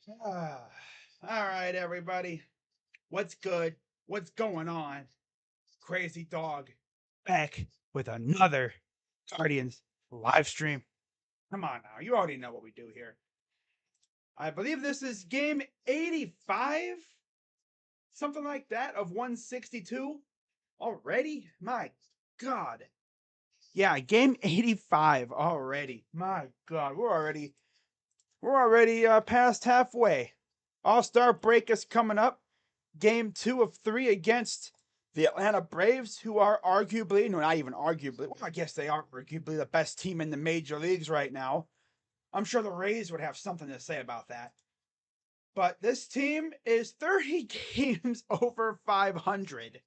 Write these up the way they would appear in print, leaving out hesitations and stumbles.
Ah, all right, everybody. What's good? What's going on? Crazy Dog back with another Guardians live stream. Come on now. You already know what we do here. I believe this is game 85, something like that, of 162 already. My God. Yeah, game 85 already. My God, we're already past halfway. All-Star break is coming up. Game 2 of 3 against the Atlanta Braves, who are arguably, no, not even arguably, well, I guess they are arguably the best team in the major leagues right now. I'm sure the Rays would have something to say about that. But this team is 30 games over 500.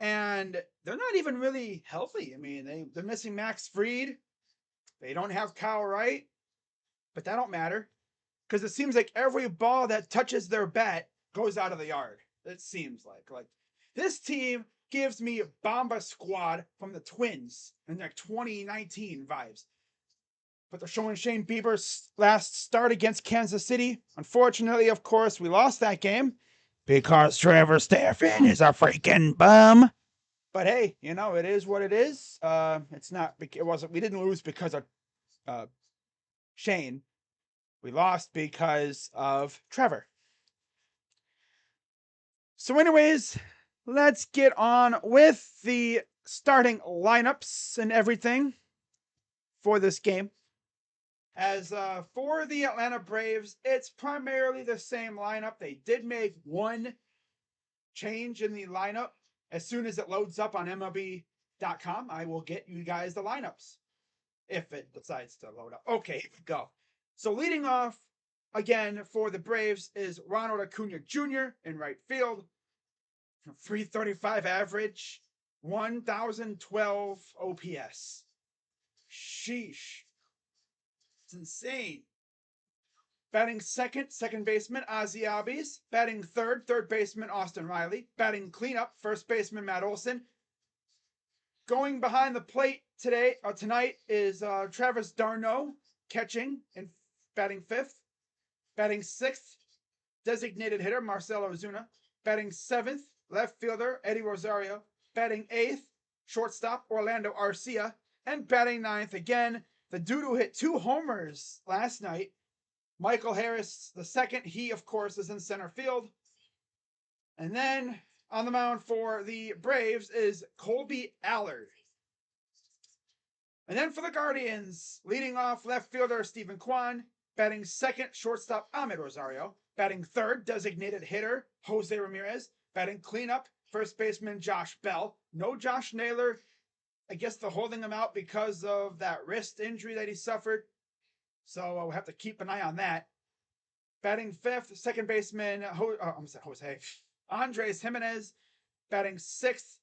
And they're not even really healthy. I mean, they're missing Max Fried. They don't have Kyle Wright, but that don't matter because it seems like every ball that touches their bat goes out of the yard. It seems like this team gives me Bomba Squad from the Twins and their 2019 vibes. But they're showing Shane Bieber's last start against Kansas City. Unfortunately, of course, we lost that game because Trevor Stephan is a freaking bum. But hey, it is what it is. It's not. It wasn't. We didn't lose because of Shane. We lost because of Trevor. So, anyways, let's get on with the starting lineups and everything for this game. As for the Atlanta Braves, it's primarily the same lineup. They did make one change in the lineup. As soon as it loads up on MLB.com, I will get you guys the lineups if it decides to load up. Okay, here we go. So leading off again for the Braves is Ronald Acuna Jr. in right field. 335 average, 1012 OPS. Sheesh. It's insane. Batting second baseman Ozzie Albies. Batting third baseman Austin Riley. Batting cleanup, first baseman Matt Olson. Going behind the plate tonight is Travis d'Arnaud catching and batting fifth. Batting sixth, designated hitter Marcelo Ozuna. Batting seventh, left fielder Eddie Rosario. Batting eighth, shortstop Orlando Arcia. And batting ninth again, the dude who hit 2 homers last night, Michael Harris the second. He, of course, is in center field. And then on the mound for the Braves is Colby Allard. And then for the Guardians, leading off left fielder Stephen Kwan, batting second shortstop Ahmed Rosario, batting third designated hitter Jose Ramirez, batting cleanup first baseman Josh Bell. No Josh Naylor. I guess they're holding him out because of that wrist injury that he suffered. So we'll have to keep an eye on that. Batting fifth, second baseman Jose Andres Jimenez. Batting sixth,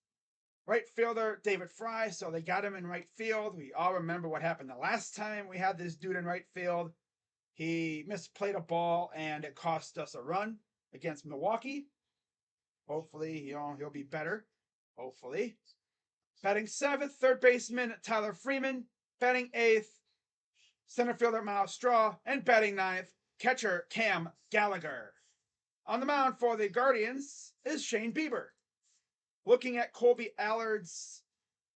right fielder David Fry. So they got him in right field. We all remember what happened the last time we had this dude in right field. He misplayed a ball and it cost us a run against Milwaukee. Hopefully, he'll be better. Hopefully. Batting seventh, third baseman Tyler Freeman. Batting eighth, center fielder Miles Straw. And batting ninth, catcher Cam Gallagher. On the mound for the Guardians is Shane Bieber. Looking at Colby Allard's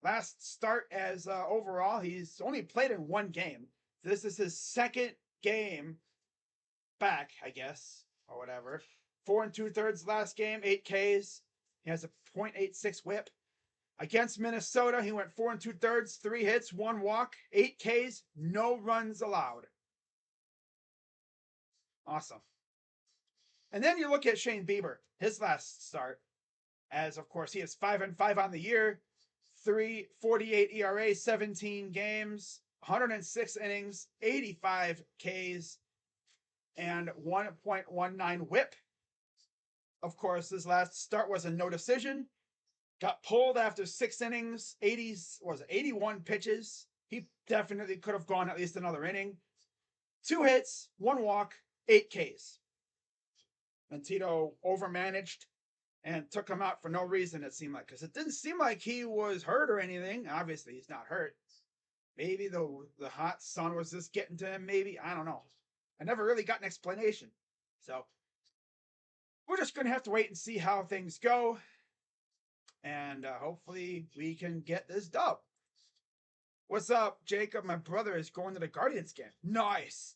last start as overall, he's only played in one game. This is his second game back, I guess, or whatever. 4 2/3 last game, 8 Ks. He has a .86 whip. Against Minnesota, he went 4 2/3, 3 hits, 1 walk, 8 Ks, no runs allowed. Awesome. And then you look at Shane Bieber, his last start, as of course he is 5-5 on the year, 3.48 ERA, 17 games, 106 innings, 85 Ks, and 1.19 whip. Of course, his last start was a no decision. Got pulled after 6 innings, 81 pitches. He definitely could have gone at least another inning. 2 hits, 1 walk, 8 Ks. And Tito overmanaged and took him out for no reason, it seemed like. Because it didn't seem like he was hurt or anything. Obviously, he's not hurt. Maybe the hot sun was just getting to him, maybe. I don't know. I never really got an explanation. So we're just going to have to wait and see how things go. And hopefully we can get this dub. What's up, Jacob? My brother is going to the Guardians game. Nice.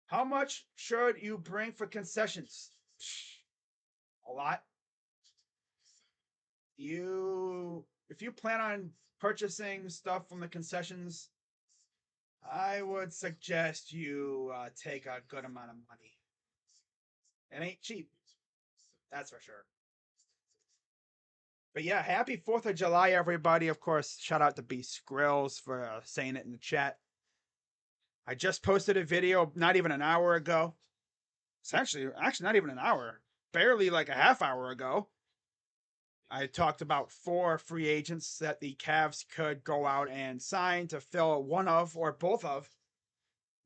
How much should you bring for concessions? A lot. If you plan on purchasing stuff from the concessions, I would suggest you take a good amount of money. It ain't cheap. That's for sure. But yeah, happy 4th of July, everybody. Of course, shout out to Beast Grills for saying it in the chat. I just posted a video not even an hour ago. It's actually not even an hour. Barely like a half hour ago. I talked about 4 free agents that the Cavs could go out and sign to fill one of or both of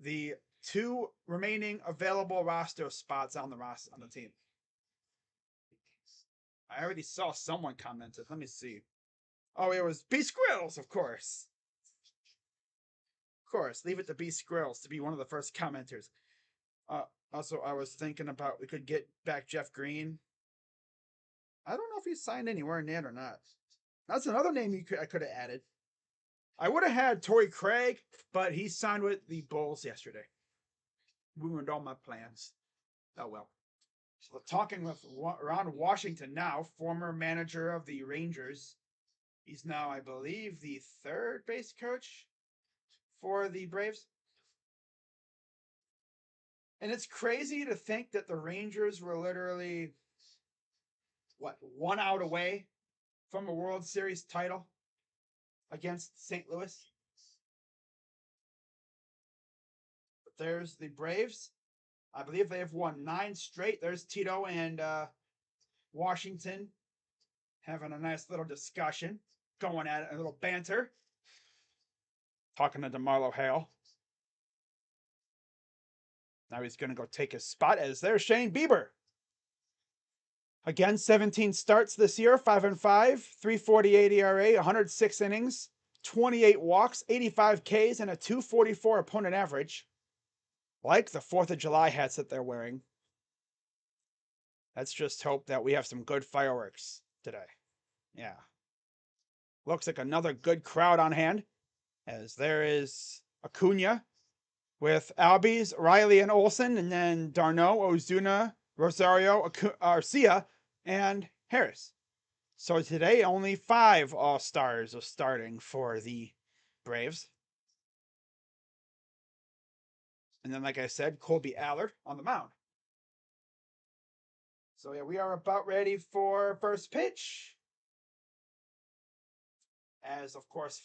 the 2 remaining available roster spots on the team. I already saw someone commented. Let me see. Oh, it was Beast Grills, of course. Of course, leave it to Beast Grills to be one of the first commenters. Also, I was thinking about we could get back Jeff Green. I don't know if he signed anywhere near or not. That's another name I could have added. I would have had Torrey Craig, but he signed with the Bulls yesterday. Ruined all my plans. Oh well. So we're talking with Ron Washington now, former manager of the Rangers. He's now, I believe, the 3rd base coach for the Braves. And it's crazy to think that the Rangers were literally, 1 out away from a World Series title against St. Louis. But there's the Braves. I believe they have won 9 straight. There's Tito and Washington having a nice little discussion, going at it, a little banter. Talking to DeMarlo Hale. Now he's going to go take his spot as there's Shane Bieber. Again, 17 starts this year, 5-5, 3.48 ERA, 106 innings, 28 walks, 85 Ks, and a 2.44 opponent average. Like the 4th of July hats that they're wearing. Let's just hope that we have some good fireworks today. Yeah. Looks like another good crowd on hand, as there is Acuna with Albies, Riley, and Olsen, and then Darno, Ozuna, Rosario, Arcia, and Harris. So today, only 5 All-Stars are starting for the Braves. And then, like I said, Colby Allard on the mound. So yeah, we are about ready for first pitch. As, of course,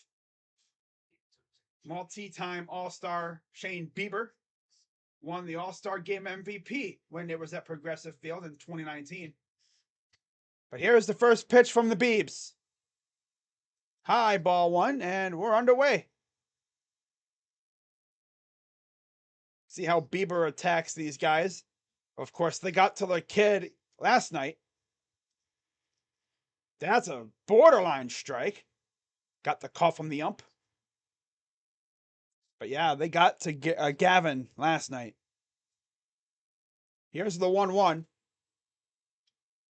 multi-time All-Star Shane Bieber won the All-Star Game MVP when it was at Progressive Field in 2019. But here's the first pitch from the Biebs. High, ball 1, and we're underway. See how Bieber attacks these guys. Of course, they got to the kid last night. That's a borderline strike. Got the call from the ump. But yeah, they got to Gavin last night. Here's the 1-1.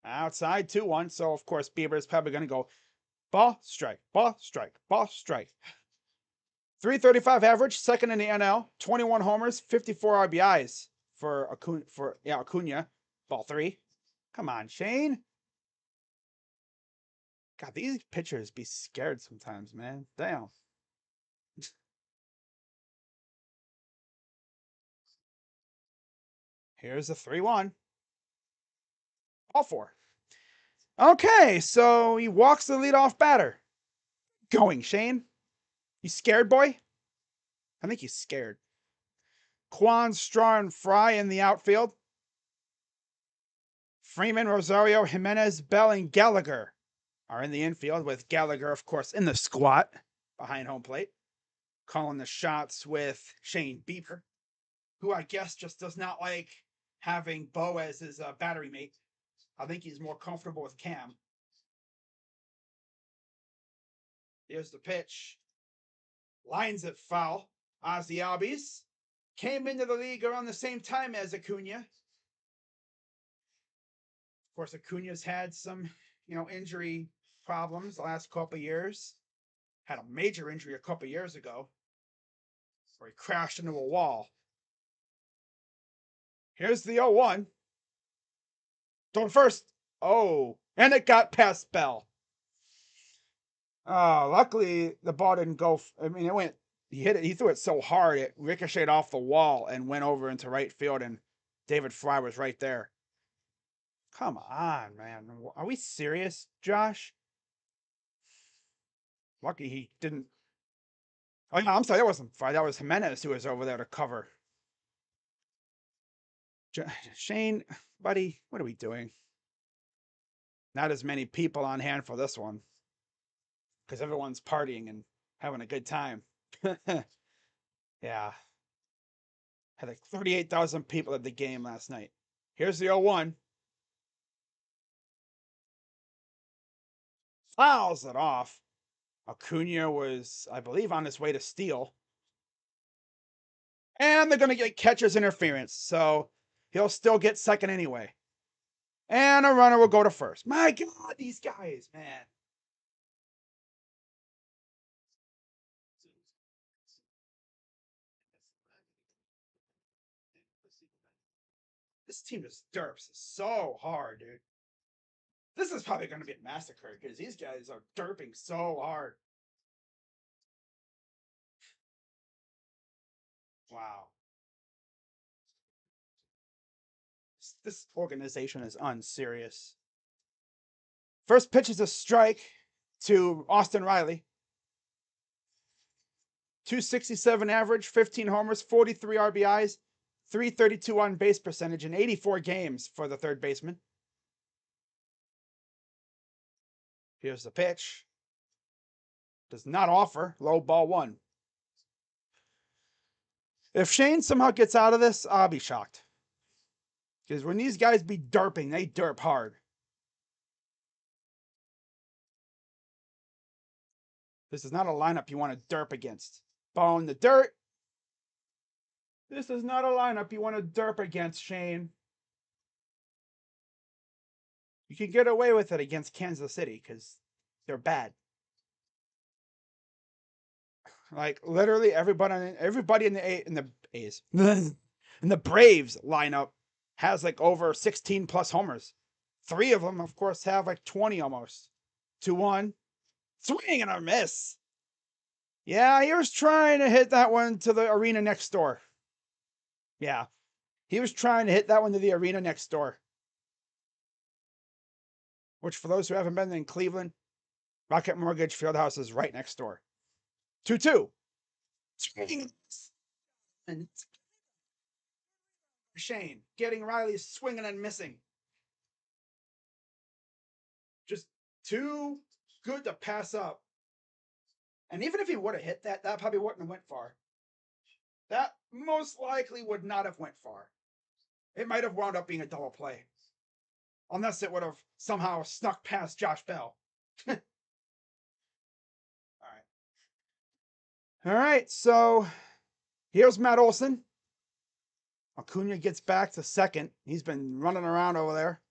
Outside 2-1. So, of course, Bieber is probably going to go ball, strike, ball, strike, ball, strike. 335 average, 2nd in the NL, 21 homers, 54 RBIs for Acuna. Ball 3. Come on, Shane. God, these pitchers be scared sometimes, man. Damn. Here's the 3-1. Ball 4. Okay, so he walks the leadoff batter. Going, Shane. You scared, boy? I think he's scared. Quan, Straw, and Fry in the outfield. Freeman, Rosario, Jimenez, Bell, and Gallagher are in the infield, with Gallagher, of course, in the squat behind home plate, calling the shots with Shane Bieber, who I guess just does not like having Bo as his battery mate. I think he's more comfortable with Cam. Here's the pitch. Lines it foul. Ozzy Albies. came into the league around the same time as Acuna. Of course, Acuna's had some, injury problems the last couple years. Had a major injury a couple years ago where he crashed into a wall. Here's the 0-1. Going first. Oh, and it got past Bell. Luckily the ball didn't go. It went. He hit it. He threw it so hard it ricocheted off the wall and went over into right field. And David Fry was right there. Come on, man. Are we serious, Josh? Lucky he didn't. Oh, no, I'm sorry. That wasn't Fry. That was Jimenez who was over there to cover. Shane, buddy, what are we doing? Not as many people on hand for this one because everyone's partying and having a good time. Yeah. Had like 38,000 people at the game last night. Here's the 0-1. Fouls it off. Acuna was, I believe, on his way to steal. And they're going to get catcher's interference, so he'll still get second anyway. And a runner will go to first. My God, these guys, man. This team just derps so hard, dude. This is probably going to be a massacre because these guys are derping so hard. Wow. This organization is unserious. First pitch is a strike to Austin Riley. 267 average, 15 homers, 43 RBIs, 332 on base percentage in 84 games for the third baseman. Here's the pitch. Does not offer. Low ball 1. If Shane somehow gets out of this, I'll be shocked. Because when these guys be derping, they derp hard. This is not a lineup you want to derp against. Ball in the dirt. This is not a lineup you want to derp against, Shane. You can get away with it against Kansas City because they're bad. Like literally everybody in the A's in the Braves lineup has like over 16 plus homers. 3 of them, of course, have like 20 almost. 2-1. Swing and a miss. Yeah, he was trying to hit that one to the arena next door. Yeah, he was trying to hit that one to the arena next door. Which, for those who haven't been in Cleveland, Rocket Mortgage Fieldhouse is right next door. 2-2. Swing. And Shane getting Riley swinging and missing. Just too good to pass up. And even if he would have hit that probably wouldn't have went far. That most likely would not have went far. It might have wound up being a double play. Unless it would have somehow snuck past Josh Bell. All right, so here's Matt Olson. Acuna gets back to second. He's been running around over there.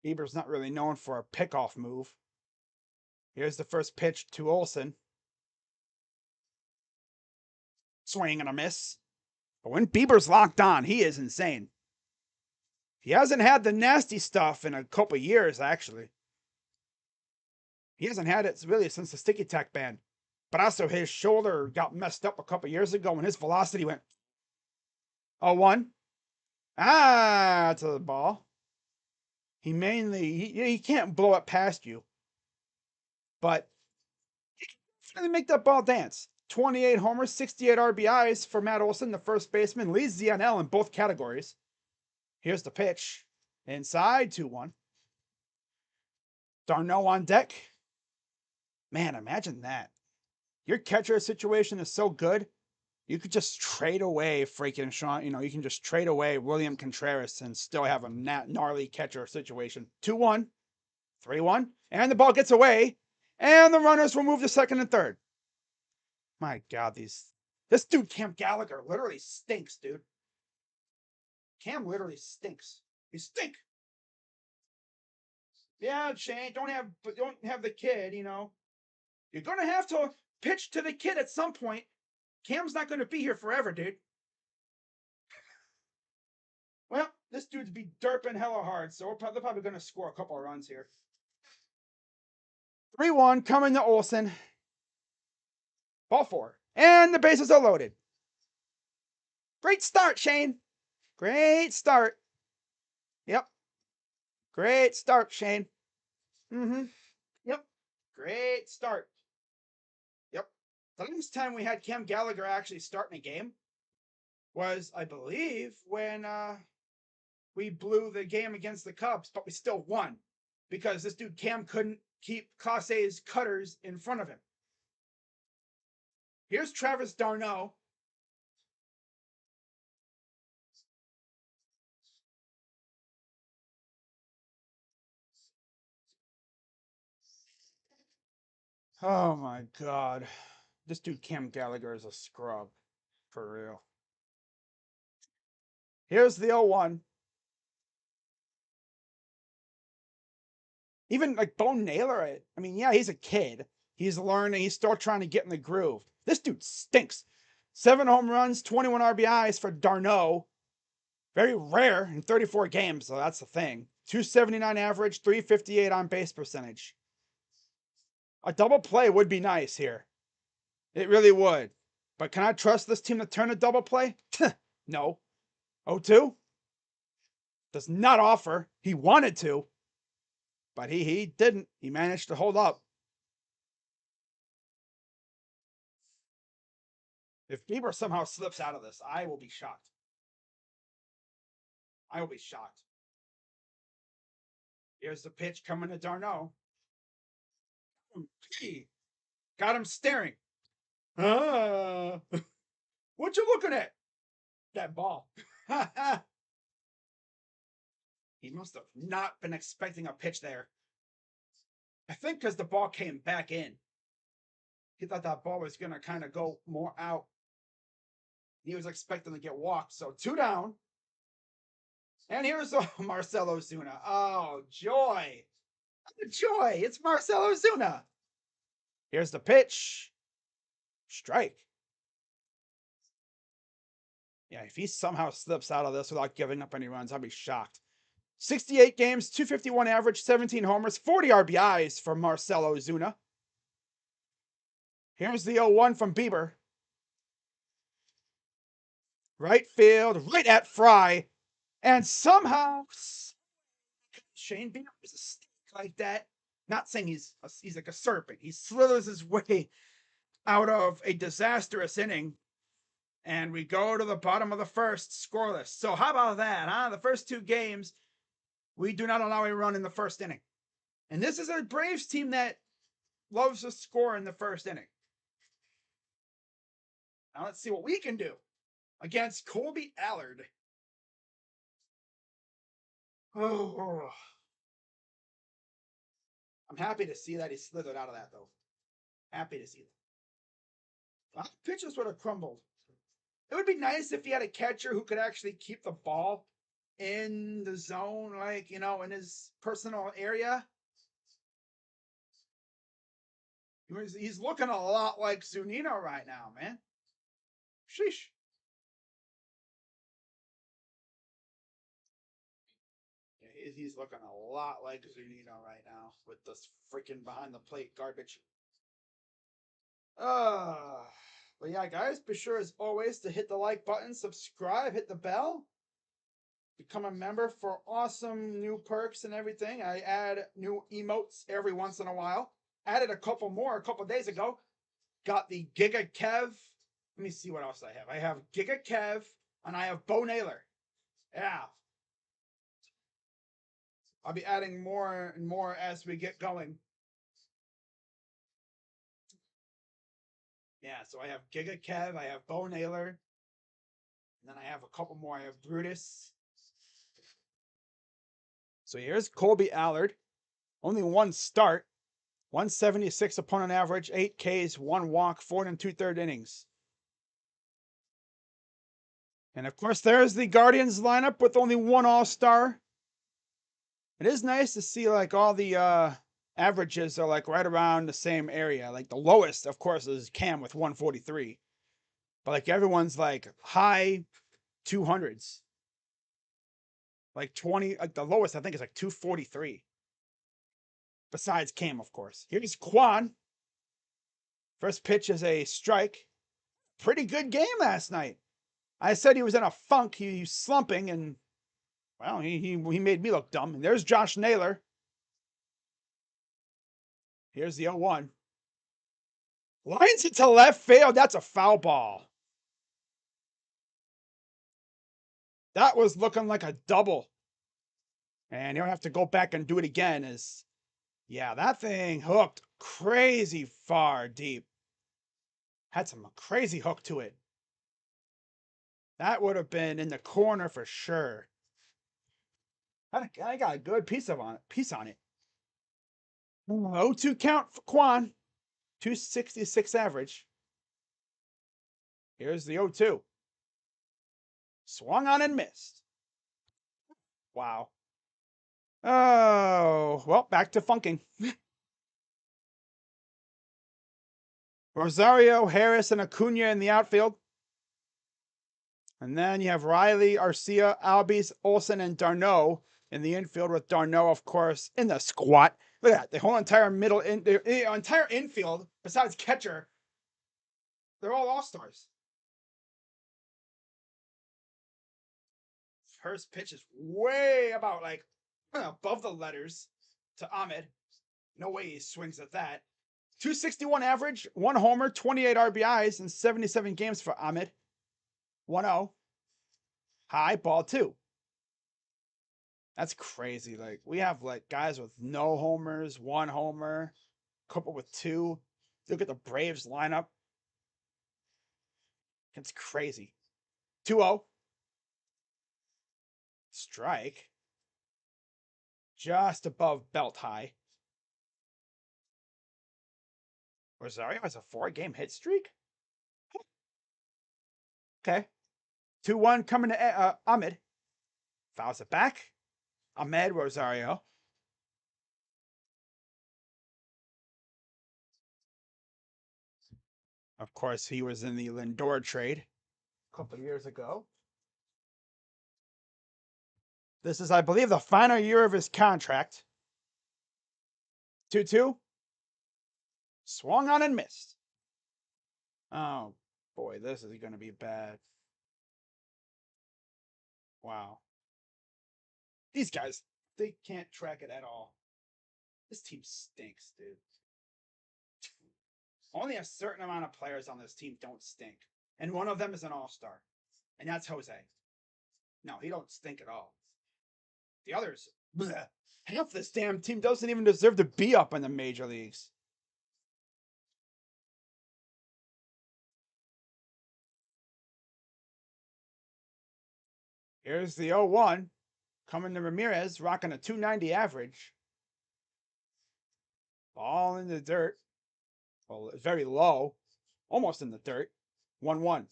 Bieber's not really known for a pickoff move. Here's the first pitch to Olson. Swing and a miss. But when Bieber's locked on, he is insane. He hasn't had the nasty stuff in a couple years, actually. He hasn't had it really since the Sticky Tack ban. But also his shoulder got messed up a couple years ago when his velocity went 0-1. To the ball. He can't blow it past you. But he can make that ball dance. 28 homers, 68 RBIs for Matt Olson, the first baseman, leads the NL in both categories. Here's the pitch. Inside, 2-1. d'Arnaud on deck. Man, imagine that. Your catcher situation is so good, you could just trade away freaking Sean. You can just trade away William Contreras and still have a gnarly catcher situation. 2-1, 3-1, and the ball gets away. And the runners will move to second and third. My God, this dude Cam Gallagher literally stinks, dude. Cam literally stinks. He stink. Yeah, Shane, don't have the kid, you know. You're gonna have to pitch to the kid at some point. Cam's not gonna be here forever, dude. Well, this dude's be derping hella hard, so they're probably gonna score a couple of runs here. 3-1 coming to Olsen. Ball 4. And the bases are loaded. Great start, Shane. Great start. Yep. Great start, Shane. Yep. Great start. Yep. The last time we had Cam Gallagher actually starting a game was, I believe, when we blew the game against the Cubs, but we still won because this dude Cam couldn't keep Clase's cutters in front of him. Here's Travis d'Arnaud. Oh my God. This dude Cam Gallagher is a scrub. For real. Here's the 0-1. Even like Bo Naylor, I mean, yeah, he's a kid. He's learning. He's still trying to get in the groove. This dude stinks. 7 home runs, 21 RBIs for d'Arnaud. Very rare in 34 games, so that's the thing. 279 average, 358 on base percentage. A double play would be nice here. It really would. But can I trust this team to turn a double play? No. 0-2? Does not offer. He wanted to. But he didn't. He managed to hold up. If Bieber somehow slips out of this, I will be shocked. I will be shocked. Here's the pitch coming to d'Arnaud. Got him staring. What you looking at? That ball. He must have not been expecting a pitch there. I think because the ball came back in. He thought that ball was going to kind of go more out. He was expecting to get walked. So 2 down. And here's Marcell Ozuna. Oh, joy. Joy. It's Marcell Ozuna. Here's the pitch. Strike. Yeah, if he somehow slips out of this without giving up any runs, I'd be shocked. 68 games, 251 average, 17 homers, 40 RBIs for Marcell Ozuna. Here's the 0-1 from Bieber. Right field, right at Fry. And somehow Shane Bieber is a stick like that. Not saying he's like a serpent. He slithers his way out of a disastrous inning. And we go to the bottom of the first, scoreless. So how about that, huh? The first 2 games, we do not allow a run in the first inning. And this is a Braves team that loves to score in the first inning. Now let's see what we can do against Colby Allard. Oh. I'm happy to see that he slithered out of that, though. Happy to see that. Pitches would have crumbled. It would be nice if he had a catcher who could actually keep the ball in the zone, like, you know, in his personal area. He's looking a lot like Zunino right now, man. Sheesh. Yeah, he's looking a lot like Zunino right now with this freaking behind the plate garbage. But yeah, guys, be sure as always to hit the like button, subscribe, hit the bell, become a member for awesome new perks and everything. I add new emotes every once in a while. Added a couple more a couple days ago. Got the Giga Kev. Let me see what else I have. I have Giga Kev and I have Bo Naylor. Yeah. I'll be adding more and more as we get going. Yeah, so I have Giga Kev, I have Bo Naylor, and then I have a couple more. I have Brutus. So here's Colby Allard. Only 1 start. 176 opponent average, 8 Ks, 1 walk, 4 and 2/3 innings. And of course, there's the Guardians lineup with only one All-Star. It is nice to see like all the averages are like right around the same area. Like the lowest, of course, is Cam with 143. But like everyone's like high 200s. Like 20, like the lowest I think is like 243. Besides Cam, of course. Here's Quan. First pitch is a strike. Pretty good game last night. I said he was in a funk. He's slumping, and well, he made me look dumb. And there's Josh Naylor. Here's the 0-1. Lines it to left field. That's a foul ball. That was looking like a double. And you'll have to go back and do it again. Yeah, that thing hooked crazy far deep. Had some crazy hook to it. That would have been in the corner for sure. I got a good piece on it. 0-2 count for Quan. 266 average. Here's the 0-2. Swung on and missed. Wow. Oh, well, back to funking. Rosario, Harris, and Acuna in the outfield. And then you have Riley, Arcia, Albies, Olsen, and Darno in the infield, with Darno, of course, in the squat. Look at that. The whole entire the entire infield, besides catcher, they're all All-Stars. First pitch is way about like above the letters to Ahmed. No way he swings at that. 261 average, 1 homer, 28 RBIs, and 77 games for Ahmed. 1-0. High, ball 2. That's crazy. Like, we have like guys with no homers, 1 homer, couple with 2. Look at the Braves lineup. It's crazy. 2-0. Strike. Just above belt high. Rosario has a 4-game hit streak? Okay. 2-1 coming to Ahmed. Fouls it back. Ahmed Rosario. Of course, he was in the Lindor trade a couple years ago. This is, I believe, the final year of his contract. 2-2. Swung on and missed. Oh, boy, this is going to be bad. Wow. These guys, they can't track it at all. This team stinks, dude. Only a certain amount of players on this team don't stink. And one of them is an all-star. And that's Jose. No, he don't stink at all. The others, bleh. Half this damn team doesn't even deserve to be up in the major leagues. Here's the 0-1. Coming to Ramirez, rocking a 290 average. Ball in the dirt. Well, very low. Almost in the dirt. 1-1.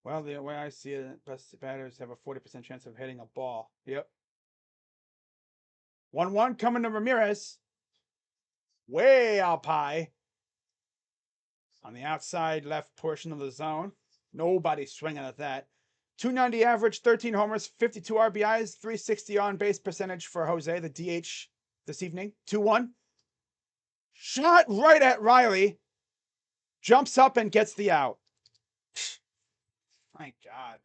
Well, the way I see it, best batters have a 40% chance of hitting a ball. Yep. 1-1 coming to Ramirez. Way up high. On the outside left portion of the zone. Nobody swinging at that. 290 average, 13 homers, 52 RBIs, 360 on base percentage for Jose, the DH this evening. 2-1. Shot right at Riley. Jumps up and gets the out. My God.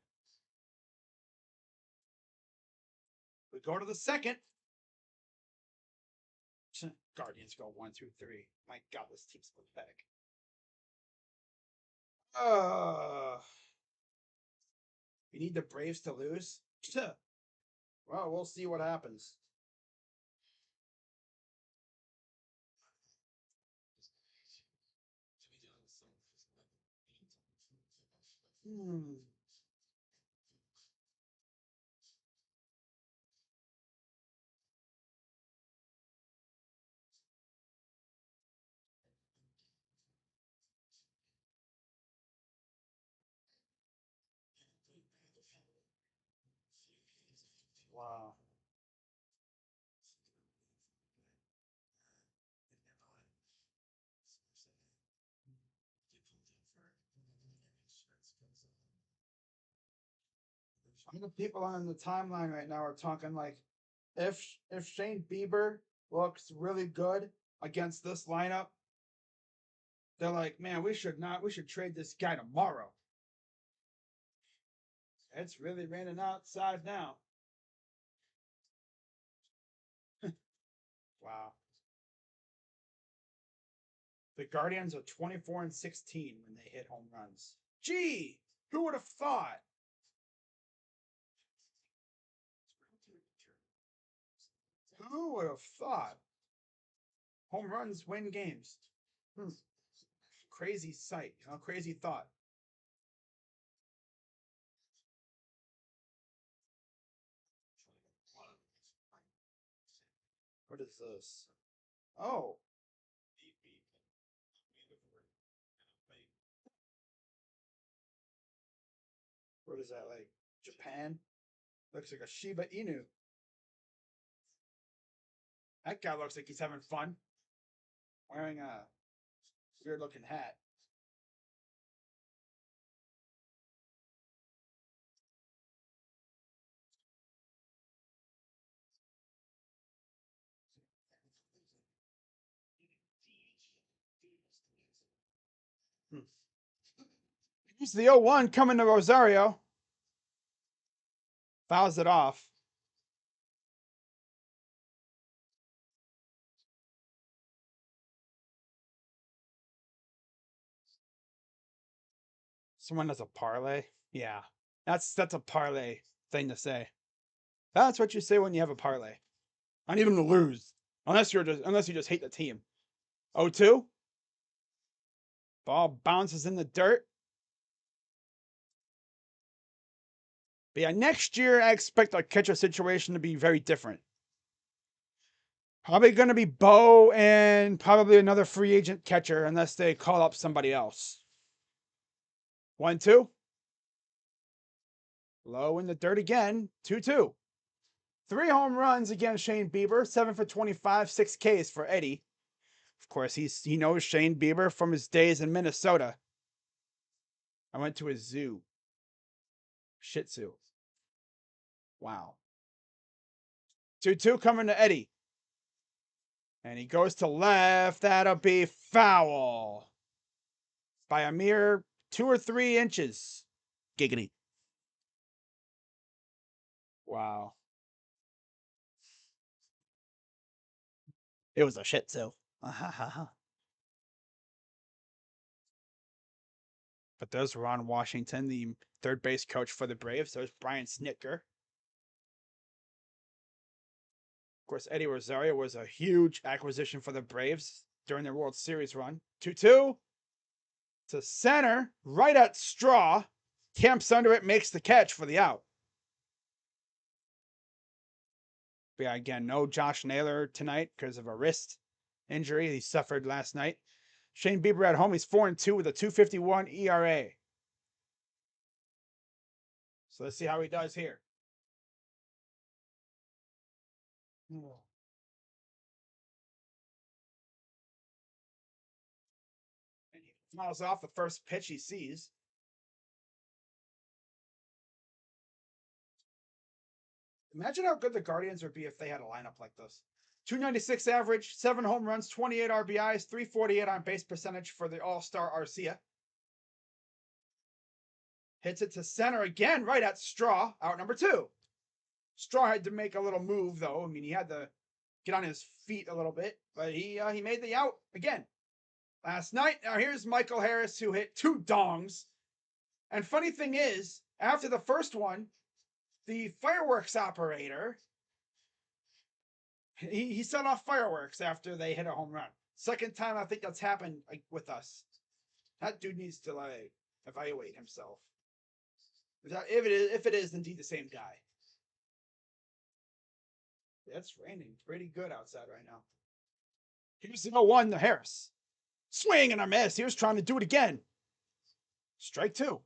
We go to the second. Guardians go 1, 2, 3. My God, this team's pathetic. We need the Braves to lose. Well, we'll see what happens. Wow. I know people on the timeline right now are talking like if Shane Bieber looks really good against this lineup, they're like, man, we should trade this guy tomorrow. It's really raining outside now. Wow. The Guardians are 24-16 when they hit home runs. Gee, who would have thought? Who would have thought? Home runs win games. Hmm. Crazy sight, crazy thought. What is this? Oh, what is that like? Japan? Looks like a Shiba Inu. That guy looks like he's having fun. Wearing a weird looking hat. Hmm. Here's the 0-1 coming to Rosario. Fouls it off. Someone does a parlay. Yeah, that's a parlay thing to say. That's what you say when you have a parlay. Not even to lose, unless you just hate the team. 0-2. Ball bounces in the dirt. But yeah, next year I expect our catcher situation to be very different. Probably going to be Bo and probably another free agent catcher unless they call up somebody else. 1-2. Low in the dirt again. 2-2. 3 home runs against Shane Bieber. 7 for 25, 6 Ks for Eddie. Of course, he knows Shane Bieber from his days in Minnesota. I went to a zoo. Shih Tzu. Wow. 2-2 coming to Eddie. And he goes to left. That'll be foul. By a mere 2 or 3 inches. Giggity. Wow. It was a Shih Tzu. But there's Ron Washington, the third base coach for the Braves. There's Brian Snitker. Of course, Eddie Rosario was a huge acquisition for the Braves during their World Series run. 2-2 to center, right at straw. Camps under it, makes the catch for the out. But yeah, again, no Josh Naylor tonight because of a wrist injury he suffered last night. Shane Bieber at home, he's 4-2 with a 2.51 ERA. So let's see how he does here. And he fouls off the first pitch he sees. Imagine how good the Guardians would be if they had a lineup like this. 296 average, 7 home runs, 28 RBIs, 348 on base percentage for the All-Star Arcia. Hits it to center again, right at Straw, out number 2. Straw had to make a little move, though. I mean, he had to get on his feet a little bit, but he made the out again last night. Now here's Michael Harris, who hit 2 dongs. And funny thing is, after the first one, the fireworks operator, he set off fireworks after they hit a home run. Second time I think that's happened with us. That dude needs to like evaluate himself. If it is indeed the same guy. It's raining pretty good outside right now. Here's the 0-1 to Harris. Swing and a miss. He was trying to do it again. Strike 2.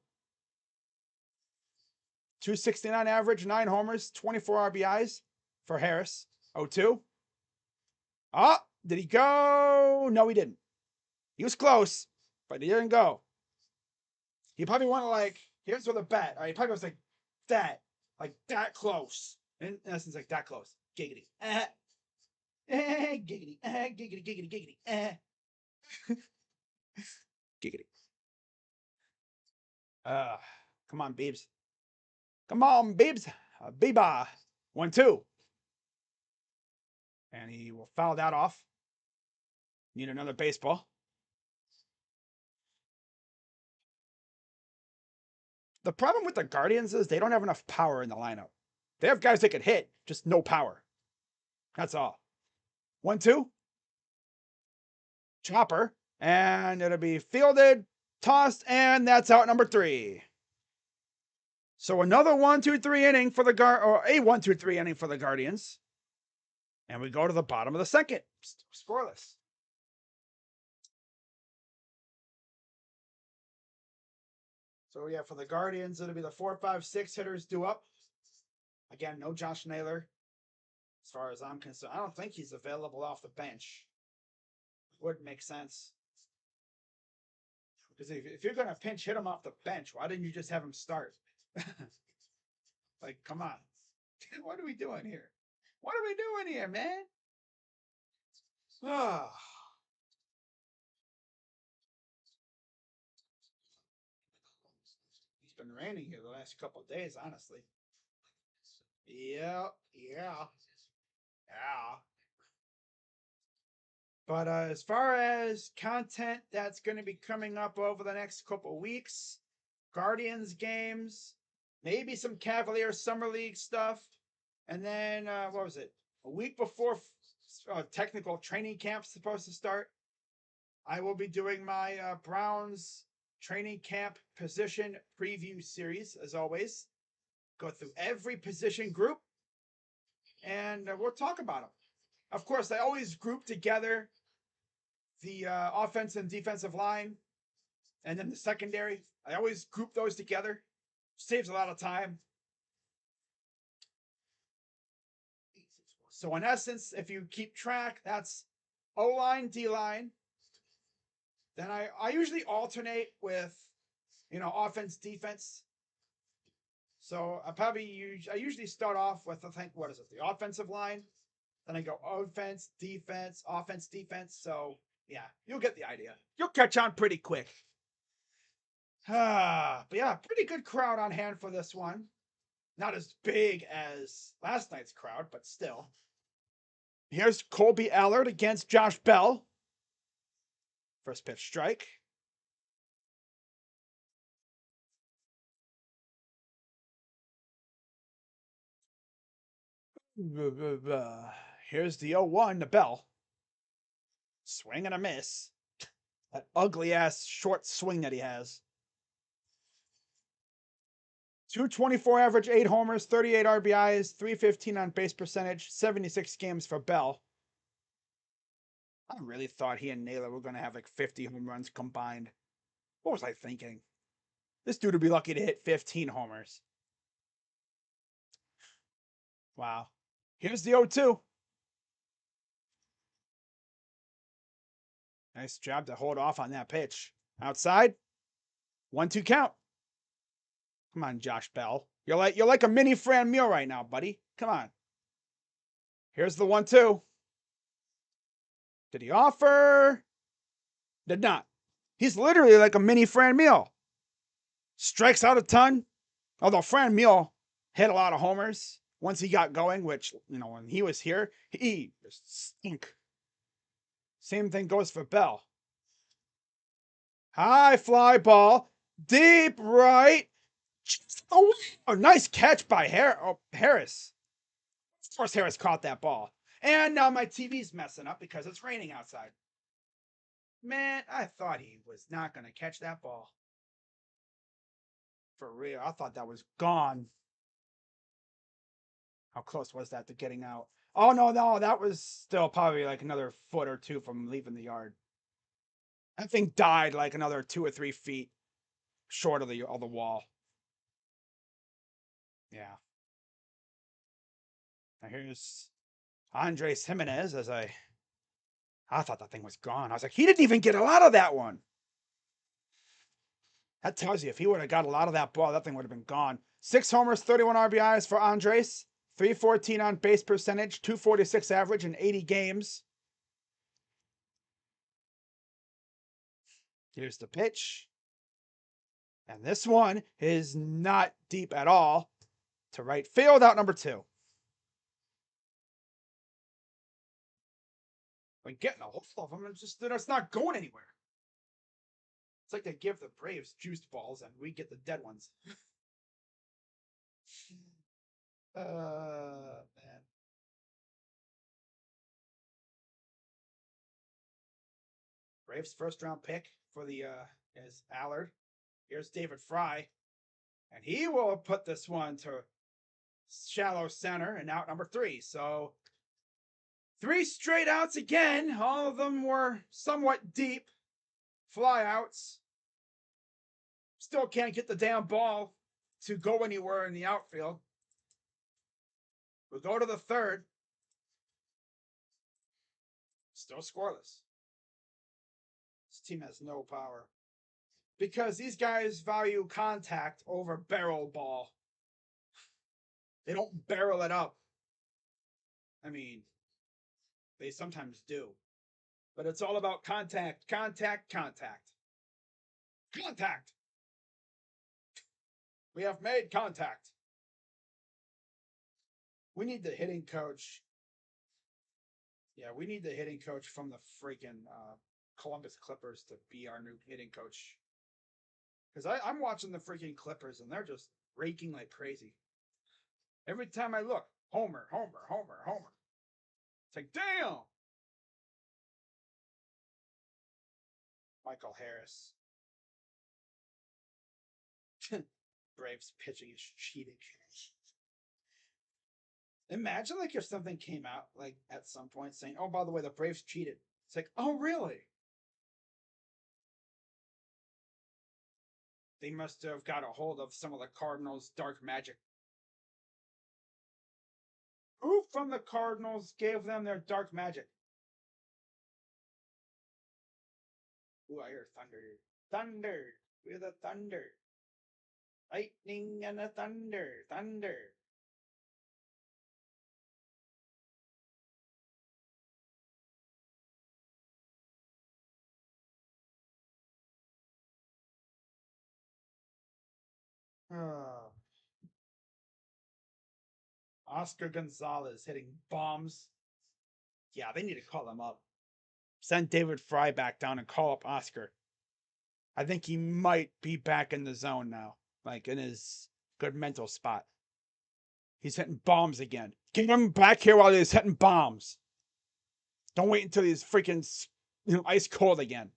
.269 average, 9 homers, 24 RBIs for Harris. 0-2. Oh, did he go? No, he didn't. He was close, but he didn't go. He probably wanted like, here's with a bat. All right, he probably was like that close. In essence, like that close. Giggity. Giggity. Giggity, giggity, giggity. Giggity. Come on, Biebs. Come on, Biebs. Biba. 1-2. And he will foul that off. Need another baseball. The problem with the Guardians is they don't have enough power in the lineup. They have guys that can hit, just no power. That's all. 1-2. Chopper. And it'll be fielded, tossed, and that's out number 3. So another 1-2-3 inning for the or a 1-2-3 inning for the Guardians. And we go to the bottom of the second. Scoreless. So yeah, for the Guardians, it'll be the 4, 5, 6 hitters due up. Again, no Josh Naylor. As far as I'm concerned, I don't think he's available off the bench. Would make sense. Because if you're going to pinch hit him off the bench, why didn't you just have him start? Like, come on. What are we doing here? What are we doing here, man? Oh. It's been raining here the last couple of days, honestly. Yeah. But as far as content that's going to be coming up over the next couple of weeks, Guardians games, maybe some Cavaliers Summer League stuff, and then, what was it? A week before technical training camp's supposed to start, I will be doing my Browns training camp position preview series, as always. Go through every position group, and we'll talk about them. Of course, I always group together the offense and defensive line, and then the secondary. I always group those together. Saves a lot of time. So in essence, if you keep track, that's O-line, D-line. Then I usually alternate with, offense, defense. So I usually start off with, I think, what is it? The offensive line. Then I go offense, defense. So yeah, you'll get the idea. You'll catch on pretty quick. But yeah, pretty good crowd on hand for this one. Not as big as last night's crowd, but still. Here's Colby Allard against Josh Bell. First pitch strike. Here's the 0-1 to Bell. Swing and a miss. That ugly ass short swing that he has. 224 average, 8 homers, 38 RBIs, 315 on base percentage, 76 games for Bell. I really thought he and Naylor were going to have like 50 home runs combined. What was I thinking? This dude would be lucky to hit 15 homers. Wow. Here's the 0-2. Nice job to hold off on that pitch. Outside. 1-2 count. Come on, Josh Bell. You're like a mini Fran Muir right now, buddy. Come on. Here's the 1-2. Did he offer? Did not. He's literally like a mini Fran Muir. Strikes out a ton. Although Fran Muir hit a lot of homers once he got going, which, when he was here, he just stink. Same thing goes for Bell. High fly ball. Deep right. Oh, nice catch by Harris. Of course, Harris caught that ball. And now my TV's messing up because it's raining outside. Man, I thought he was not going to catch that ball. For real, I thought that was gone. How close was that to getting out? Oh, no, that was still probably like another foot or two from leaving the yard. That thing died like another 2 or 3 feet short of the wall. Yeah. Now here's Andres Jimenez as I thought that thing was gone. I was like, he didn't even get a lot of that one. That tells you if he would have got a lot of that ball, that thing would have been gone. 6 homers, 31 RBIs for Andres. 314 on base percentage, 246 average in 80 games. Here's the pitch. And this one is not deep at all. To right field, out number 2. Like getting a hold of them, it's not going anywhere. It's like they give the Braves juiced balls and we get the dead ones. Man. Braves first round pick for the is Allard. Here's David Fry. And he will put this one to shallow center and out number 3. So 3 straight outs again. All of them were somewhat deep flyouts. Still can't get the damn ball to go anywhere in the outfield. We'll go to the 3rd. Still scoreless. This team has no power. Because these guys value contact over barrel ball. They don't barrel it up. I mean, they sometimes do. But it's all about contact, contact, contact. Contact! We have made contact. We need the hitting coach. Yeah, we need the hitting coach from the freaking Columbus Clippers to be our new hitting coach. Because I'm watching the freaking Clippers and they're just raking like crazy. Every time I look, homer, homer, homer, homer. It's like, damn! Michael Harris. Braves pitching is cheating. Imagine like if something came out like at some point saying, oh, by the way, the Braves cheated. It's like, oh, really? They must have got a hold of some of the Cardinals' dark magic. Who from the Cardinals gave them their dark magic? Ooh, I hear thunder. Thunder. We're the thunder. Lightning and the thunder. Thunder. Oh. Oscar Gonzalez hitting bombs. Yeah, they need to call him up. Send David Fry back down and call up Oscar. I think he might be back in the zone now, like in his good mental spot. He's hitting bombs again. Get him back here while he's hitting bombs. Don't wait until he's freaking ice cold again.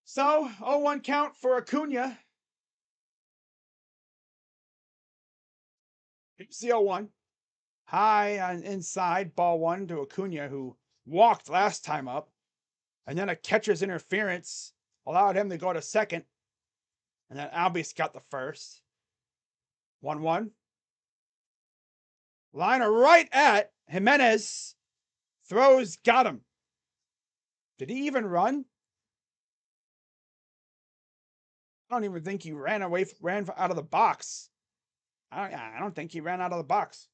So, 0-1 count for Acuna. Here's the 0-1. High on inside, ball 1 to Acuna, who walked last time up. And then a catcher's interference allowed him to go to second. And then Albies got the first. 1-1. Liner right at Jimenez. Throws, got him. Did he even run? I don't even think he ran out of the box. I don't think he ran out of the box.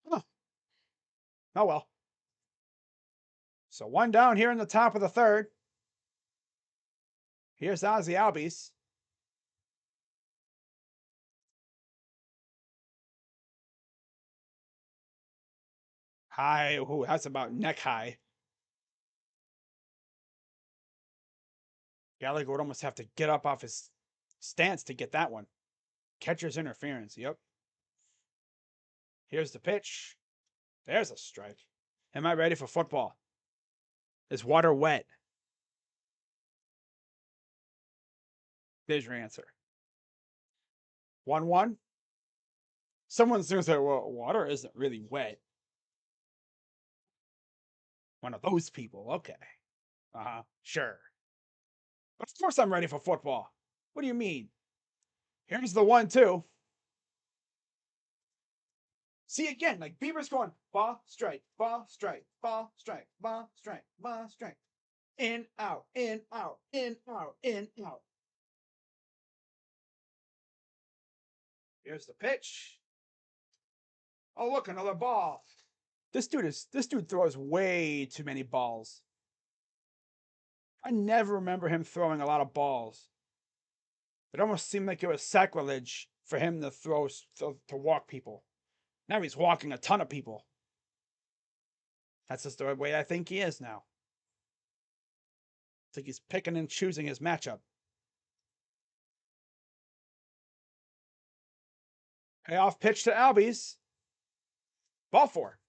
Huh. Oh well. So 1 down here in the top of the 3rd. Here's Ozzy Albies. High. Ooh, that's about neck high. Gallagher would almost have to get up off his stance to get that one. Catcher's interference. Yep. Here's the pitch. There's a strike. Am I ready for football? Is water wet? There's your answer. 1-1. Someone's going to say, well, water isn't really wet. One of those people. Okay. Sure. But of course I'm ready for football. What do you mean? Here's the 1-2. See again, like Bieber's going ball, strike, ball, strike, ball, strike, ball, strike, ball, strike. In, out, in, out, in, out, in, out. Here's the pitch. Oh, look, another ball. This dude throws way too many balls. I never remember him throwing a lot of balls. It almost seemed like it was sacrilege for him to to walk people. Now he's walking a ton of people. That's just the way I think he is now. It's like he's picking and choosing his matchup. Payoff pitch to Albies. Ball 4.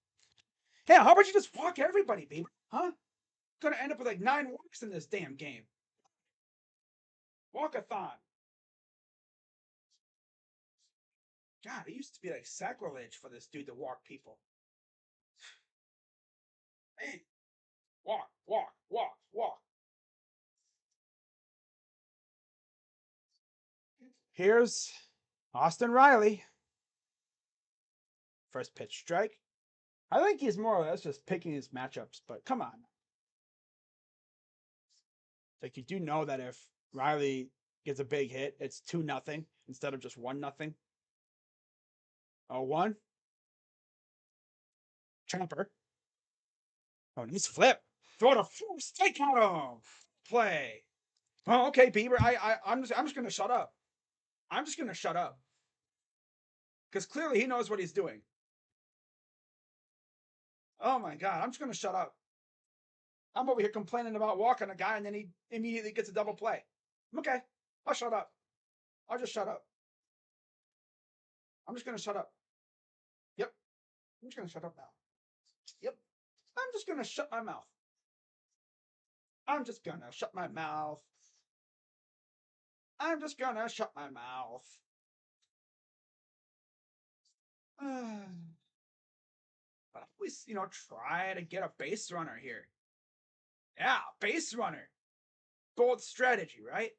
Hey, how about you just walk everybody, Bieber? Huh? Gonna end up with like 9 walks in this damn game. Walkathon. God, it used to be like sacrilege for this dude to walk people. Hey, walk, walk, walk, walk. Here's Austin Riley. First pitch strike. I think he's more or less just picking his matchups, but come on. Like, you do know that if Riley gets a big hit, it's 2-0 instead of just 1-0. 0-1. Chopper. Oh, nice flip. Throw it a first. Take out him. Play. Oh, okay, Bieber. I'm just gonna shut up. I'm just gonna shut up. Because clearly he knows what he's doing. Oh my god, I'm just gonna shut up. I'm over here complaining about walking a guy and then he immediately gets a double play. Okay, I'll shut up. I'll just shut up. I'm just gonna shut up. Yep. I'm just gonna shut up now. Yep. I'm just gonna shut my mouth. I'm just gonna shut my mouth. I'm just gonna shut my mouth. But I always, try to get a base runner here. Yeah, base runner. Bold strategy, right?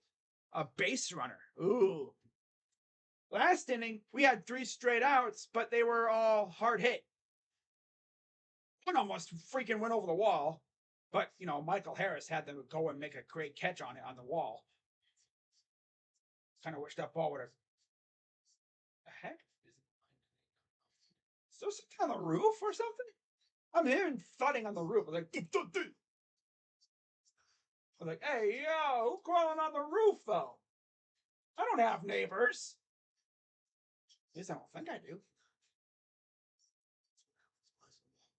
A base runner. Ooh. Last inning, we had 3 straight outs, but they were all hard hit. One almost freaking went over the wall, but, Michael Harris had to go and make a great catch on it on the wall. Kind of wish that ball would have. The heck? Is there something on the roof or something? I'm hearing thudding on the roof. I'm like, I'm like, hey, yo, who's crawling on the roof, though? I don't have neighbors. At least I don't think I do.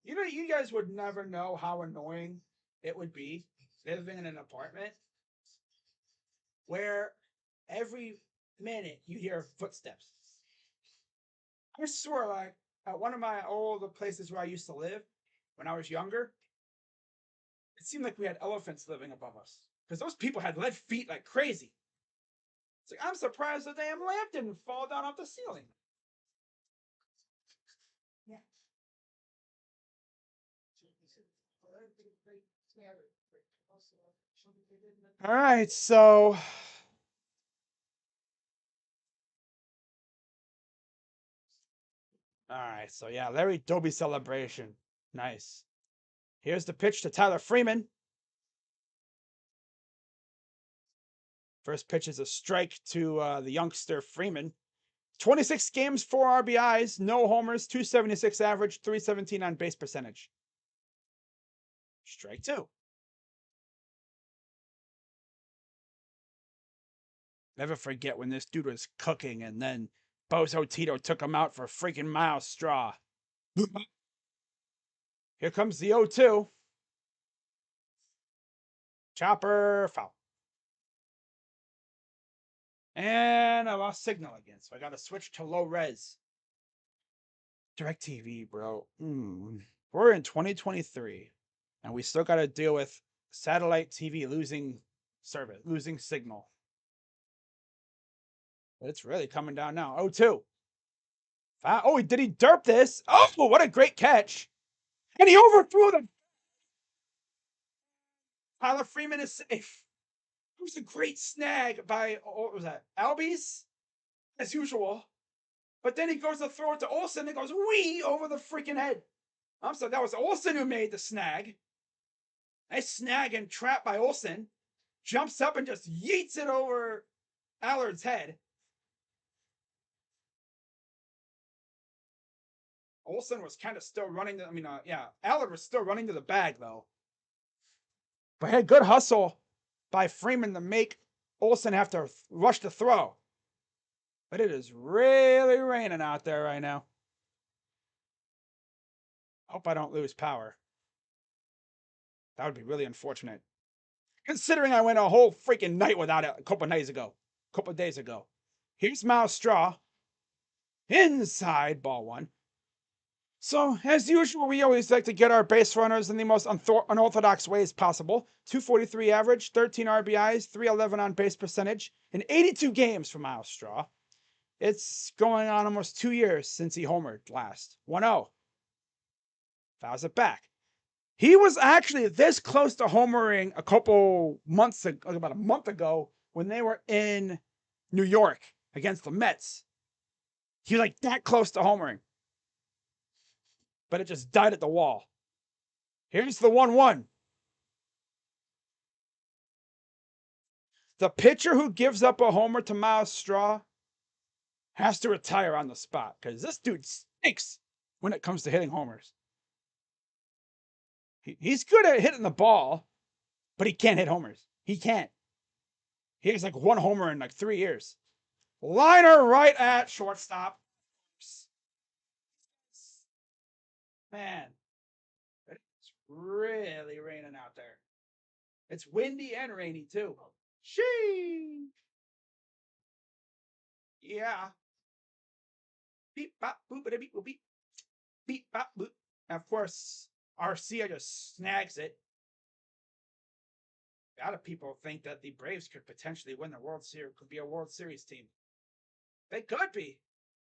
You guys would never know how annoying it would be living in an apartment where every minute you hear footsteps. I swear, like, at one of my old places where I used to live when I was younger, it seemed like we had elephants living above us because those people had lead feet like crazy. It's like, I'm surprised the damn lamp didn't fall down off the ceiling. Yeah. All right, so yeah, Larry Doby celebration. Nice. Here's the pitch to Tyler Freeman. First pitch is a strike to the youngster Freeman. 26 games, 4 RBIs, no homers, 276 average, 317 on base percentage. Strike 2. Never forget when this dude was cooking and then Bozo Tito took him out for freaking Miles Straw. Here comes the 0-2. Chopper, foul. And I lost signal again, so I got to switch to low res. DirecTV, bro. We're in 2023, and we still got to deal with satellite TV losing service, losing signal. But it's really coming down now. 0-2. Oh, did he derp this? Oh, what a great catch. And he overthrew them. Tyler Freeman is safe. It was a great snag by, what was that? Albies? as usual. But then he goes to throw it to Olsen and goes wee over the freaking head. I'm sorry, that was Olsen who made the snag. Nice snag and trap by Olsen. Jumps up and just yeets it over Allard's head. Olsen was kind of still running. Allard was still running to the bag, though. But had good hustle by Freeman to make Olsen have to rush the throw. But it is really raining out there right now. Hope I don't lose power. That would be really unfortunate. Considering I went a whole freaking night without it a couple of days ago. Here's Miles Straw. Inside ball one. So, as usual, we always like to get our base runners in the most unorthodox ways possible. 243 average, 13 RBIs, 311 on base percentage, and 82 games for Miles Straw. It's going on almost 2 years since he homered last. 1-0. Fouls it back. He was actually this close to homering a couple months ago, about a month ago, when they were in New York against the Mets. He was like that close to homering. But it just died at the wall. Here's the 1-1. The pitcher who gives up a homer to Miles Straw has to retire on the spot because this dude stinks when it comes to hitting homers. He's good at hitting the ball, but he can't hit homers. He can't. He has like one homer in like 3 years. Liner right at shortstop. Man, it's really raining out there. It's windy and rainy too. Shee. Yeah. Beep bop boop beep boop beep. Beep bop boop. And of course, Arcia just snags it. A lot of people think that the Braves could potentially win the World Series, could be a World Series team. They could be.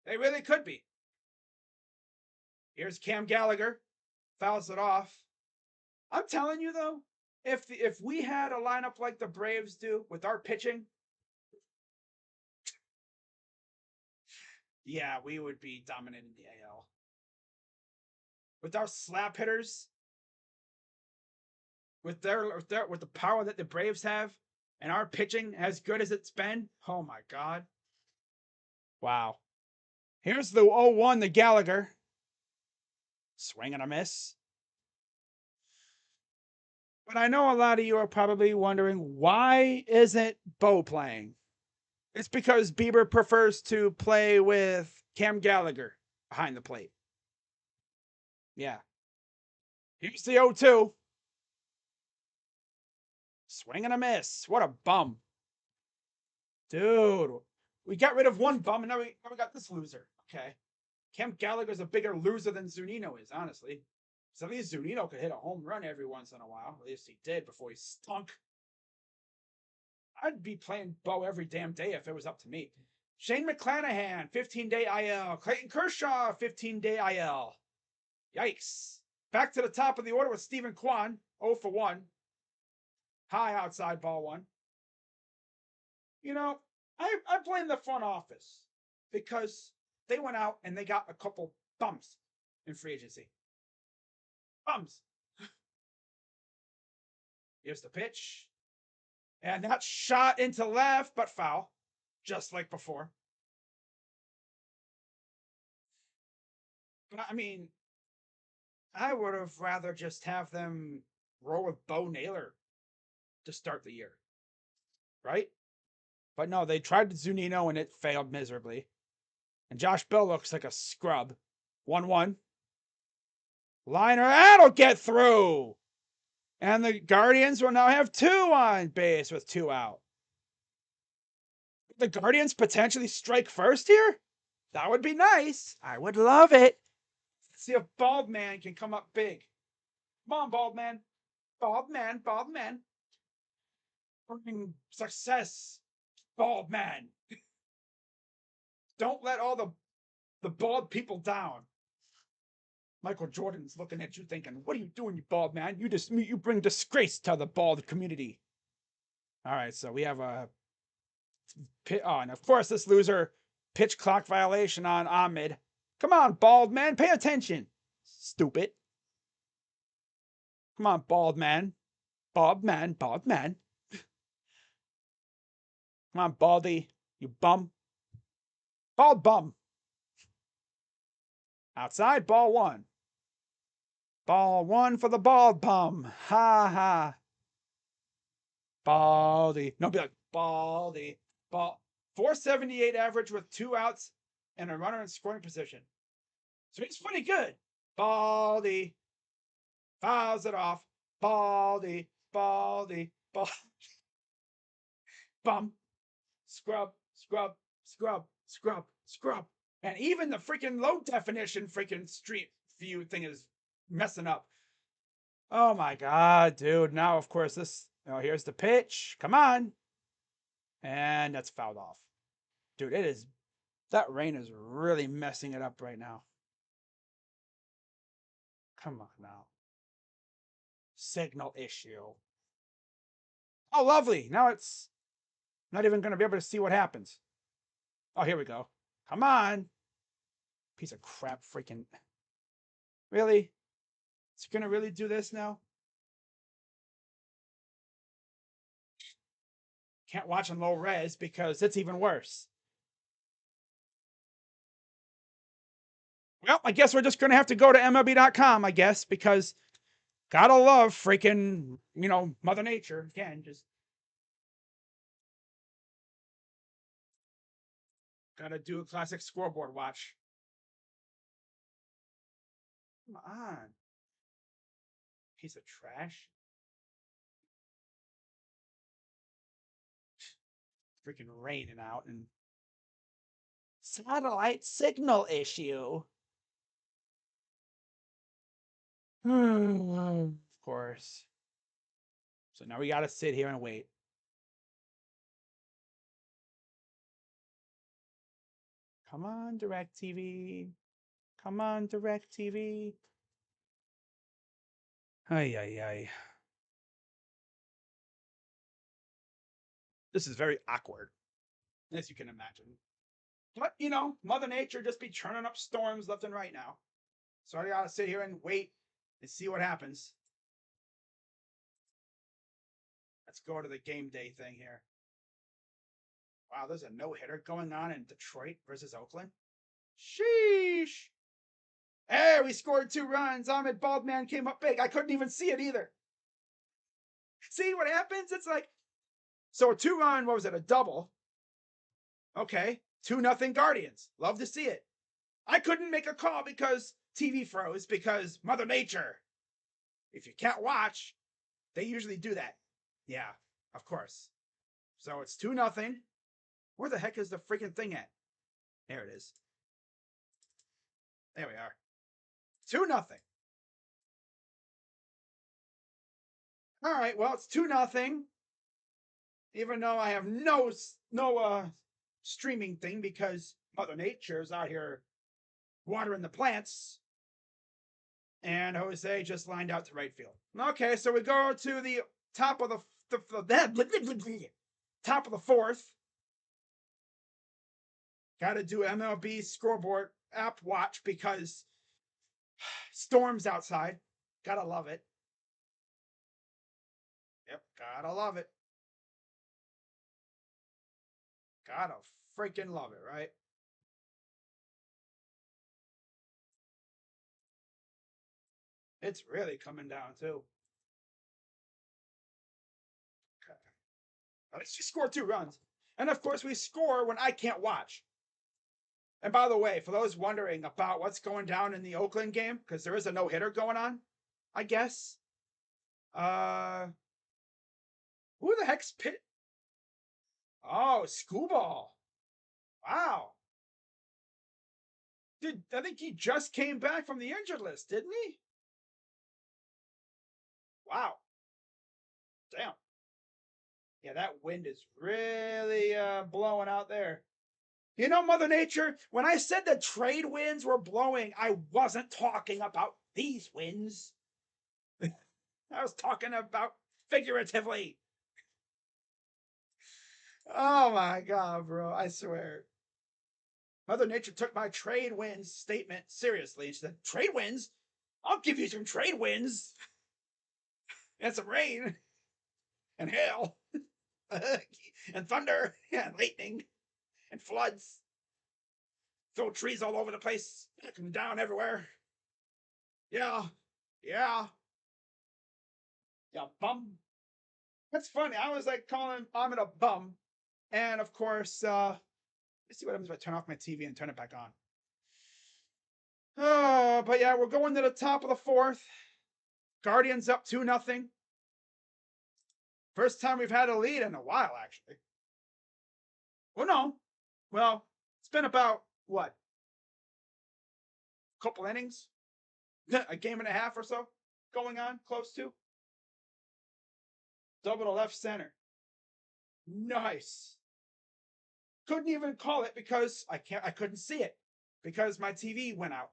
They really could be. Here's Cam Gallagher. Fouls it off. I'm telling you, though, if we had a lineup like the Braves do with our pitching, yeah, we would be dominating the AL. With our slap hitters, with the power that the Braves have, and our pitching as good as it's been, oh my God. Wow. Here's the 0-1, the Gallagher. Swing and a miss. But I know a lot of you are probably wondering, why isn't Bo playing? It's because Bieber prefers to play with Cam Gallagher behind the plate. Yeah. Here's the 0-2. Swing and a miss. What a bum. Dude, we got rid of one bum and now we got this loser. Okay. Cam Gallagher's a bigger loser than Zunino is, honestly. So at least Zunino could hit a home run every once in a while. At least he did before he stunk. I'd be playing Bo every damn day if it was up to me. Shane McClanahan, 15-day IL. Clayton Kershaw, 15-day IL. Yikes. Back to the top of the order with Stephen Kwan, 0-for-1. High outside ball one. You know, I blame the front office because they went out and they got a couple bums in free agency. Bums. Here's the pitch. And that shot into left, but foul. Just like before. But I mean, I would have rather just have them roll with Bo Naylor to start the year. Right? But no, they tried Zunino and it failed miserably. And Josh Bell looks like a scrub. 1-1. Liner, that'll get through. And the Guardians will now have 2 on base with 2 out. The Guardians potentially strike first here? That would be nice. I would love it. Let's see if Bald Man can come up big. Come on, Bald Man. Bald Man, Bald Man. Bring success, Bald Man. Don't let all the bald people down. Michael Jordan's looking at you thinking, what are you doing, you bald man? You bring disgrace to the bald community. All right, so we have a... Oh, and of course this loser pitch clock violation on Ahmed. Come on, bald man, pay attention. Stupid. Come on, bald man. Bald man, bald man. Come on, baldy, you bum. Bald bum. Outside, ball one. Ball one for the bald bum. Ha ha. Baldy. No, be like, baldy. Ball. 478 average with 2 outs and a runner in scoring position. So he's pretty good. Baldy. Fouls it off. Baldy. Baldy. Ball. Bum. Scrub. Scrub. Scrub. Scrub. Scrub. And even the freaking low definition freaking street view thing is messing up. Oh my god, dude. Now, of course, this. Oh, here's the pitch. Come on. And that's fouled off. Dude, it is. That rain is really messing it up right now. Come on now. Signal issue. Oh, lovely. Now it's not even going to be able to see what happens. Oh, here we go. Come on. Piece of crap freaking. Really? It's going to really do this now? Can't watch on low res because it's even worse. Well, I guess we're just going to have to go to MLB.com, I guess, because gotta love freaking, Mother Nature. Again, just gotta do a classic scoreboard watch. Come on. Piece of trash. Freaking raining out and satellite signal issue. Of course. So now we gotta sit here and wait. Come on, DirecTV. Come on, DirecTV. Ay, ay, ay. This is very awkward, as you can imagine. But, Mother Nature just be churning up storms left and right now. So I gotta sit here and wait and see what happens. Let's go to the game day thing here. Wow, there's a no-hitter going on in Detroit versus Oakland. Sheesh. Hey, we scored 2 runs. Ahmed Baldman came up big. I couldn't even see it either. See what happens? It's like, so a 2-run, what was it, a double? Okay, 2-0 Guardians. Love to see it. I couldn't make a call because TV froze, because Mother Nature. If you can't watch, they usually do that. Yeah, of course. So it's 2-0. Where the heck is the freaking thing at? There it is. There we are. 2-0. All right, well, it's 2-0. Even though I have no streaming thing because Mother Nature's out here watering the plants. And Jose just lined out to right field. Okay, so we go to the top of the top of the 4th. Got to do MLB scoreboard app watch because storms outside. Gotta love it. Yep, gotta love it. Gotta freaking love it, right? It's really coming down too. Okay. Let's just score 2 runs. And of course, we score when I can't watch. And by the way, for those wondering about what's going down in the Oakland game, because there is a no-hitter going on, I guess. Who the heck's Pitt? Oh, Scooball. Wow. I think he just came back from the injured list, didn't he? Wow. Damn. Yeah, that wind is really blowing out there. Mother Nature, when I said the trade winds were blowing, I wasn't talking about these winds. I was talking about figuratively. Oh my god, bro, I swear. Mother Nature took my trade wins statement seriously. And she said, trade wins? I'll give you some trade wins. And some rain. And hail. And thunder. And lightning. And floods. Throw trees all over the place. Come down everywhere. Yeah. Yeah. Yeah, bum. That's funny. I was like calling Ahmed a bum. And of course, let's see what happens if I turn off my TV and turn it back on. Oh, but yeah, we're going to the top of the fourth. Guardians up 2-0. First time we've had a lead in a while, actually. Well, no. Well, it's been about, what? A couple innings? A game and a half or so going on, close to. Double to left center. Nice. Couldn't even call it because I couldn't see it. Because my TV went out.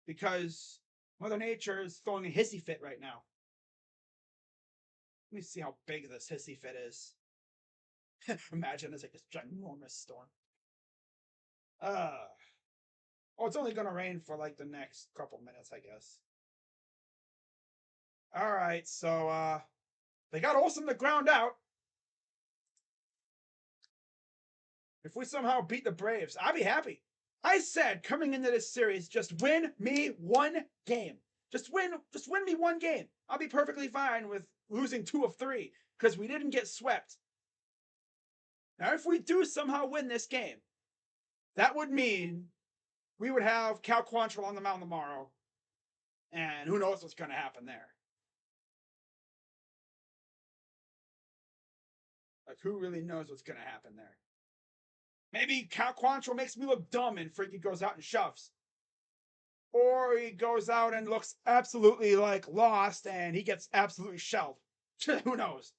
Because Mother Nature is throwing a hissy fit right now. Let me see how big this hissy fit is. Imagine it's like this ginormous storm. Oh, it's only gonna rain for like the next couple minutes, I guess. All right, so they got Olsen to ground out. If we somehow beat the Braves, I'd be happy. I said coming into this series, just win me one game. Just win me one game. I'll be perfectly fine with losing 2 of 3 because we didn't get swept. Now, if we do somehow win this game, that would mean we would have Cal Quantrill on the mound tomorrow, and who knows what's going to happen there. Like, who really knows what's going to happen there? Maybe Cal Quantrill makes me look dumb and freaking goes out and shoves. Or he goes out and looks absolutely like lost and he gets absolutely shelled. Who knows?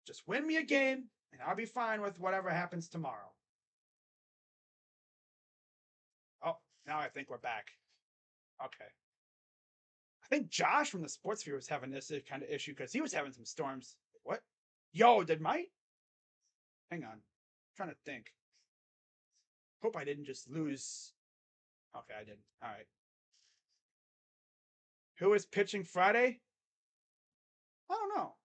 Just win me a game and I'll be fine with whatever happens tomorrow. Oh, now I think we're back. Okay. I think Josh from the Sports View was having this kind of issue because he was having some storms. What? Yo, did my... Hang on. I'm trying to think. Hope I didn't just lose... Okay, I didn't. All right. Who is pitching Friday? I don't know.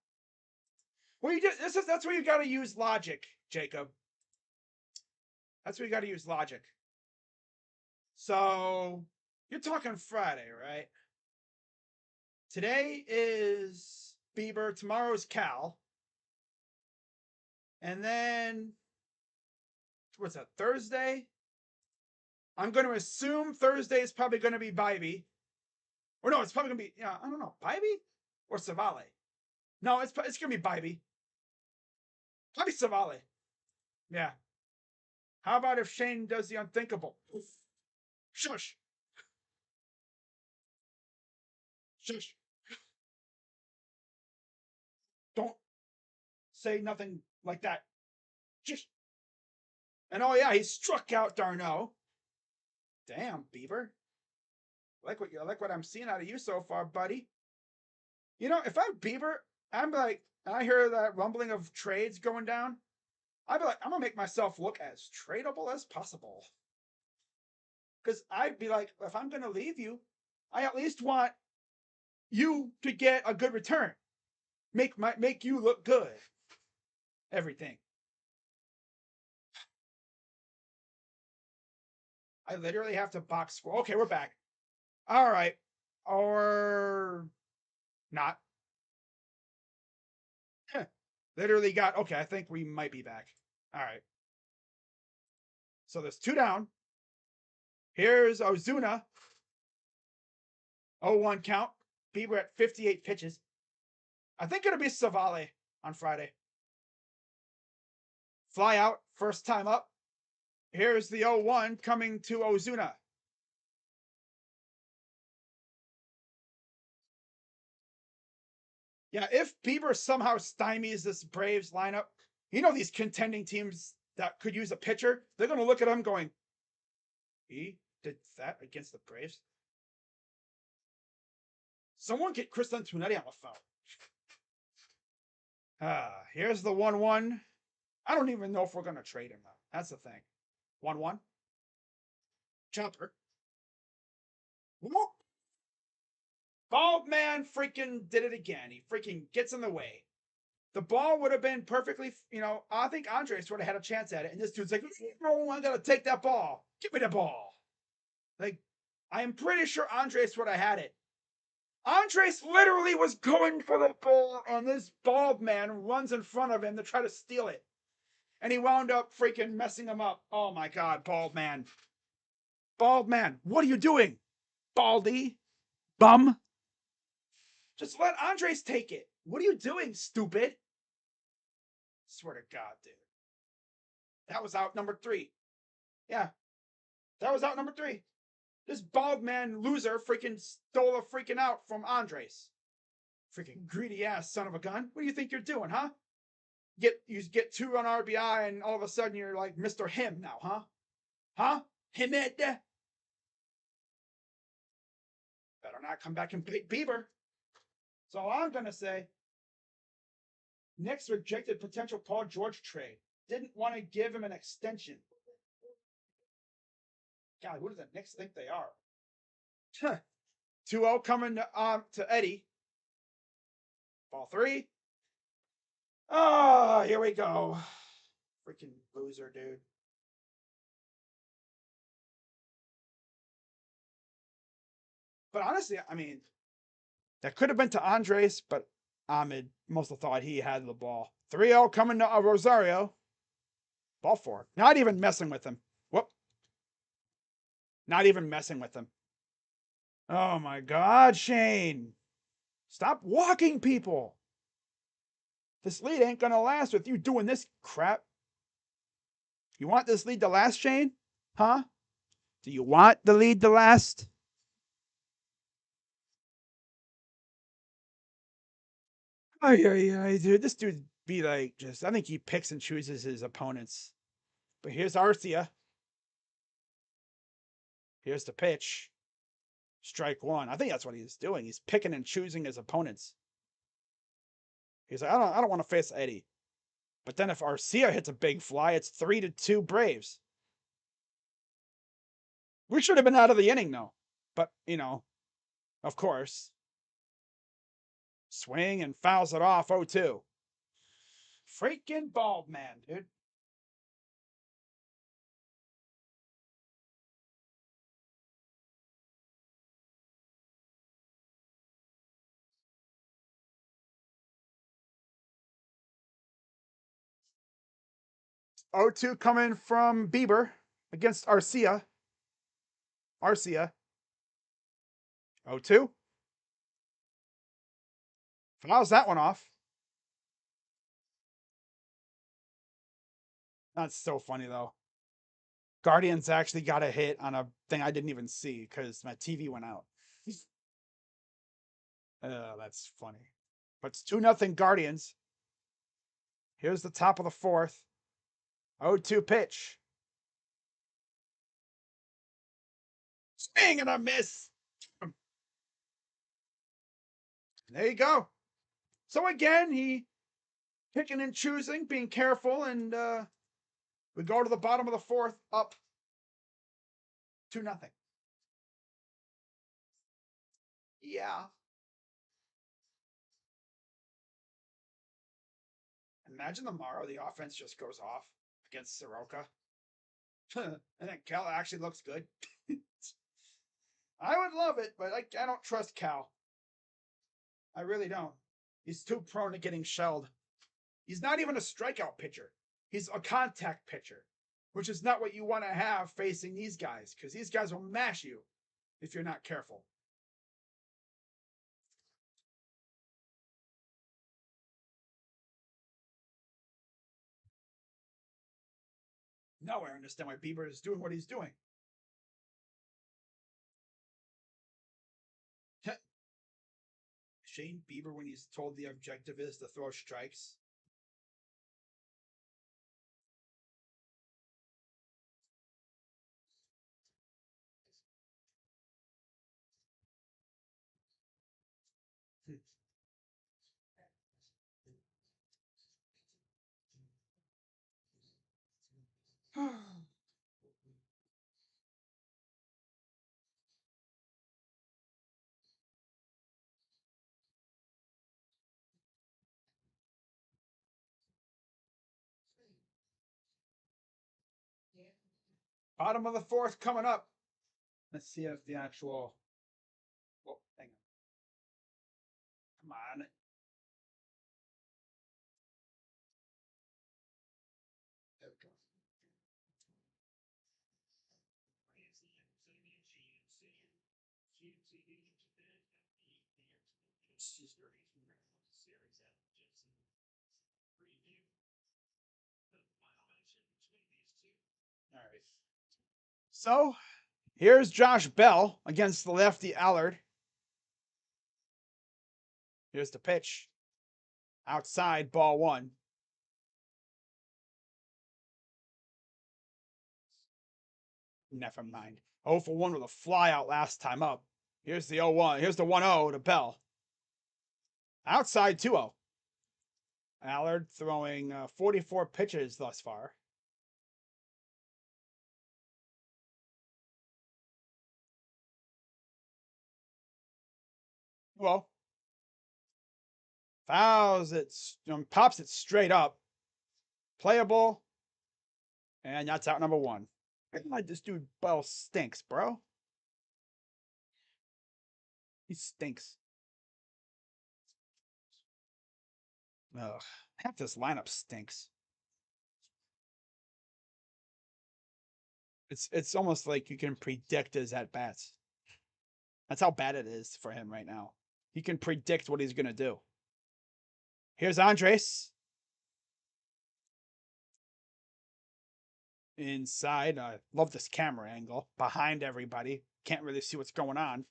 Well, that's where you got to use logic, Jacob. That's where you got to use logic. So, you're talking Friday, right? Today is Bieber, tomorrow's Cal. And then, what's that, Thursday? I'm going to assume Thursday is probably going to be Bibee. Or no, it's probably going to be, I don't know, Bibee or Savale? No, it's going to be Bibee. Probably Savale. Yeah. How about if Shane does the unthinkable? Shush. Shush. Don't say nothing like that. Shush. And oh yeah, he struck out d'Arnaud. Damn, Bieber. I like what I'm seeing out of you so far, buddy. You know, if I'm Bieber, I'm like, and I hear that rumbling of trades going down, I'd be like, I'm gonna make myself look as tradable as possible. Because I'd be like, if I'm gonna leave you, I at least want you to get a good return. Make you look good. Everything. I literally have to box score. Okay, we're back. All right. Or not. Literally got, okay, I think we might be back. All right. So there's 2 down. Here's Ozuna. 0-1 count. Bieber at 58 pitches. I think it'll be Savale on Friday. Fly out, first time up. Here's the 0-1 coming to Ozuna. Yeah, if Bieber somehow stymies this Braves lineup, you know these contending teams that could use a pitcher, they're going to look at him going, he did that against the Braves? Someone get Chris Antonetti on the phone. Here's the 1-1. I don't even know if we're going to trade him, though. That's the thing. 1-1. Chopper. Whoop. Bald man freaking did it again. He freaking gets in the way. The ball would have been perfectly, I think Andres would have had a chance at it. And this dude's like, oh, I got to take that ball. Give me the ball. Like, I am pretty sure Andres would have had it. Andres literally was going for the ball, and this bald man runs in front of him to try to steal it. And he wound up freaking messing him up. Oh my God, bald man. Bald man, what are you doing? Baldy? Bum? Just let Andres take it. What are you doing, stupid? Swear to God, dude. That was out number 3. Yeah. That was out number 3. This bald man loser freaking stole a freaking out from Andres. Freaking greedy ass son of a gun. What do you think you're doing, huh? You get 2 on RBI and all of a sudden you're like Mr. Him now, huh? Huh? Himed? Better not come back and pick Bieber. That's all I'm gonna say. Knicks rejected potential Paul George trade. Didn't want to give him an extension. God, who do the Knicks think they are? 2-0 coming to Eddie. Ball 3. Oh, here we go. Freaking loser, dude. But honestly, I mean, that could have been to Andres, but Ahmed must have thought he had the ball. 3-0 coming to Rosario. Ball 4. Not even messing with him. Whoop. Not even messing with him. Oh my God, Shane. Stop walking people. This lead ain't gonna last with you doing this crap. You want this lead to last, Shane? Huh? Do you want the lead to last? Dude, this dude be like I think he picks and chooses his opponents. But here's Arcia. Here's the pitch. Strike 1. I think that's what he's doing. He's picking and choosing his opponents. He's like, I don't want to face Eddie. But then if Arcia hits a big fly, it's 3-2 Braves. We should have been out of the inning though. But, of course. Swing and fouls it off 0-2. Freaking bald man, dude. Oh, 2 coming from Bieber against Arcia. 0-2. Fouls that one off. That's so funny though. Guardians actually got a hit on a thing I didn't even see because my TV went out. That's funny. But it's 2-0 Guardians. Here's the top of the 4th. 0-2 pitch. Swing and a miss. There you go. So again, he picking and choosing, being careful, and we go to the bottom of the 4th, up 2-0. Yeah. Imagine tomorrow the offense just goes off against Soroka. And then Cal actually looks good. I would love it, but I don't trust Cal. I really don't. He's too prone to getting shelled. He's not even a strikeout pitcher. He's a contact pitcher, which is not what you want to have facing these guys, because these guys will mash you if you're not careful. Now I understand why Bieber is doing what he's doing. Shane Bieber, when he's told the objective is to throw strikes. Bottom of the fourth coming up. Let's see if the actual. Oh, hang on. Come on. There we go. All right. So here's Josh Bell against the lefty Allard. Here's the pitch. Outside, ball one. Never mind. 0 for 1 with a fly out last time up. Here's the 0-1. Here's the 1-0 to Bell. Outside 2-0. Allard throwing 44 pitches thus far. Well, fouls it, pops it straight up. Playable. And that's out number one. God, this dude Bell stinks, bro. He stinks. Ugh, half this lineup stinks. It's almost like you can predict his at bats. That's how bad it is for him right now. He can predict what he's gonna do. Here's Andres. Inside. I love this camera angle. Behind everybody. Can't really see what's going on.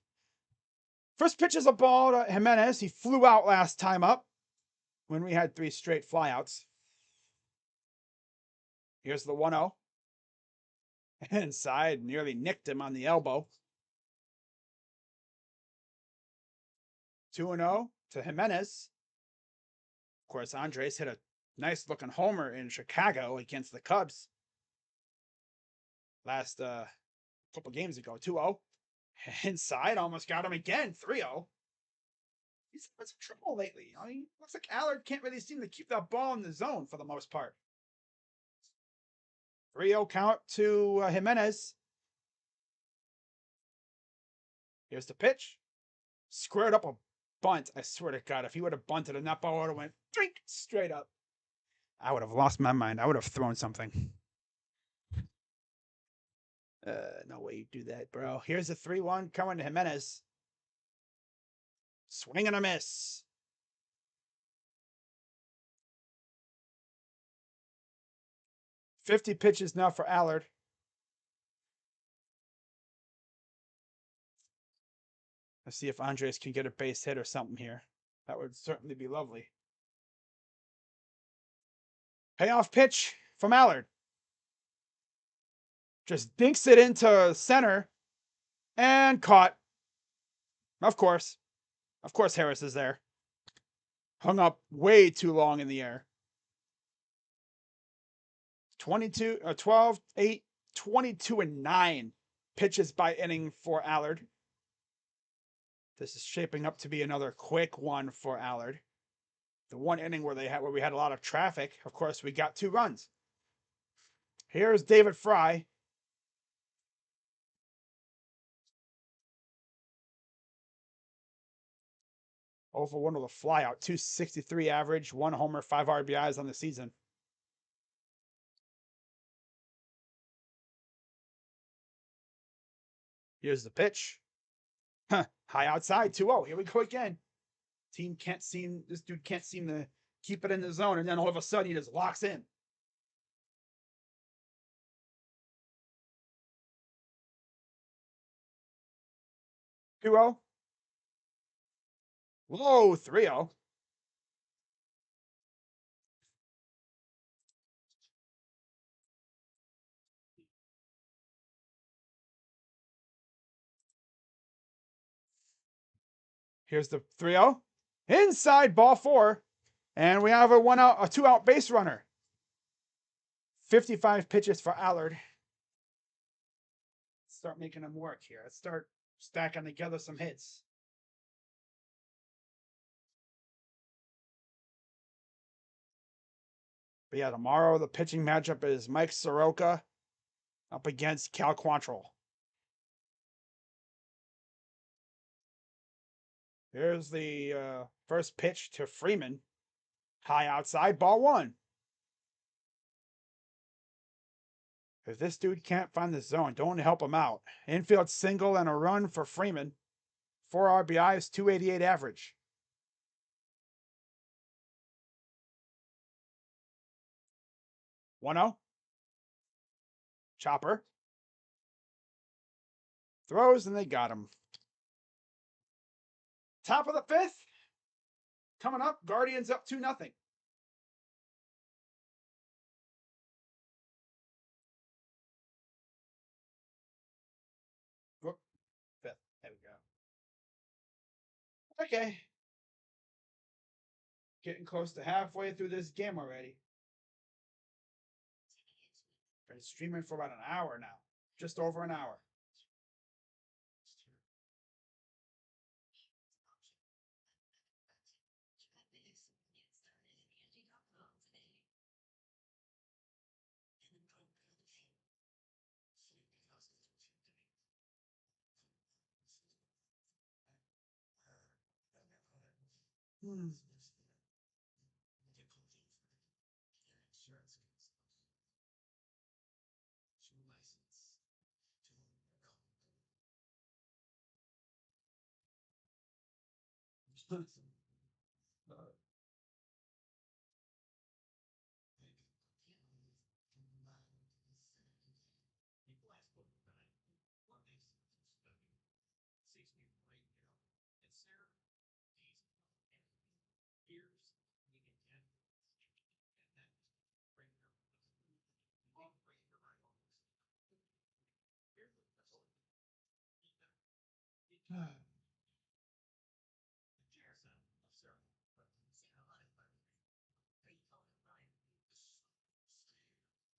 First pitch is a ball to Jimenez. He flew out last time up when we had 3 straight flyouts. Here's the 1-0. Inside, nearly nicked him on the elbow. 2-0 to Jimenez. Of course, Andres hit a nice looking homer in Chicago against the Cubs last couple games ago. 2-0. Inside, almost got him again. 3-0. He's having some trouble lately. I mean, looks like Allard can't really seem to keep that ball in the zone for the most part. 3-0 count to Jimenez. Here's the pitch. Squared up a bunt. I swear to God, if he would have bunted and that ball would have went drink straight up, I would have lost my mind. I would have thrown something. No way you do that, bro. Here's a 3-1 coming to Jimenez. Swing and a miss. $50 pitches now for Allard. Let's see if Andres can get a base hit or something here. That would certainly be lovely. Payoff pitch from Allard. Just dinks it into center and caught. Of course. Of course Harris is there. Hung up way too long in the air. 12, 8, 22, and 9 pitches by inning for Allard. This is shaping up to be another quick one for Allard. The one inning where we had a lot of traffic, of course, we got 2 runs. Here's David Fry. Over 1 with a flyout, 263 average, 1 homer, 5 RBIs on the season. Here's the pitch. High outside, 2-0. Here we go again. This dude can't seem to keep it in the zone, and then all of a sudden he just locks in. Two-0. Whoa, 3-0. Here's the 3-0. Inside, ball 4. And we have a 2-out base runner. 55 pitches for Allard. Let's start making him work here. Let's start stacking together some hits. But yeah, tomorrow the pitching matchup is Mike Soroka up against Cal Quantrill. Here's the first pitch to Freeman. High outside, ball one. If this dude can't find the zone, don't help him out. Infield single and a run for Freeman. 4 RBIs, 288 average. One 0. Chopper. Throws and they got him. Top of the fifth. Coming up, Guardians up 2-0. Whoop, fifth. There we go. Okay. Getting close to halfway through this game already. Been streaming for about an hour now. Just over an hour.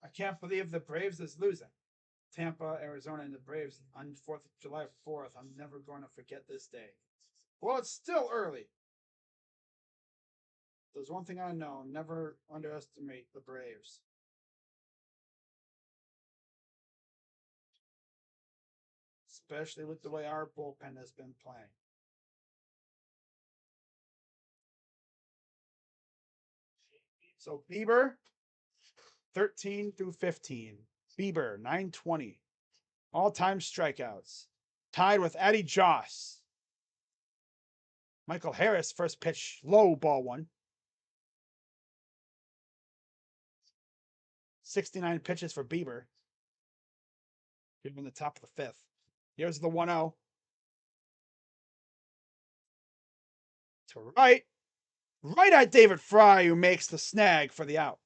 I can't believe the Braves is losing. Tampa, Arizona, and the Braves on July 4th. I'm never going to forget this day. Well, it's still early. There's one thing I know: never underestimate the Braves. Especially with the way our bullpen has been playing. So Bieber, 13 through 15. Bieber, 920. All-time strikeouts. Tied with Addie Joss. Michael Harris, first pitch, low, ball one. 69 pitches for Bieber. Give him the top of the fifth. Here's the 1-0. To right. Right at David Fry, who makes the snag for the out.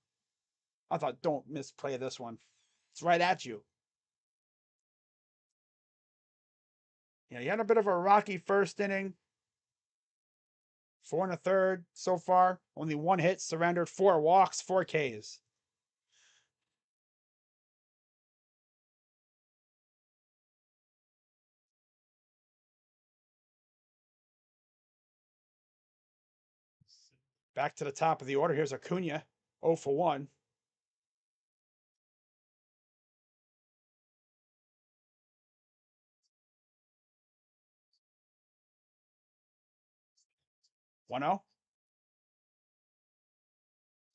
I thought, don't misplay this one. It's right at you. Yeah, you had a bit of a rocky first inning. 4 1/3 so far. Only 1 hit, surrendered, 4 walks, 4 Ks. Back to the top of the order. Here's Acuna, 0 for 1. One 0.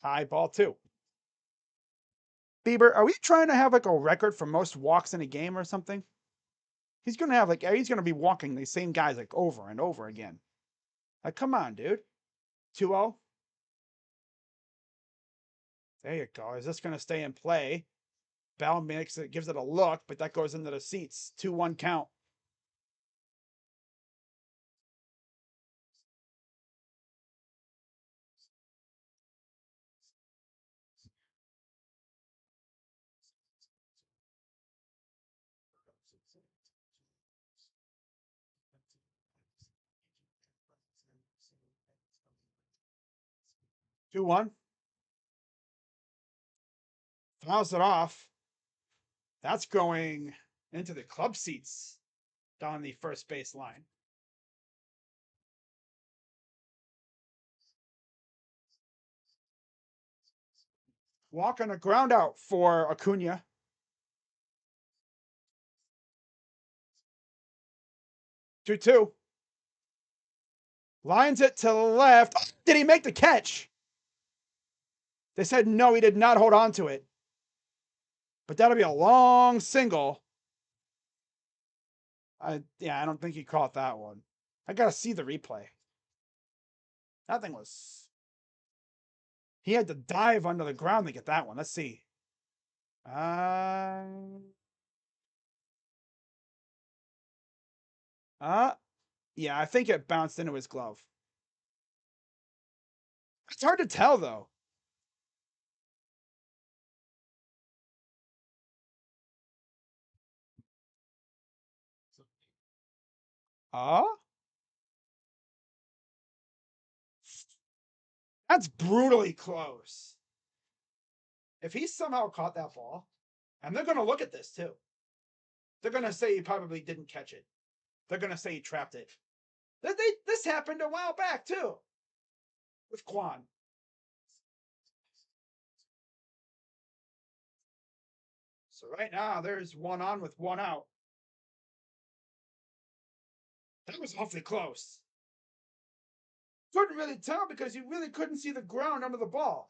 High, ball 2. Bieber, are we trying to have like a record for most walks in a game or something? He's gonna have he's gonna be walking the same guys like over and over again. Like, come on, dude. 2-0. There you go. Is this gonna stay in play? Bell makes it, gives it a look, but that goes into the seats. 2-1 count. Two one. Fouls it off. That's going into the club seats down the first base line. Walk on a ground out for Acuna. 2-2. Lines it to the left. Did he make the catch? They said no, he did not hold on to it. But that'll be a long single. I don't think he caught that one. I gotta see the replay. That thing was. He had to dive under the ground to get that one. Let's see. Yeah, I think it bounced into his glove. It's hard to tell though. That's brutally close. If he somehow caught that ball, and they're going to look at this too. They're going to say he probably didn't catch it. They're going to say he trapped it. This happened a while back too with Quan. So right now there's one on with one out. That was awfully close. Couldn't really tell because you really couldn't see the ground under the ball.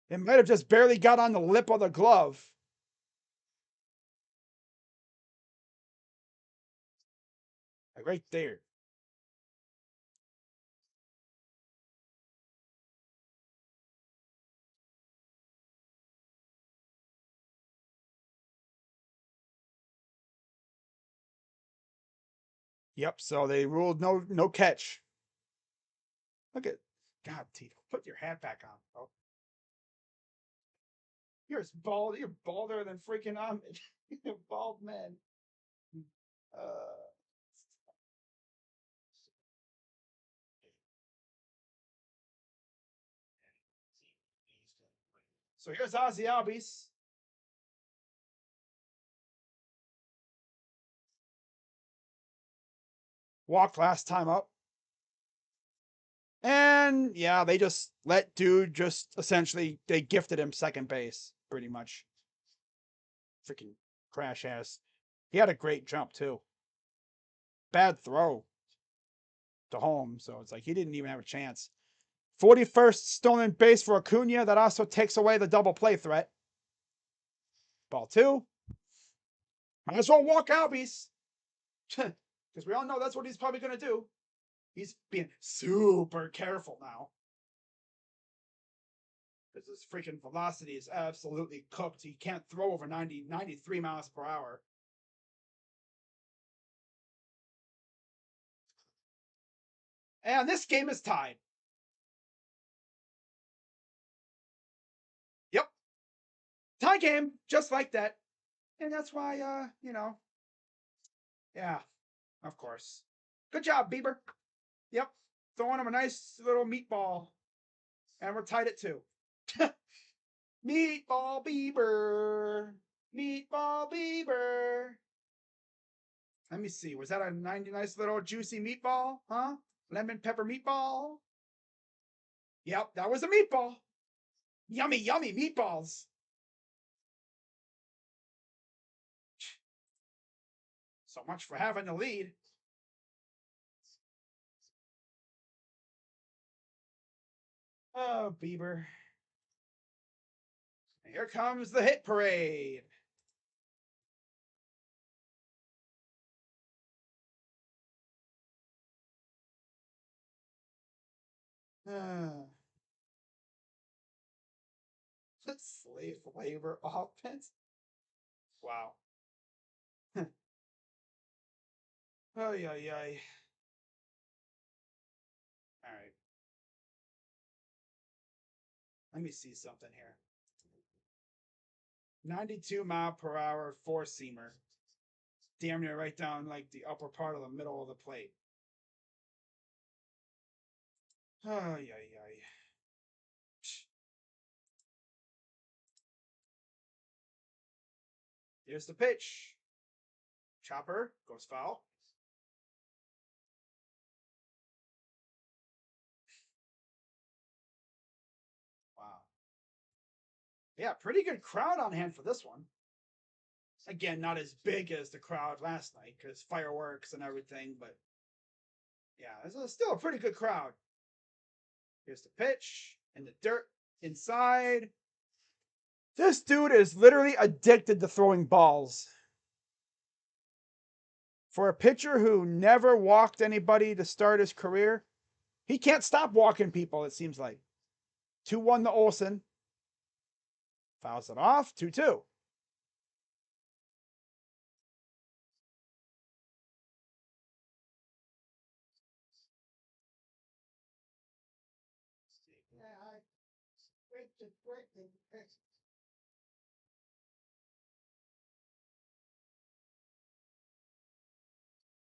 It might have just barely got on the lip of the glove. Like right there. Yep, so they ruled no catch. Look at God, Tito, put your hat back on, bro. You're as bald. You're balder than freaking Ahmed. Bald man. So here's Ozzy Albies. Walked last time up. And yeah, they just let dude just essentially they gifted him second base, pretty much. Freaking crash ass. He had a great jump too. Bad throw to home, so it's like he didn't even have a chance. 41st stolen base for Acuna. That also takes away the double play threat. Ball two. Might as well walk Albies. Because we all know that's what he's probably going to do. He's being super careful now. Because his freaking velocity is absolutely cooked. He can't throw over 93 miles per hour. And this game is tied. Yep. Tie game, just like that. And that's why, yeah, of course. Good job, Bieber. Yep. Throwing him a nice little meatball. And we're tied at 2. Meatball Bieber. Meatball Bieber. Let me see. Was that a nice little juicy meatball? Huh? Lemon pepper meatball? Yep, that was a meatball. Yummy, yummy meatballs. So much for having the lead. Oh, Bieber. Here comes the hit parade. Slave labor offense. Wow. Ay, ay, ay. All right. Let me see something here. 92 mile per hour four seamer. Damn near right down like the upper part of the middle of the plate. Ay, ay, ay. Here's the pitch. Chopper goes foul. Wow. Yeah, pretty good crowd on hand for this one. Again, not as big as the crowd last night because fireworks and everything, but yeah, it's still a pretty good crowd. Here's the pitch in the dirt inside. This dude is literally addicted to throwing balls. For a pitcher who never walked anybody to start his career, he can't stop walking people, it seems like. 2-1 to Olsen. Fouls it off. 2-2.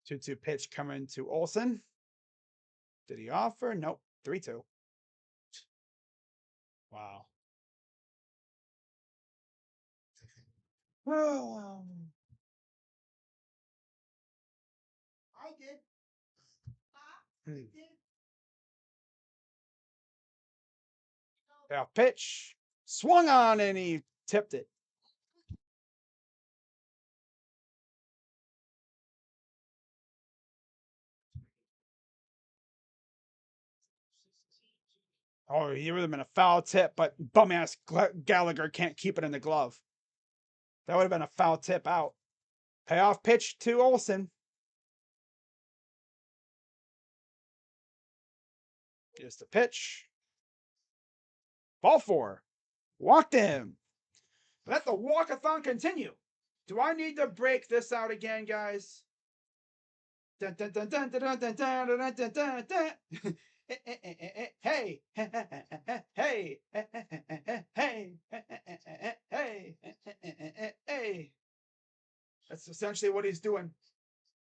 Two pitch coming to Olsen. Did he offer? Nope. 3-2. Wow. Oh. I did. Now pitch. Swung on and he tipped it. Oh, he would have been a foul tip, but bum ass Gallagher can't keep it in the glove. That would have been a foul tip out. Payoff pitch to Olsen. Here's the pitch. Ball 4. Walked him. Let the walkathon continue. Do I need to break this out again, guys? Dun, dun, dun, dun, dun, dun, dun, dun, dun, dun, dun. Hey, hey, hey, hey. That's essentially what he's doing.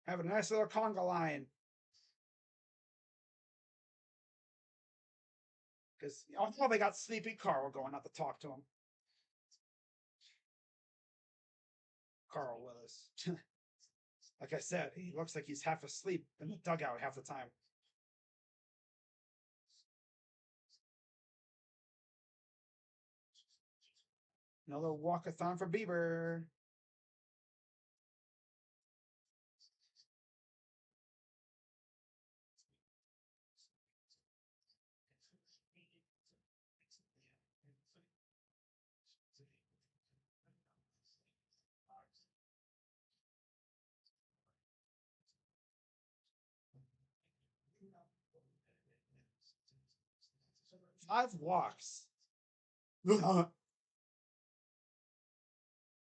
Having a nice little conga line. Because although they got Sleepy Carl going out to talk to him. Carl Willis. Like I said, he looks like he's half asleep in the dugout half the time. Another walkathon for Bieber. Five walks.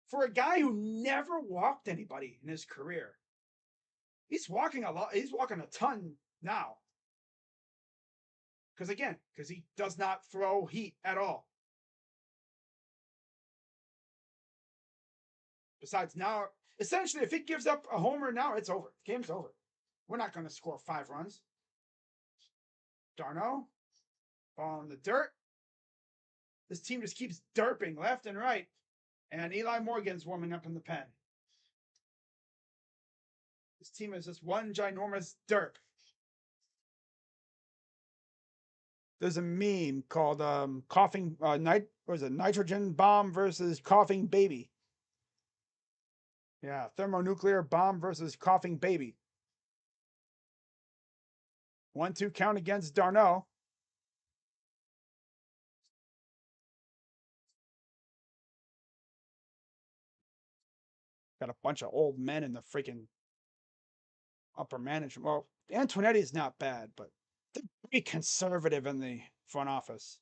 For a guy who never walked anybody in his career, he's walking a lot. He's walking a ton now. Because he does not throw heat at all. Besides, now, essentially, if he gives up a homer now, it's over. The game's over. We're not going to score 5 runs. Darno, ball in the dirt. This team just keeps derping left and right. And Eli Morgan's warming up in the pen. This team is just one ginormous derp. There's a meme called coughing nitrogen bomb versus coughing baby. Yeah, thermonuclear bomb versus coughing baby. 1-2 count against Darno. Got a bunch of old men in the freaking upper management. Well, Antonetti's not bad, but they're pretty conservative in the front office.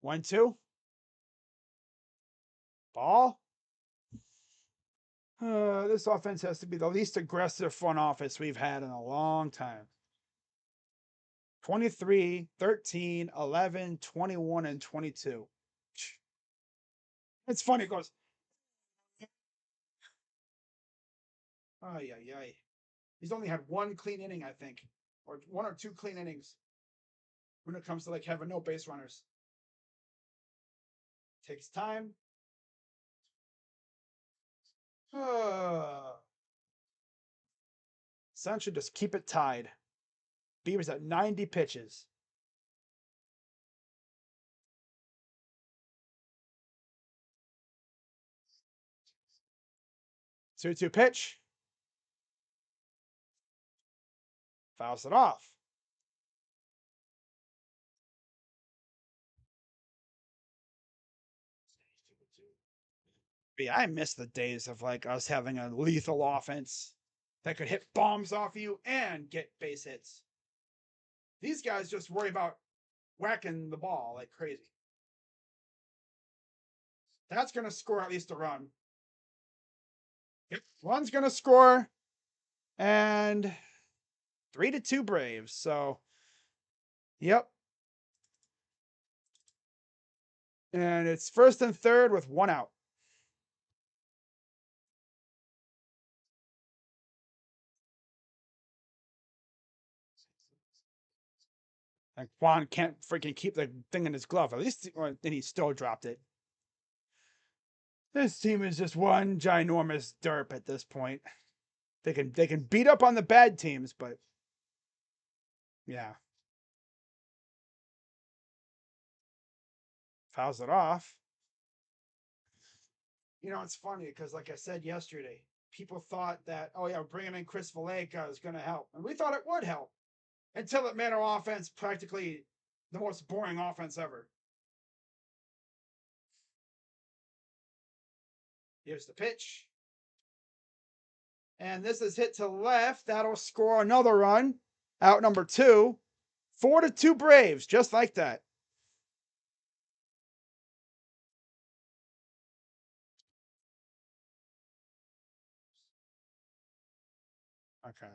1-2. Ball. This offense has to be the least aggressive front office we've had in a long time. 23, 13, 11, 21, and 22. It's funny, it goes. Oh, yeah. He's only had 1 clean inning, I think. Or 1 or 2 clean innings. When it comes to like having no base runners. Takes time. Sun should just keep it tied. Bieber's at 90 pitches. 2-2 pitch. Fouls it off. But yeah, I miss the days of like us having a lethal offense that could hit bombs off you and get base hits. These guys just worry about whacking the ball like crazy. That's going to score at least a run. Yep. One's going to score, and 3-2 Braves. So, yep. And it's first and third with one out. And Juan can't freaking keep the thing in his glove. At least, then he still dropped it. This team is just one ginormous derp at this point. They can beat up on the bad teams, but yeah. Fouls it off. You know, it's funny because, like I said yesterday, people thought that, oh yeah, bringing in Chris Valleca is going to help, and we thought it would help until it made our offense practically the most boring offense ever. Here's the pitch, and this is hit to left. That'll score another run. Out number 2. 4-2 Braves, just like that. Okay.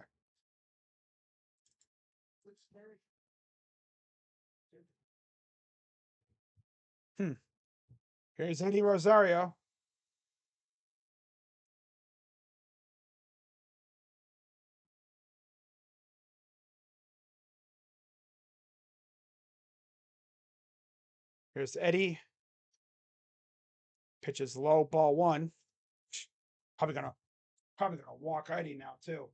Here's Eddie Rosario. Here's Eddie. Pitches low, ball 1. Probably gonna walk Eddie now too.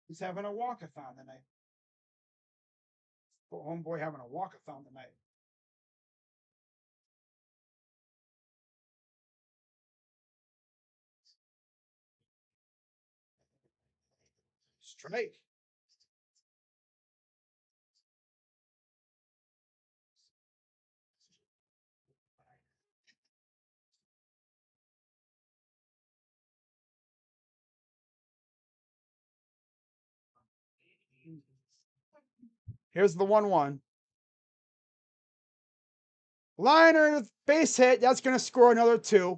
He's having a walkathon tonight. Homeboy having a walkathon tonight. Strike. Here's the 1-1. Liner, base hit. That's going to score another 2.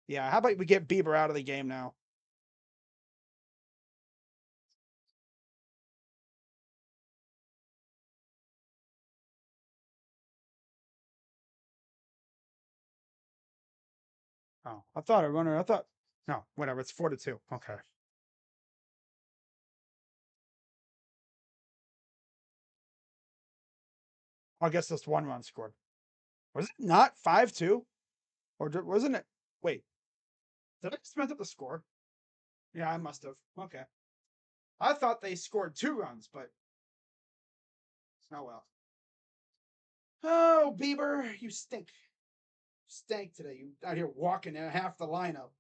Yeah, how about we get Bieber out of the game now? Oh, I thought a runner. No, whatever. It's 4-2. Okay. I guess this 1 run scored. Was it not 5-2? Or wasn't it? Wait, did I just mess up the score? Yeah, I must have. Okay. I thought they scored 2 runs, but oh well. Oh, Bieber, you stink. Stank today. You out here walking in half the lineup.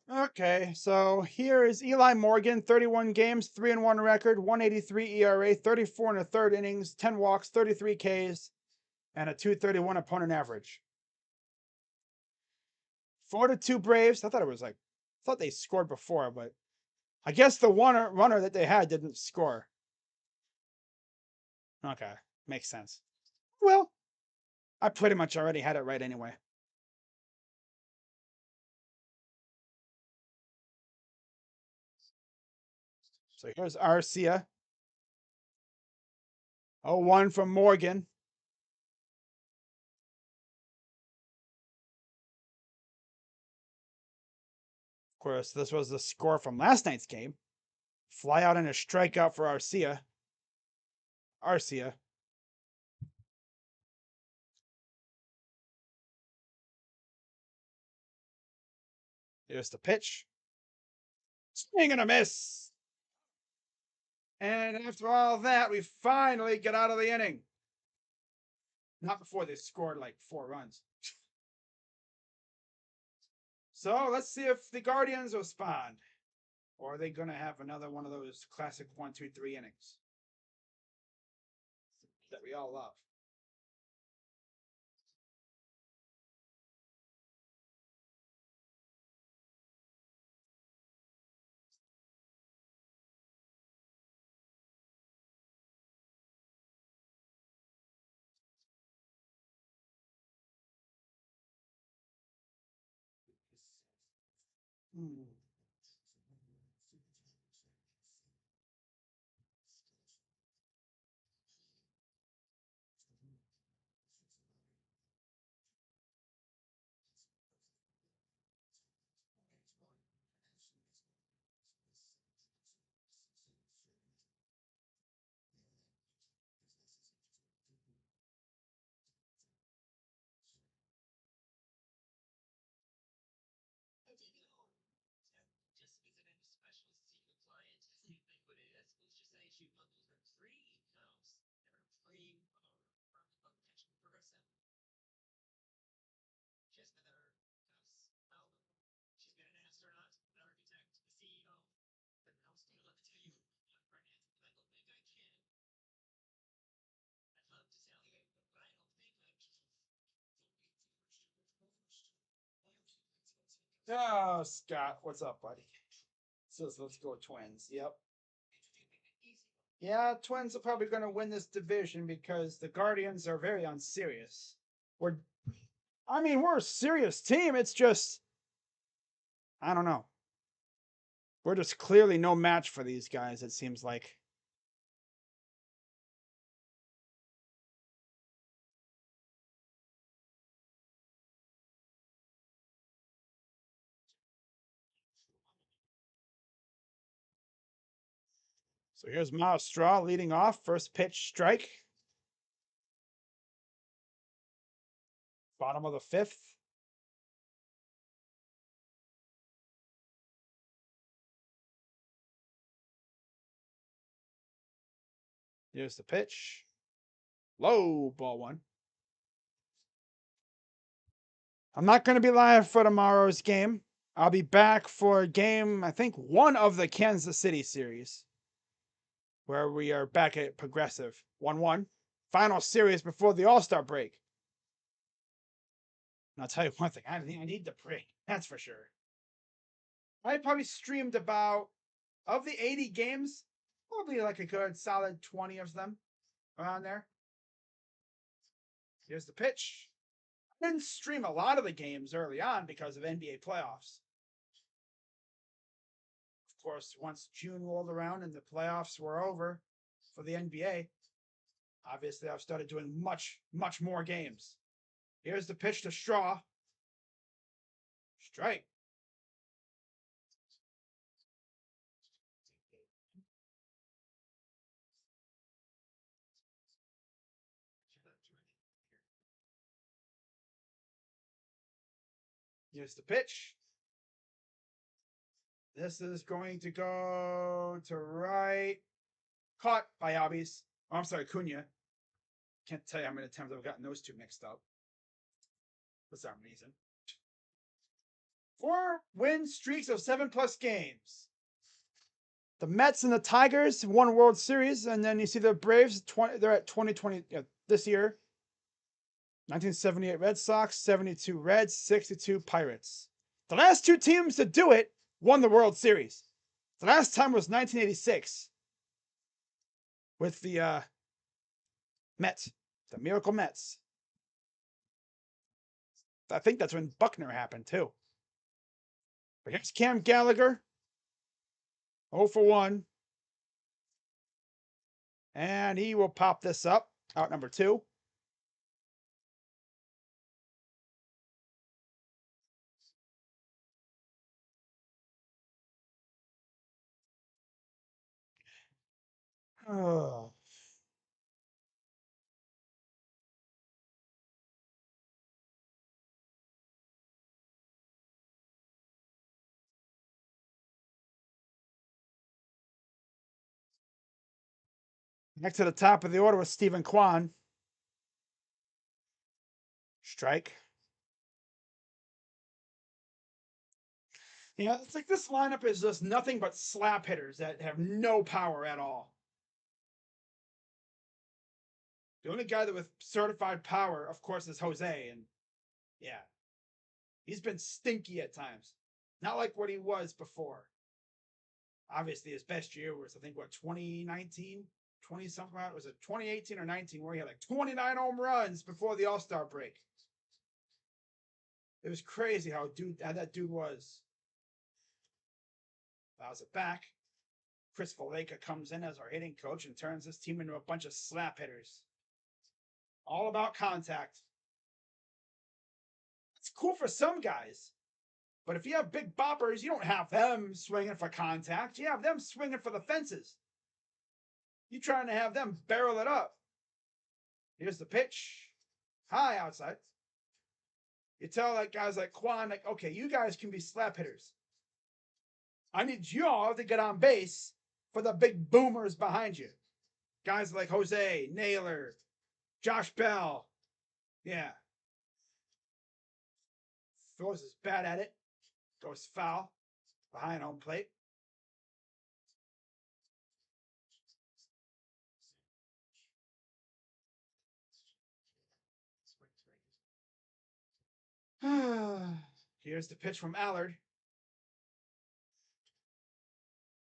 Okay, so here is Eli Morgan, 31 games, 3-1 record, 183 ERA, 34 and a third innings, 10 walks, 33 Ks, and a 231 opponent average. 4-2 Braves. I thought it was like, I thought they scored before, but I guess the one runner that they had didn't score. Okay, makes sense. Well, I pretty much already had it right anyway. So here's Arcia. 0-1 from Morgan. Of course, this was the score from last night's game. Fly out and a strikeout for Arcia. Arcia. Here's the pitch. Swing and a miss. And after all that, we finally get out of the inning. Not before they scored like 4 runs. So let's see if the Guardians respond. Or are they going to have another one of those classic 1, 2, 3 innings that we all love? Hmm. Oh, Scott, what's up, buddy? Says let's go Twins. Yep. Yeah, Twins are probably going to win this division because the Guardians are very unserious. We're a serious team. It's just, I don't know. We're just clearly no match for these guys, it seems like. So here's Miles Straw leading off. First pitch strike. Bottom of the 5th. Here's the pitch. Low, ball 1. I'm not going to be live for tomorrow's game. I'll be back for game, I think, 1 of the Kansas City series, where we are back at Progressive 1-1. Final series before the All-Star break. And I'll tell you one thing, I need the break. That's for sure. I probably streamed about, of the 80 games, probably like a good solid 20 of them around there. Here's the pitch. I didn't stream a lot of the games early on because of NBA playoffs. Of course, once June rolled around and the playoffs were over for the NBA, obviously I've started doing much, much more games. Here's the pitch to Straw. Strike. Here's the pitch. This is going to go to right. Caught by Abis. Oh, I'm sorry, Cunha. Can't tell you how many times I've gotten those two mixed up for some reason. 4-win streaks of 7+ games. The Mets and the Tigers won World Series, and then you see the Braves. They're at 2020 this year. 1978 Red Sox, 72 Reds, 62 Pirates. The last two teams to do it won the World Series. The last time was 1986 with the Mets, the Miracle Mets. I think that's when Buckner happened too. But here's Cam Gallagher, 0 for 1. And he will pop this up, out number 2. Oh. Next to the top of the order was Stephen Kwan. Strike. Yeah, it's like this lineup is just nothing but slap hitters that have no power at all. The only guy that with certified power, of course, is Jose, and yeah, he's been stinky at times. Not like what he was before. Obviously, his best year was, I think, what, 2019? 20 something? Was it 2018 or 19 where he had like 29 home runs before the All-Star break? It was crazy how that dude was. Fouls it back. Chris Valleca comes in as our hitting coach and turns this team into a bunch of slap hitters. All about contact. It's cool for some guys. But if you have big boppers, you don't have them swinging for contact. You have them swinging for the fences. You're trying to have them barrel it up. Here's the pitch. High outside. You tell like guys like Kwan, like, okay, you guys can be slap hitters. I need y'all to get on base for the big boomers behind you. Guys like Jose, Naylor, Josh Bell. Yeah. Throws his bat at it. Goes foul. Behind home plate. Here's the pitch from Allard.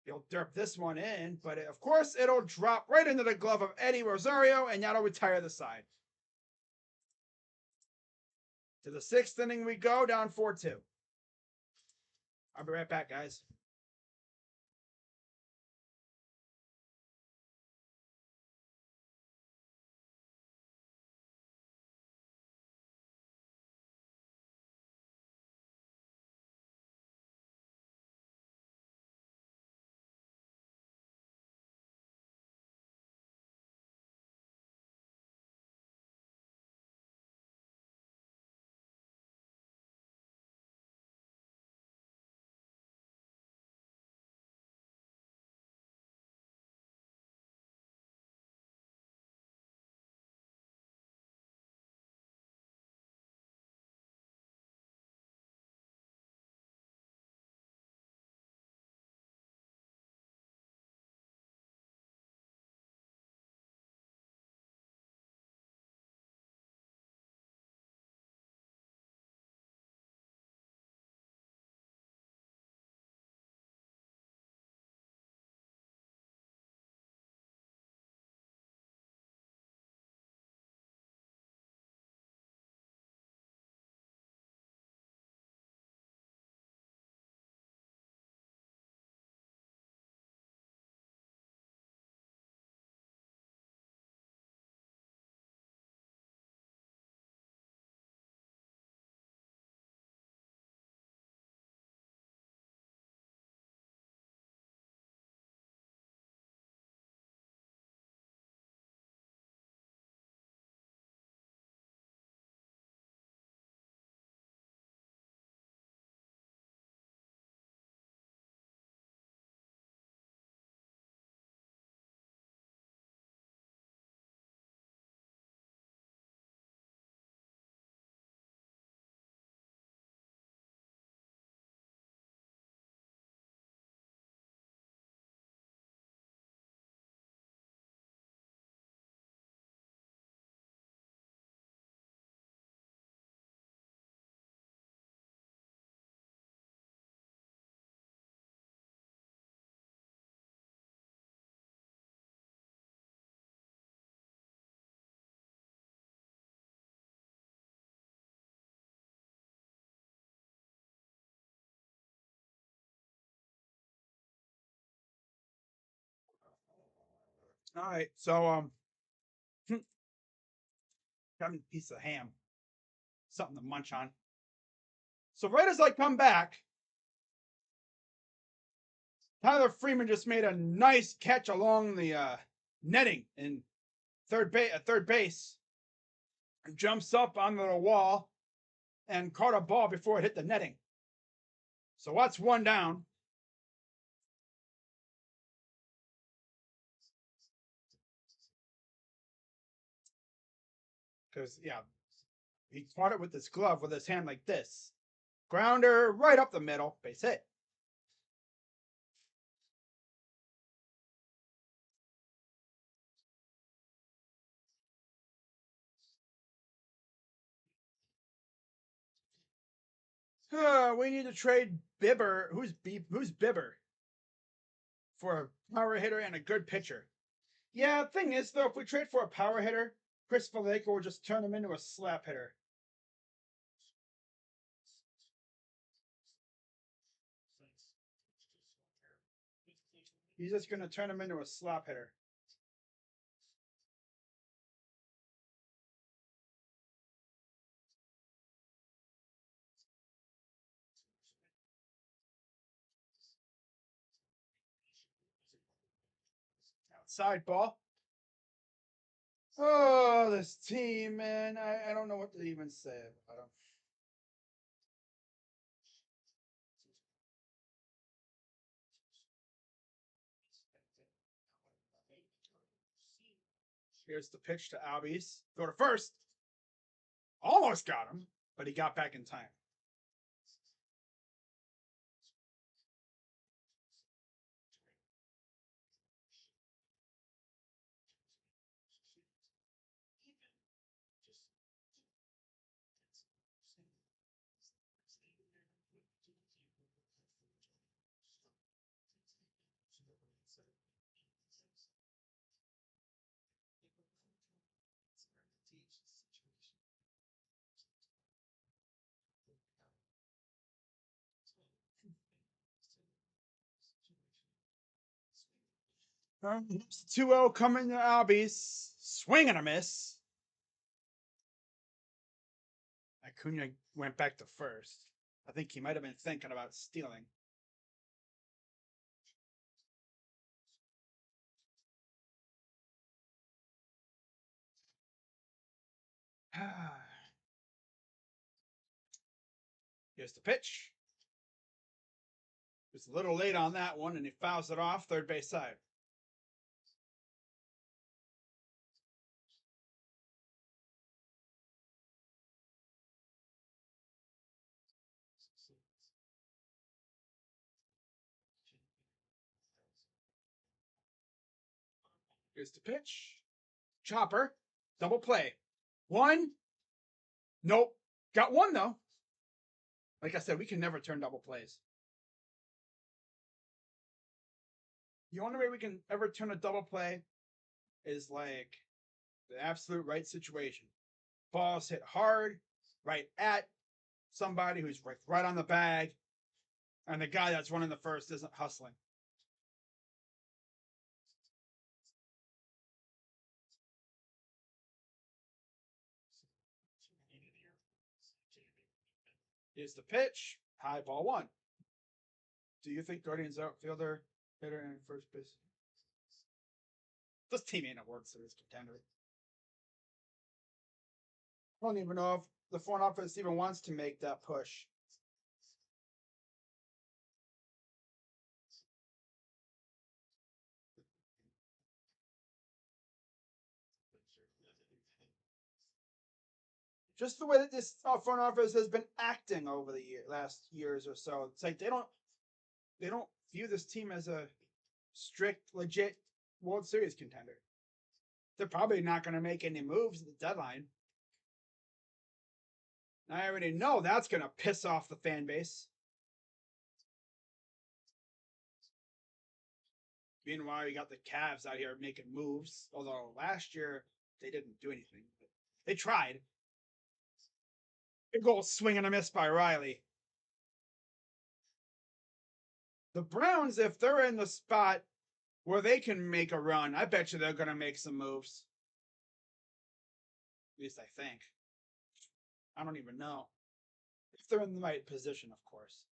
He'll derp this one in, but of course it'll drop right into the glove of Eddie Rosario, and that'll retire the side. To the 6th inning we go, down 4-2. I'll be right back, guys. All right, so having a piece of ham, something to munch on. So right as I come back, Tyler Freeman just made a nice catch along the netting in at third base. Jumps up onto the wall and caught a ball before it hit the netting. So that's one down. Because, yeah, he caught it with his glove with his hand like this. Grounder right up the middle. Base hit. We need to trade Bieber. Who's Bieber? For a power hitter and a good pitcher. Yeah, thing is, though, if we trade for a power hitter, Chris Vallejo will just turn him into a slap hitter. He's just going to turn him into a slap hitter. Outside ball. Oh, this team, man. I don't know what to even say about them. Here's the pitch to Albies. Go to first. Almost got him, but he got back in time. It's 2-0 coming to Albies. Swing and a miss. Acuna went back to first. I think he might have been thinking about stealing. Here's the pitch. Just a little late on that one, and he fouls it off third base side. Here's the pitch. Chopper. Double play. One. Nope. Got one, though. Like I said, we can never turn double plays. The only way we can ever turn a double play is like the absolute right situation. Ball's hit hard, right at somebody who's right on the bag, and the guy that's running the first isn't hustling. Here's the pitch. High ball one. Do you think Guardians outfielder, hitter, and first base? This team ain't a World Series contender. I don't even know if the front office even wants to make that push. Just the way that this front office has been acting over the last years or so, it's like they don't view this team as a strict, legit World Series contender. They're probably not going to make any moves at the deadline. I already know that's going to piss off the fan base. Meanwhile, you got the Cavs out here making moves. Although last year they didn't do anything. But they tried. Big goal swing and a miss by Riley. The Browns, if they're in the spot where they can make a run. I bet you they're going to make some moves. At least I think. I don't even know. If they're in the right position, of course.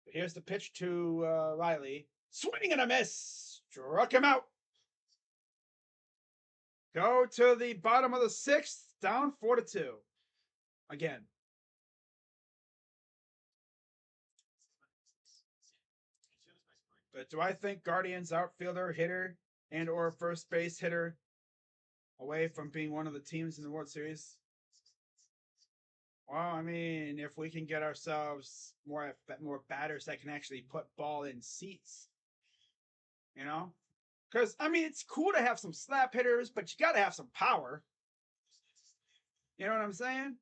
But here's the pitch to Riley. Swing and a miss. Struck him out. Go to the bottom of the sixth. Down 4-2. Again. But do I think Guardians outfielder, hitter, and or first base hitter away from being one of the teams in the World Series? Well, I mean, if we can get ourselves more batters that can actually put ball in seats, you know? Because, I mean, it's cool to have some slap hitters, but you got to have some power. You know what I'm saying?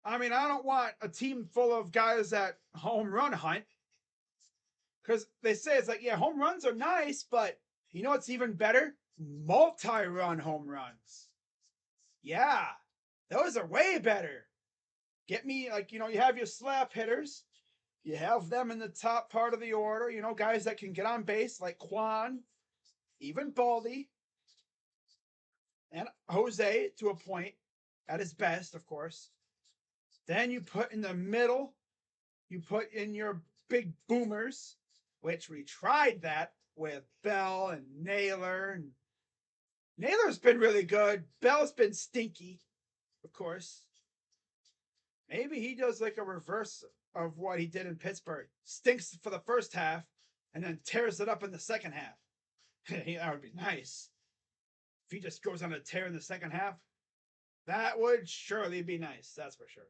I mean, I don't want a team full of guys that home run hunt. Because they say it's like, yeah, home runs are nice, but you know what's even better? Multi-run home runs. Yeah, those are way better. Get me, like, you have your slap hitters. You have them in the top part of the order, guys that can get on base, like Quan, even Baldy, and Jose to a point, at his best, of course. Then you put in the middle, you put in your big boomers, which we tried that with Bell and Naylor. And Naylor's been really good. Bell's been stinky, of course. Maybe he does like a reverse of what he did in Pittsburgh. Stinks for the first half and then tears it up in the second half. That would be nice. If he just goes on a tear in the second half, that would surely be nice. That's for sure.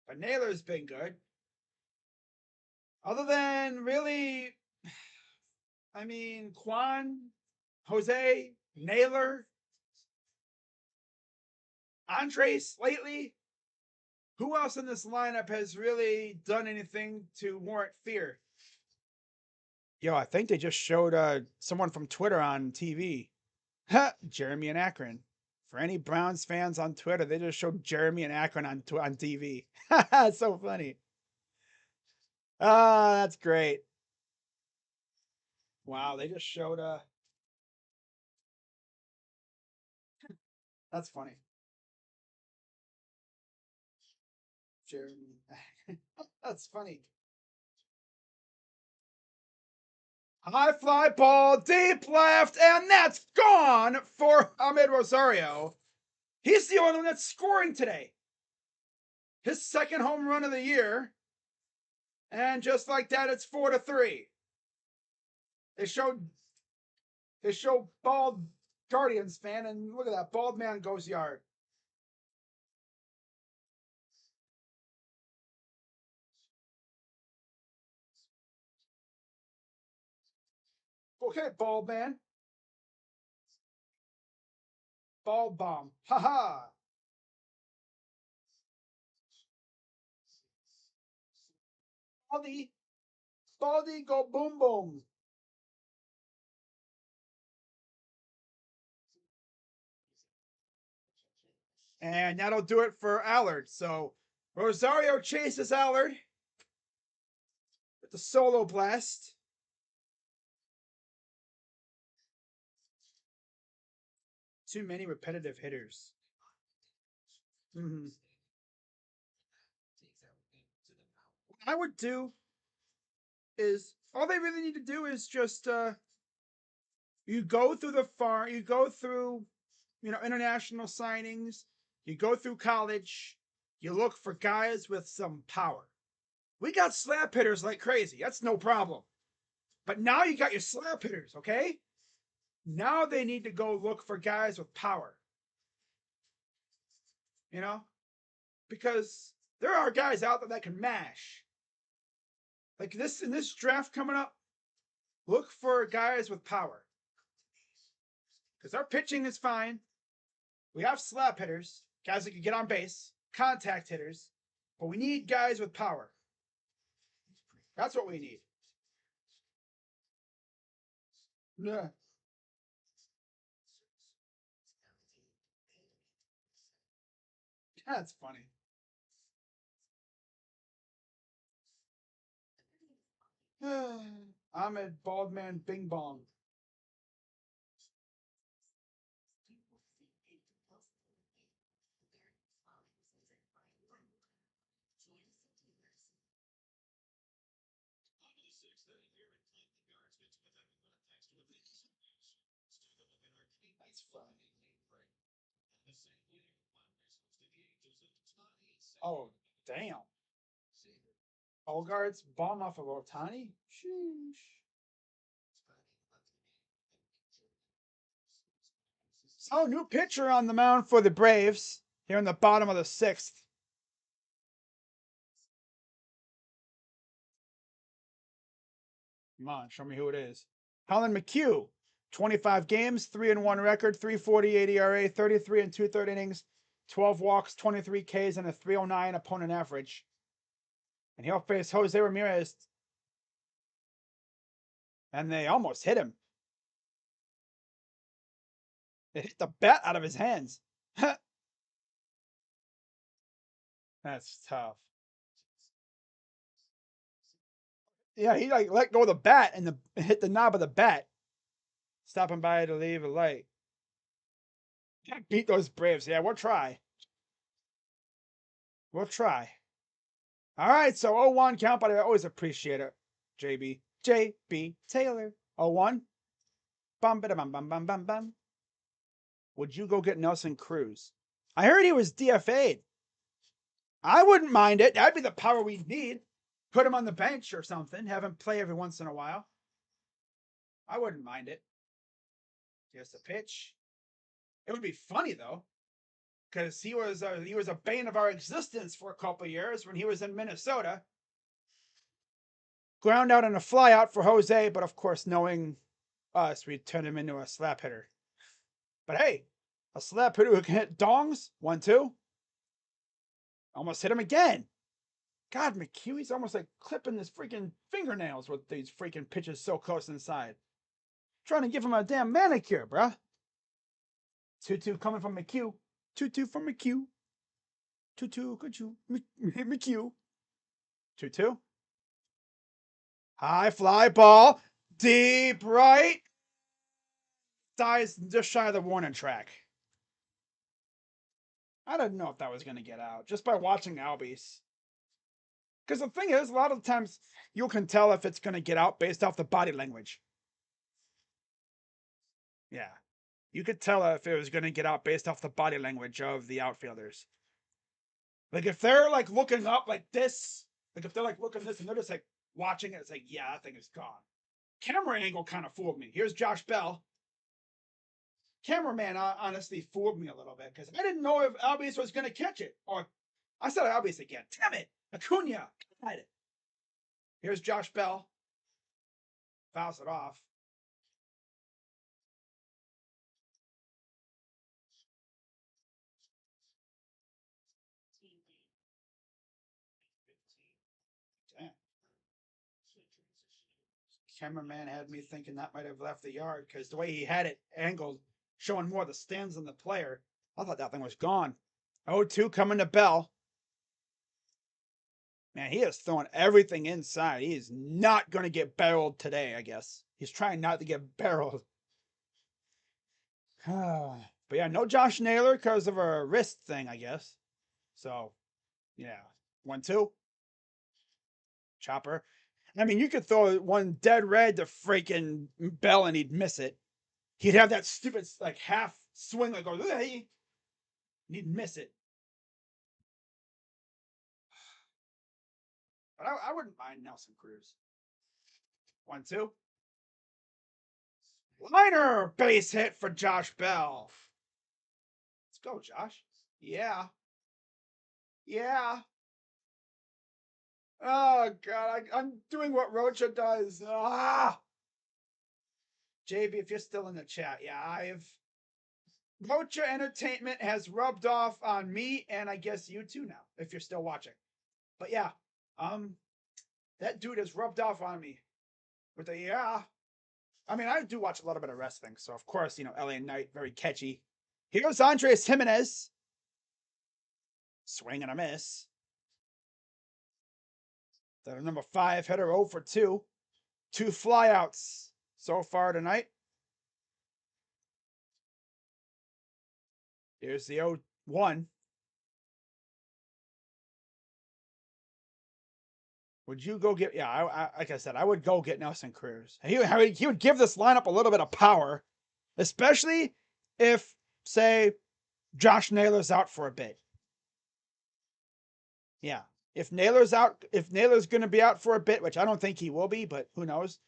But Naylor's been good. Other than really, I mean, Quan, Jose, Naylor, Andres lately. Who else in this lineup has really done anything to warrant fear? Yo, I think they just showed someone from Twitter on TV. Jeremy and Akron. For any Browns fans on Twitter, they just showed Jeremy and Akron on TV. It's so funny. Ah, that's great. Wow, they just showed that's funny. Jeremy. That's funny. High fly ball, deep left, and that's gone for Ahmed Rosario. He's the only one that's scoring today. His second home run of the year. And just like that, it's 4-3. They showed bald Guardians fan, and look at that, bald man goes yard. Okay, bald man. Bald bomb. Ha. Baldy, go boom boom. And that'll do it for Allard. So Rosario chases Allard with the solo blast. Too many repetitive hitters. Mm-hmm. What I would do is all they really need to do is just you go through the farm, you go through international signings, you go through college, you look for guys with some power. We got slap hitters like crazy. That's no problem. But now you got your slap hitters, okay? Now they need to go look for guys with power. Because there are guys out there that can mash. Like this in this draft coming up, look for guys with power. Because our pitching is fine. We have slap hitters, guys that can get on base, contact hitters, but we need guys with power. That's what we need. Yeah. That's funny. Ahmed Baldman Bing Bong. That's funny. Oh, damn. Olgart's bomb off of Otani? Sheesh. So, new pitcher on the mound for the Braves here in the bottom of the 6th. Come on, show me who it is. Colin McHugh, 25 games, 3-1 record, 3.48 ERA, 33 and 2/3 innings, 12 walks, 23 Ks, and a 3.09 opponent average. And he'll face Jose Ramirez. And they almost hit him. It hit the bat out of his hands. That's tough. Yeah, he like let go of the bat and hit the knob of the bat. Stopping by to leave a light. Can't beat those Braves. Yeah, we'll try. We'll try. All right, so 0-1 count, but I always appreciate it. JB Taylor. 0-1. Bum bum bum bum bum bum. Would you go get Nelson Cruz? I heard he was DFA'd. I wouldn't mind it. That'd be the power we need. Put him on the bench or something. Have him play every once in a while. I wouldn't mind it. Here's the pitch. It would be funny though, because he was a bane of our existence for a couple of years when he was in Minnesota. Ground out and a fly out for Jose, but of course, knowing us, we turned him into a slap hitter. But hey, a slap hitter who can hit dongs. 1-2. Almost hit him again. God, McHugh's almost like clipping his freaking fingernails with these freaking pitches so close inside. Trying to give him a damn manicure, bruh. 2-2 coming from McHugh. 2-2 from McHugh. 2-2, good you. McHugh. 2-2. High fly ball. Deep right. Dies just shy of the warning track. I didn't know if that was going to get out just by watching Albies. Because the thing is, a lot of times you can tell if it's going to get out based off the body language. Yeah. You could tell if it was going to get out based off the body language of the outfielders. Like if they're like looking up like this, like if they're like looking this and they're just like watching it, it's like, yeah, that thing is gone. Camera angle kind of fooled me. Here's Josh Bell. Cameraman honestly fooled me a little bit because I didn't know if Albies was going to catch it. Or I said Albies again. Damn it. Acuna. Got it. Here's Josh Bell. Fouls it off. Damn. Cameraman had me thinking that might have left the yard because the way he had it angled, showing more of the stands than the player, I thought that thing was gone. 0-2 coming to Bell. Man, he is throwing everything inside. He is not going to get barreled today, I guess. He's trying not to get barreled. But yeah, no Josh Naylor because of a wrist thing, I guess. So, yeah. 1-2. Chopper. I mean, you could throw one dead red to freaking Bell and he'd miss it. He'd have that stupid like half swing that goes, hey, and he'd miss it. But I wouldn't mind Nelson Cruz. 1-2. Liner base hit for Josh Bell. Let's go, Josh. Yeah. Yeah. Oh, God. I'm doing what Rocha does. Ah. JB, if you're still in the chat, yeah, Rocha Entertainment has rubbed off on me, and I guess you too now, if you're still watching. But yeah, that dude has rubbed off on me with the yeah. I mean, I do watch a little bit of wrestling, so of course, LA Knight, very catchy. Here's Andres Jimenez. Swing and a miss. The number 5 hitter 0 for 2. 2 flyouts so far tonight. Here's the 0-1. Would you go get? Yeah, like I said, I would go get Nelson Cruz. He would give this lineup a little bit of power, especially if, say, Josh Naylor's out for a bit. Yeah, if Naylor's going to be out for a bit, which I don't think he will be, but who knows?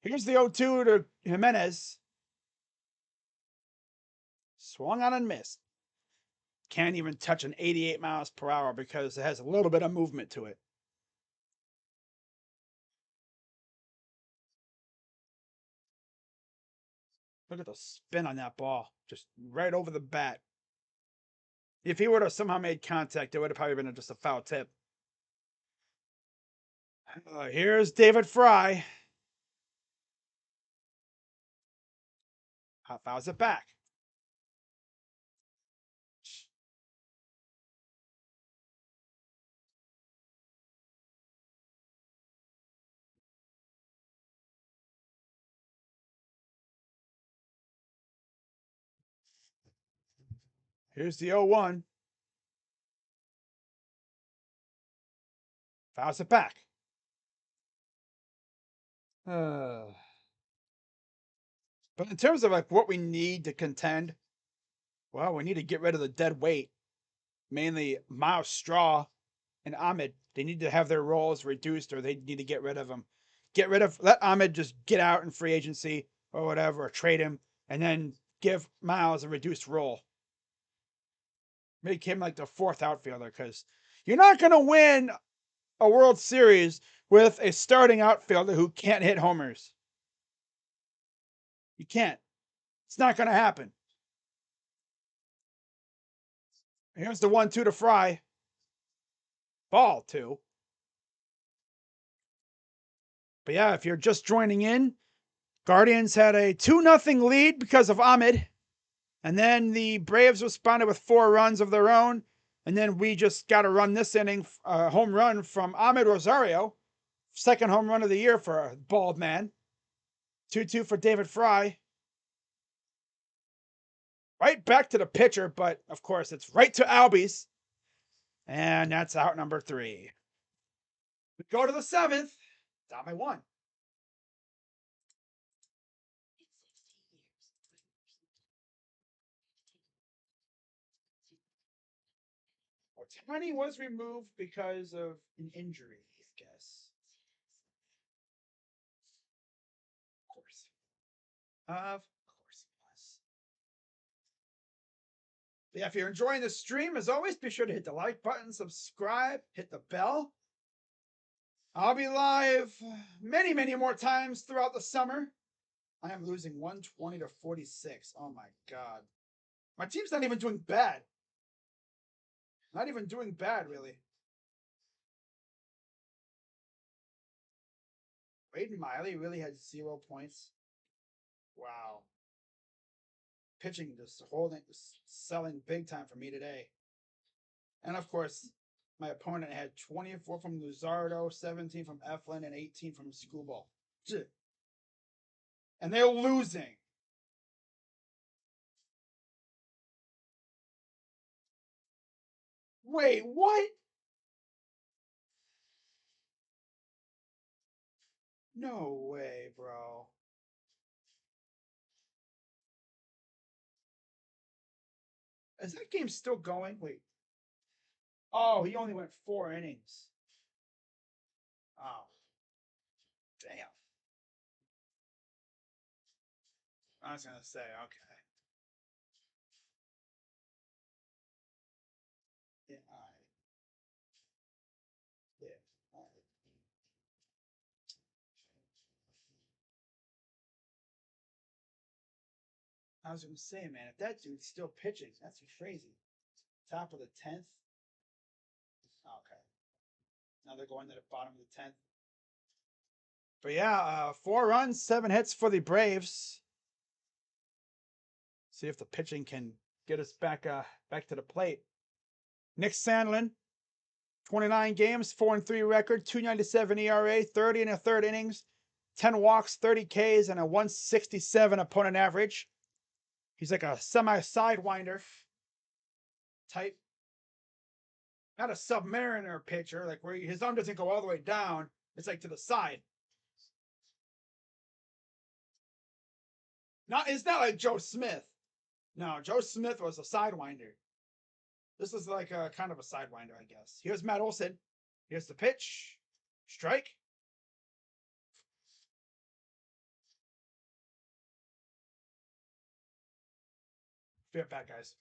Here's the 0-2 to Jimenez. Swung on and missed. Can't even touch an 88 miles per hour because it has a little bit of movement to it. Look at the spin on that ball. Just right over the bat. If he would have somehow made contact, it would have probably been just a foul tip. Here's David Fry. How fouls it back? Here's the 0-1. Fouls it back. But in terms of like what we need to contend, well, we need to get rid of the dead weight. Mainly Miles Straw and Ahmed. They need to have their roles reduced, or they need to get rid of them. Let Ahmed just get out in free agency or whatever, or trade him, and then give Miles a reduced role. Make him like the 4th outfielder, because you're not going to win a World Series with a starting outfielder who can't hit homers. You can't. It's not going to happen. Here's the 1-2 to Fry. Ball, too. But yeah, if you're just joining in, Guardians had a 2-0 lead because of Ahmed. And then the Braves responded with 4 runs of their own. And then we just got to run this inning, home run from Ahmed Rosario. 2nd home run of the year for a bald man. 2-2 for David Fry. Right back to the pitcher, but of course it's right to Albies. And that's out number 3. We go to the 7th. Down by 1. Otani was removed because of an injury, I guess. Of course. Of course he was. But yeah, if you're enjoying the stream, as always, be sure to hit the like button, subscribe, hit the bell. I'll be live many, many more times throughout the summer. I am losing 120 to 46. Oh my god. My team's not even doing bad. Not even doing bad, really. Wade Miley really had 0 points. Wow. Pitching just selling big time for me today. And of course, my opponent had 24 from Rosario, 17 from Eflin, and 18 from Screwball. And they're losing. Wait, what? No way, bro. Is that game still going? Wait. Oh, he only went 4 innings. Oh. Damn. I was going to say, okay. Yeah, all right. Yeah, all right. I was going to say, man, if that dude's still pitching, that's crazy. Top of the 10th? Okay. Now they're going to the bottom of the 10th. But yeah, 4 runs, 7 hits for the Braves. See if the pitching can get us back to the plate. Nick Sandlin, 29 games, 4-3 record, 2.97 ERA, 30 and a third innings, 10 walks, 30 Ks, and a 167 opponent average. He's like a semi-sidewinder type. Not a submariner pitcher, like where his arm doesn't go all the way down. It's like to the side. It's not like Joe Smith. No, Joe Smith was a sidewinder. This is like a kind of a sidewinder, I guess. Here's Matt Olson. Here's the pitch. Strike. Be right back, guys.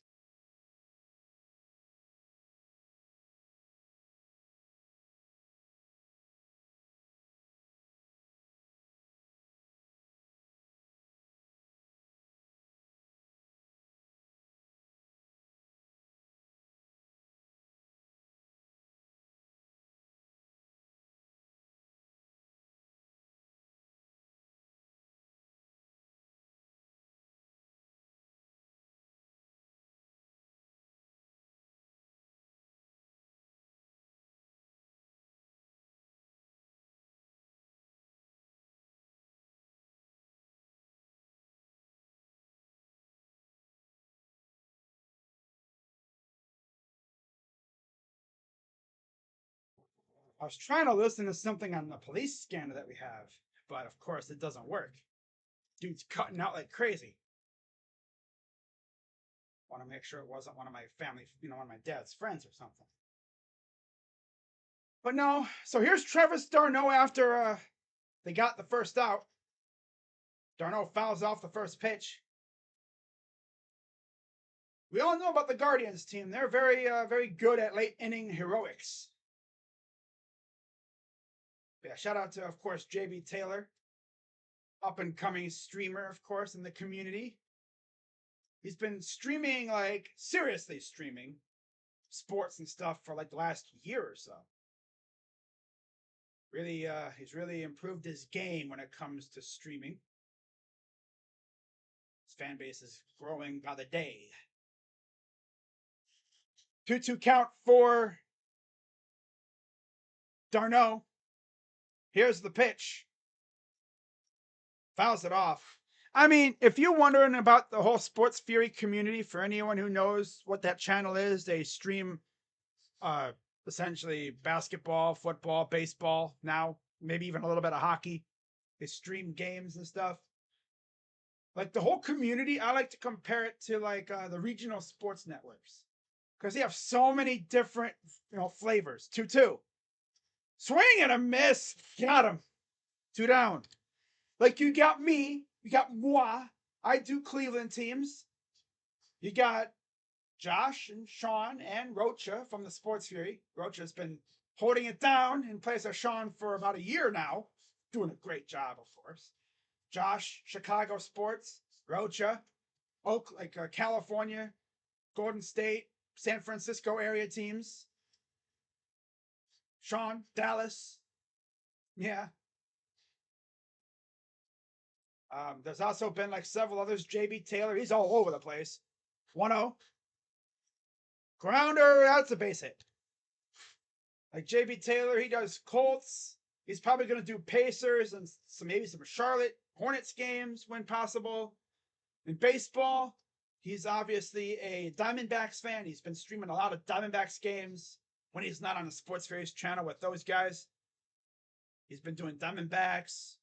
I was trying to listen to something on the police scanner that we have, but of course it doesn't work. Dude's cutting out like crazy. Want to make sure it wasn't one of my family, one of my dad's friends or something. But no, so here's Travis d'Arnaud after they got the first out. d'Arnaud fouls off the first pitch. We all know about the Guardians team. They're very good at late inning heroics. Yeah, shout out to, of course, JB Taylor, up and coming streamer, of course, in the community. He's been streaming, like seriously streaming sports and stuff for like the last year or so. Really, he's really improved his game when it comes to streaming. His fan base is growing by the day. 2-2 count for d'Arnaud. Here's the pitch. Fouls it off. I mean, if you're wondering about the whole Sports Fury community, for anyone who knows what that channel is, they stream essentially basketball, football, baseball, now maybe even a little bit of hockey. They stream games and stuff. Like the whole community, I like to compare it to like the regional sports networks, because they have so many different flavors. 2-2. Swing and a miss. Got him. 2 down. Like you got me. You got moi. I do Cleveland teams. You got Josh and Sean and Rocha from the Sports Fury. Rocha's been holding it down in place of Sean for about a year now. Doing a great job, of course. Josh, Chicago Sports. Rocha, California, Golden State, San Francisco area teams. Sean, Dallas. Yeah. There's also been like several others. JB Taylor, he's all over the place. 1-0. Grounder, that's a base hit. Like JB Taylor, he does Colts. He's probably going to do Pacers and maybe some Charlotte Hornets games when possible. In baseball, he's obviously a Diamondbacks fan. He's been streaming a lot of Diamondbacks games when he's not on the Sports Fury's channel with those guys. He's been doing Diamondbacks.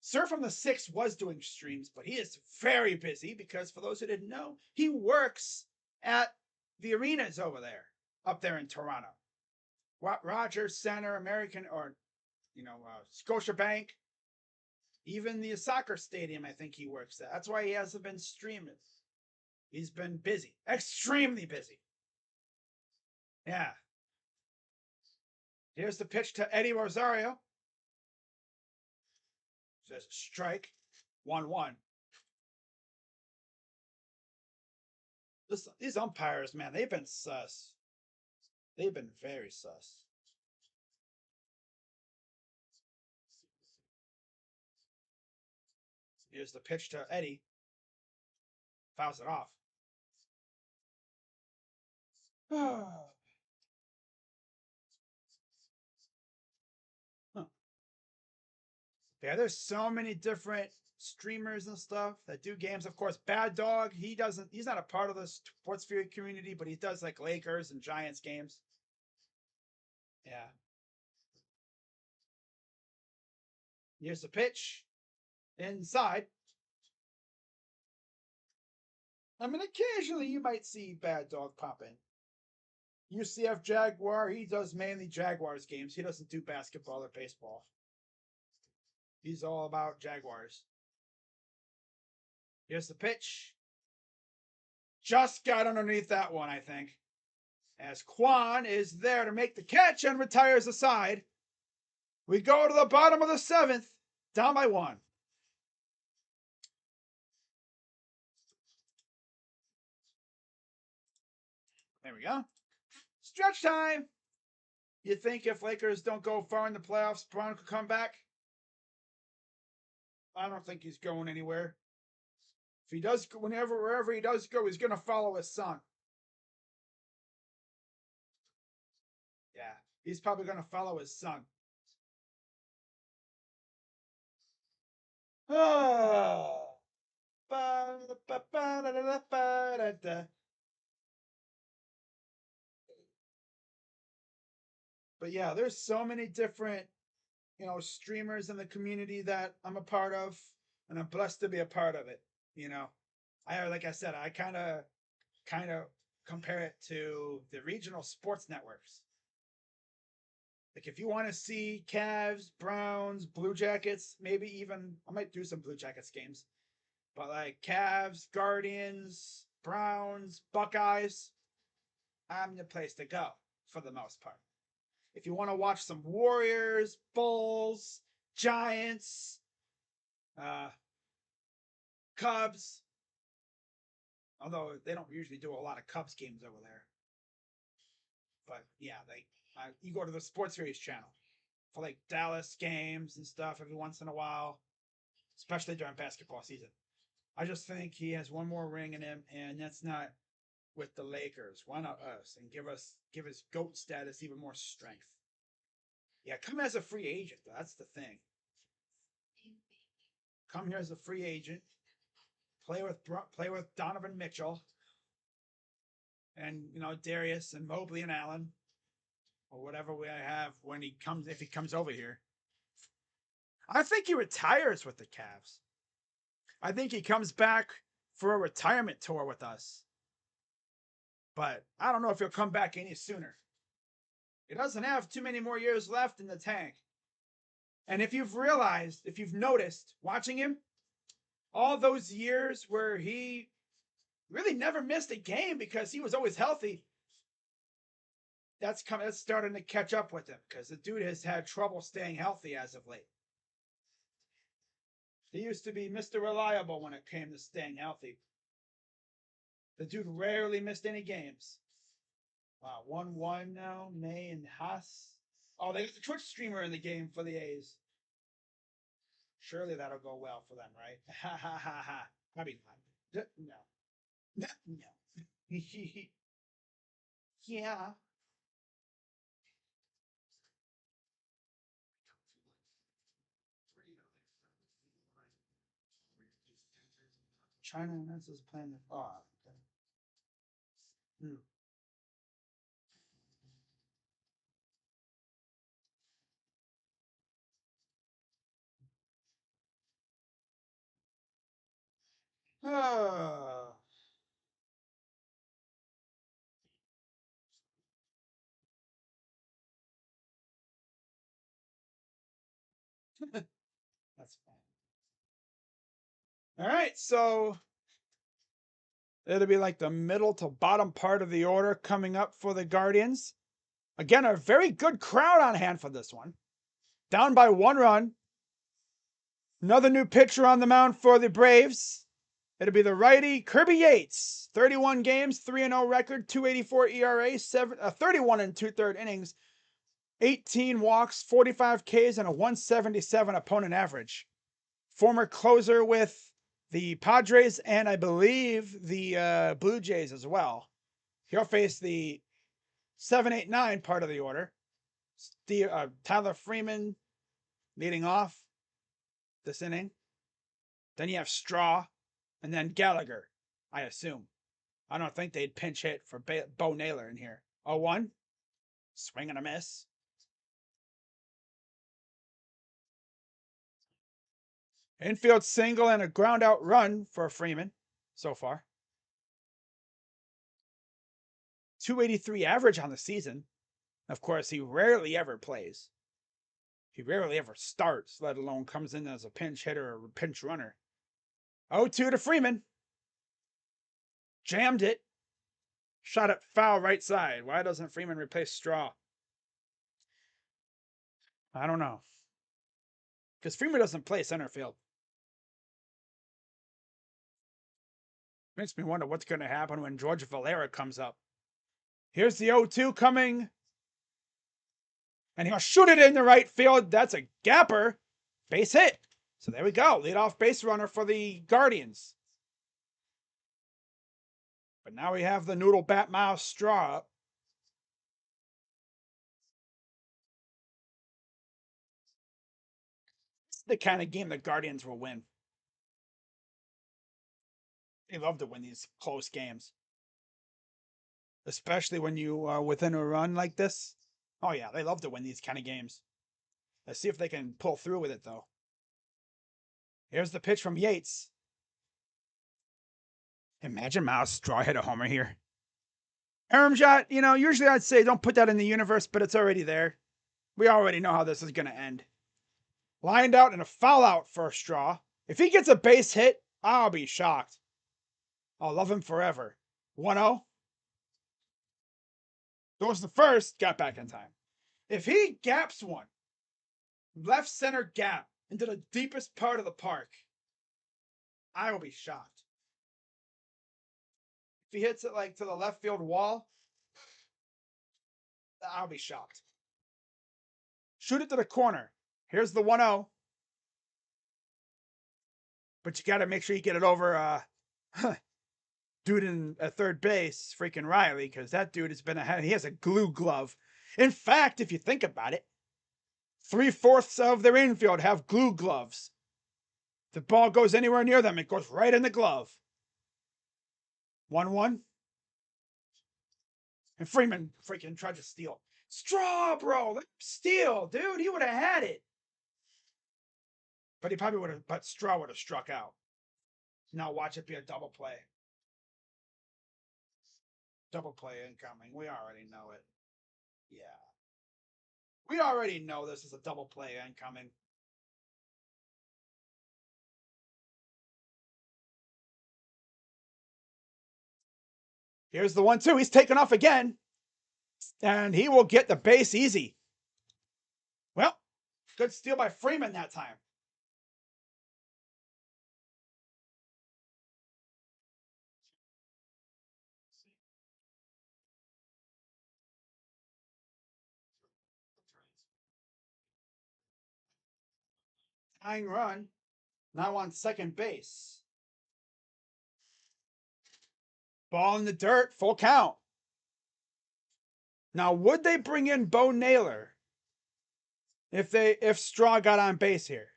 Sir from the Six was doing streams, but he is very busy because, for those who didn't know, he works at the arenas over there, up there in Toronto. Rogers Center, American, or Scotiabank, even the soccer stadium. I think he works at. That's why he hasn't been streaming. He's been busy, extremely busy. Yeah. Here's the pitch to Eddie Rosario. Says strike. 1-1. These umpires, man, they've been sus. They've been very sus. Here's the pitch to Eddie. Fouls it off. Huh. Yeah, there's so many different streamers and stuff that do games. Of course, Bad Dog, he's not a part of the sports video community, but he does like Lakers and Giants games. Yeah. Here's the pitch. Inside. I mean, occasionally you might see Bad Dog pop in. UCF Jaguar, he does mainly Jaguars games. He doesn't do basketball or baseball. He's all about Jaguars. Here's the pitch. Just got underneath that one, I think. As Quan is there to make the catch and retires the side. We go to the bottom of the seventh, down by one. There we go. Stretch time. You think if Lakers don't go far in the playoffs, Brown could come back? I don't think he's going anywhere. If he does, wherever he does go, he's going to follow his son. Yeah, he's probably going to follow his son. Oh. But yeah, there's so many different, streamers in the community that I'm a part of, and I'm blessed to be a part of it. Like I said, I kind of compare it to the regional sports networks. Like if you want to see Cavs, Browns, Blue Jackets, maybe even I might do some Blue Jackets games, but like Cavs, Guardians, Browns, Buckeyes, I'm the place to go for the most part. If you want to watch some Warriors, Bulls, Giants, Cubs, although they don't usually do a lot of Cubs games over there. But yeah, you go to the Sports Series channel for like Dallas games and stuff every once in a while, especially during basketball season. I just think he has one more ring in him, and that's not with the Lakers. Why not us? And give his GOAT status even more strength. Yeah, come as a free agent. That's the thing. Come here as a free agent. Play with Donovan Mitchell, and Darius and Mobley and Allen, or whatever we have when if he comes over here. I think he retires with the Cavs. I think he comes back for a retirement tour with us. But I don't know if he'll come back any sooner. He doesn't have too many more years left in the tank. And if you've noticed watching him, all those years where he really never missed a game because he was always healthy, that's starting to catch up with him because the dude has had trouble staying healthy as of late. He used to be Mr. Reliable when it came to staying healthy. The dude rarely missed any games. Wow, 1-1 now. May and Haas. Oh, they got the Twitch streamer in the game for the A's. Surely that'll go well for them, right? Ha ha ha ha. Probably not. No. No. Yeah. China announces plan to. Oh, okay. Hmm. Oh. That's fine. All right, so it'll be like the middle to bottom part of the order coming up for the Guardians. Again, a very good crowd on hand for this one. Down by 1 run. Another new pitcher on the mound for the Braves. It'll be the righty Kirby Yates. 31 games, 3-0 record, 2.84 ERA, 31 and 2/3 innings, 18 walks, 45 Ks, and a 177 opponent average. Former closer with the Padres and I believe the Blue Jays as well. He'll face the 7-8-9 part of the order. Tyler Freeman leading off. this inning. Then you have Straw, and then Gallagher, I assume. I don't think they'd pinch hit for Bo Naylor in here. 0-1. Swing and a miss. Infield single and a ground out run for Freeman so far. 283 average on the season. Of course, he rarely ever plays. He rarely ever starts, let alone comes in as a pinch hitter or pinch runner. 0-2 to Freeman. Jammed it. Shot it foul right side. Why doesn't Freeman replace Straw? I don't know. Because Freeman doesn't play center field. Makes me wonder what's going to happen when George Valera comes up. Here's the 0-2 coming. And he'll shoot it in the right field. That's a gapper. Base hit. So there we go. Leadoff base runner for the Guardians. But now we have the Noodle Bat Mouse Straw up. This is the kind of game the Guardians will win. They love to win these close games. Especially when you are within a run like this. Oh yeah, they love to win these kind of games. Let's see if they can pull through with it, though. Here's the pitch from Yates. Imagine Mouse Straw hit a homer here. Ermjot, usually I'd say don't put that in the universe, but it's already there. We already know how this is going to end. Lined out and a foul out for Straw. If he gets a base hit, I'll be shocked. I'll love him forever. 1-0. Goes the first, got back in time. If he gaps one, left center gap into the deepest part of the park, I will be shocked. If he hits it like to the left field wall, I'll be shocked. Shoot it to the corner. Here's the 1-0. But you got to make sure you get it over dude in third base, freaking Riley, because that dude he has a glue glove. In fact, if you think about it, 3/4 of their infield have glue gloves. If the ball goes anywhere near them, it goes right in the glove. 1-1. And Freeman freaking tried to steal. Straw, bro. Steal, dude. He would have had it. But Straw would have struck out. Now watch it be a double play. Double play incoming. We already know it. Yeah. We already know this is a double play incoming. Here's the 1-2. He's taken off again. And he will get the base easy. Well, good steal by Freeman that time. Tying run. Now on second base. Ball in the dirt. Full count. Now, would they bring in Bo Naylor if Straw got on base here?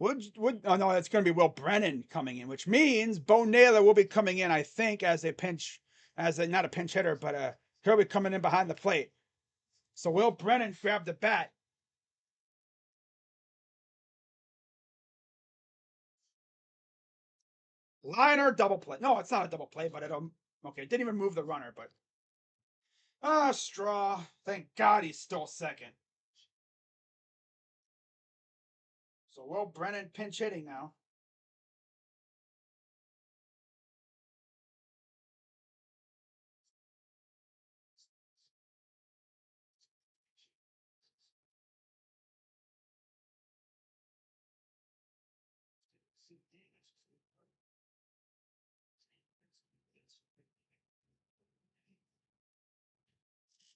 Oh no, it's going to be Will Brennan coming in, which means Bo Naylor will be coming in, I think, not a pinch hitter, but he'll be coming in behind the plate. So Will Brennan grabbed the bat. Liner, double play. No, it's not a double play, but okay, it didn't even move the runner, but Straw. Thank God he's still second. So Will Brennan pinch hitting now.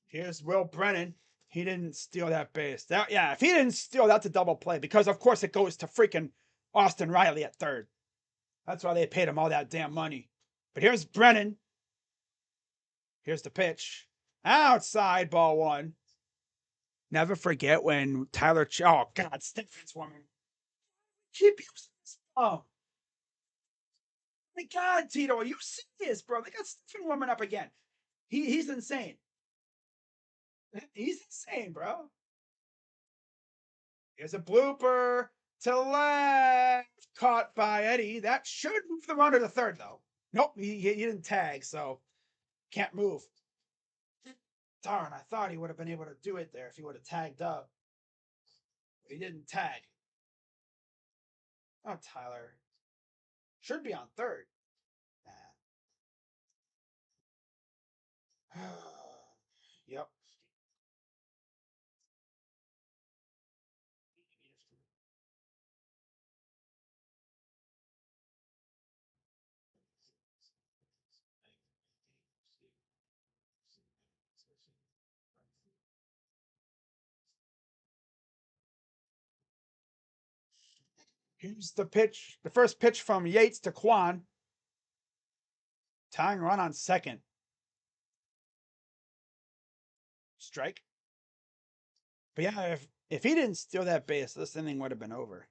Here's Will Brennan. He didn't steal that base. If he didn't steal, that's a double play. Because, of course, it goes to freaking Austin Riley at third. That's why they paid him all that damn money. But here's Brennan. Here's the pitch. Outside, ball one. Never forget when oh, God, Stick Transforming. Keep using this phone. My God, Tito, are you serious, bro? They got Stephen warming up again. He's insane. He's insane, bro. Here's a blooper to left, caught by Eddie. That should move the runner to third, though. Nope, he didn't tag, so can't move. Darn, I thought he would have been able to do it there if he would have tagged up. But he didn't tag. Oh, Tyler. Should be on third. Nah. Yep. Here's the pitch. The first pitch from Yates to Kwan. Tying run on second. Strike. But yeah, if he didn't steal that base, this inning would have been over.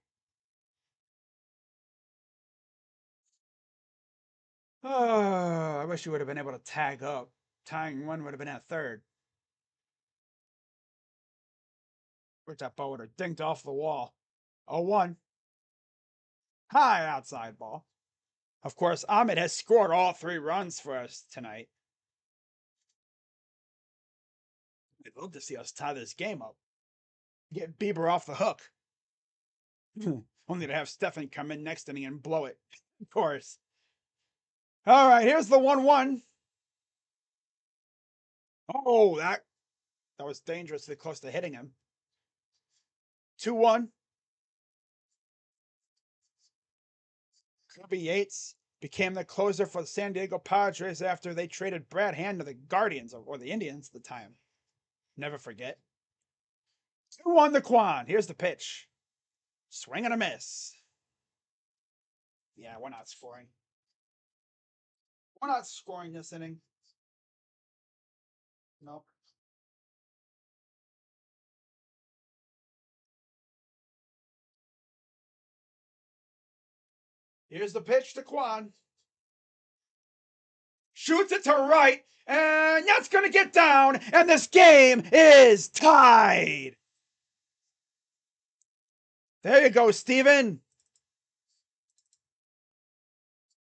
Oh, I wish he would have been able to tag up. Tying run would have been at third. Which that ball would have dinked off the wall. 0-1. High outside ball. Of course, Ahmed has scored all 3 runs for us tonight. I'd love to see us tie this game up. Get Bieber off the hook. Only to have Stefan come in next inning and blow it. Of course. All right, here's the 1-1. Oh, that was dangerously close to hitting him. 2-1. Kirby Yates became the closer for the San Diego Padres after they traded Brad Hand to the Guardians or the Indians at the time. Never forget. 2-1 to Kwan. Here's the pitch. Swing and a miss. Yeah, we're not scoring. We're not scoring this inning. Nope. Here's the pitch to Kwan. Shoots it to right, and that's going to get down, and this game is tied. There you go, Steven.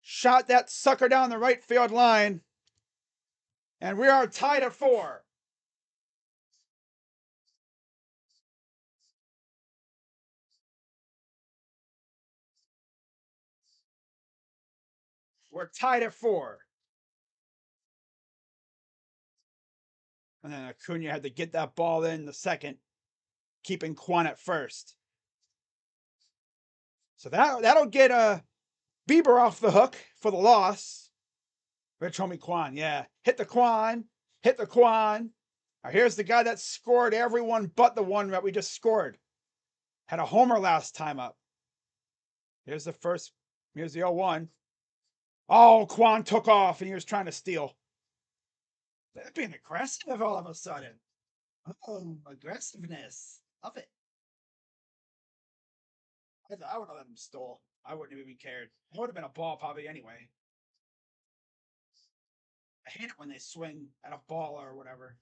Shot that sucker down the right field line, and we are tied at 4. We're tied at 4. And then Acuna had to get that ball in the second, keeping Kwan at first. So that'll get Bieber off the hook for the loss. Rich homie Kwan, yeah. Hit the Kwan. Hit the Kwan. Now here's the guy that scored everyone but the one that we just scored. Had a homer last time up. Here's the 0-1. Oh, Kwan took off and he was trying to steal. That's being aggressive all of a sudden. Oh, aggressiveness. Love it. I would have let him stall. I wouldn't have even cared. It would have been a ball probably anyway. I hate it when they swing at a ball or whatever.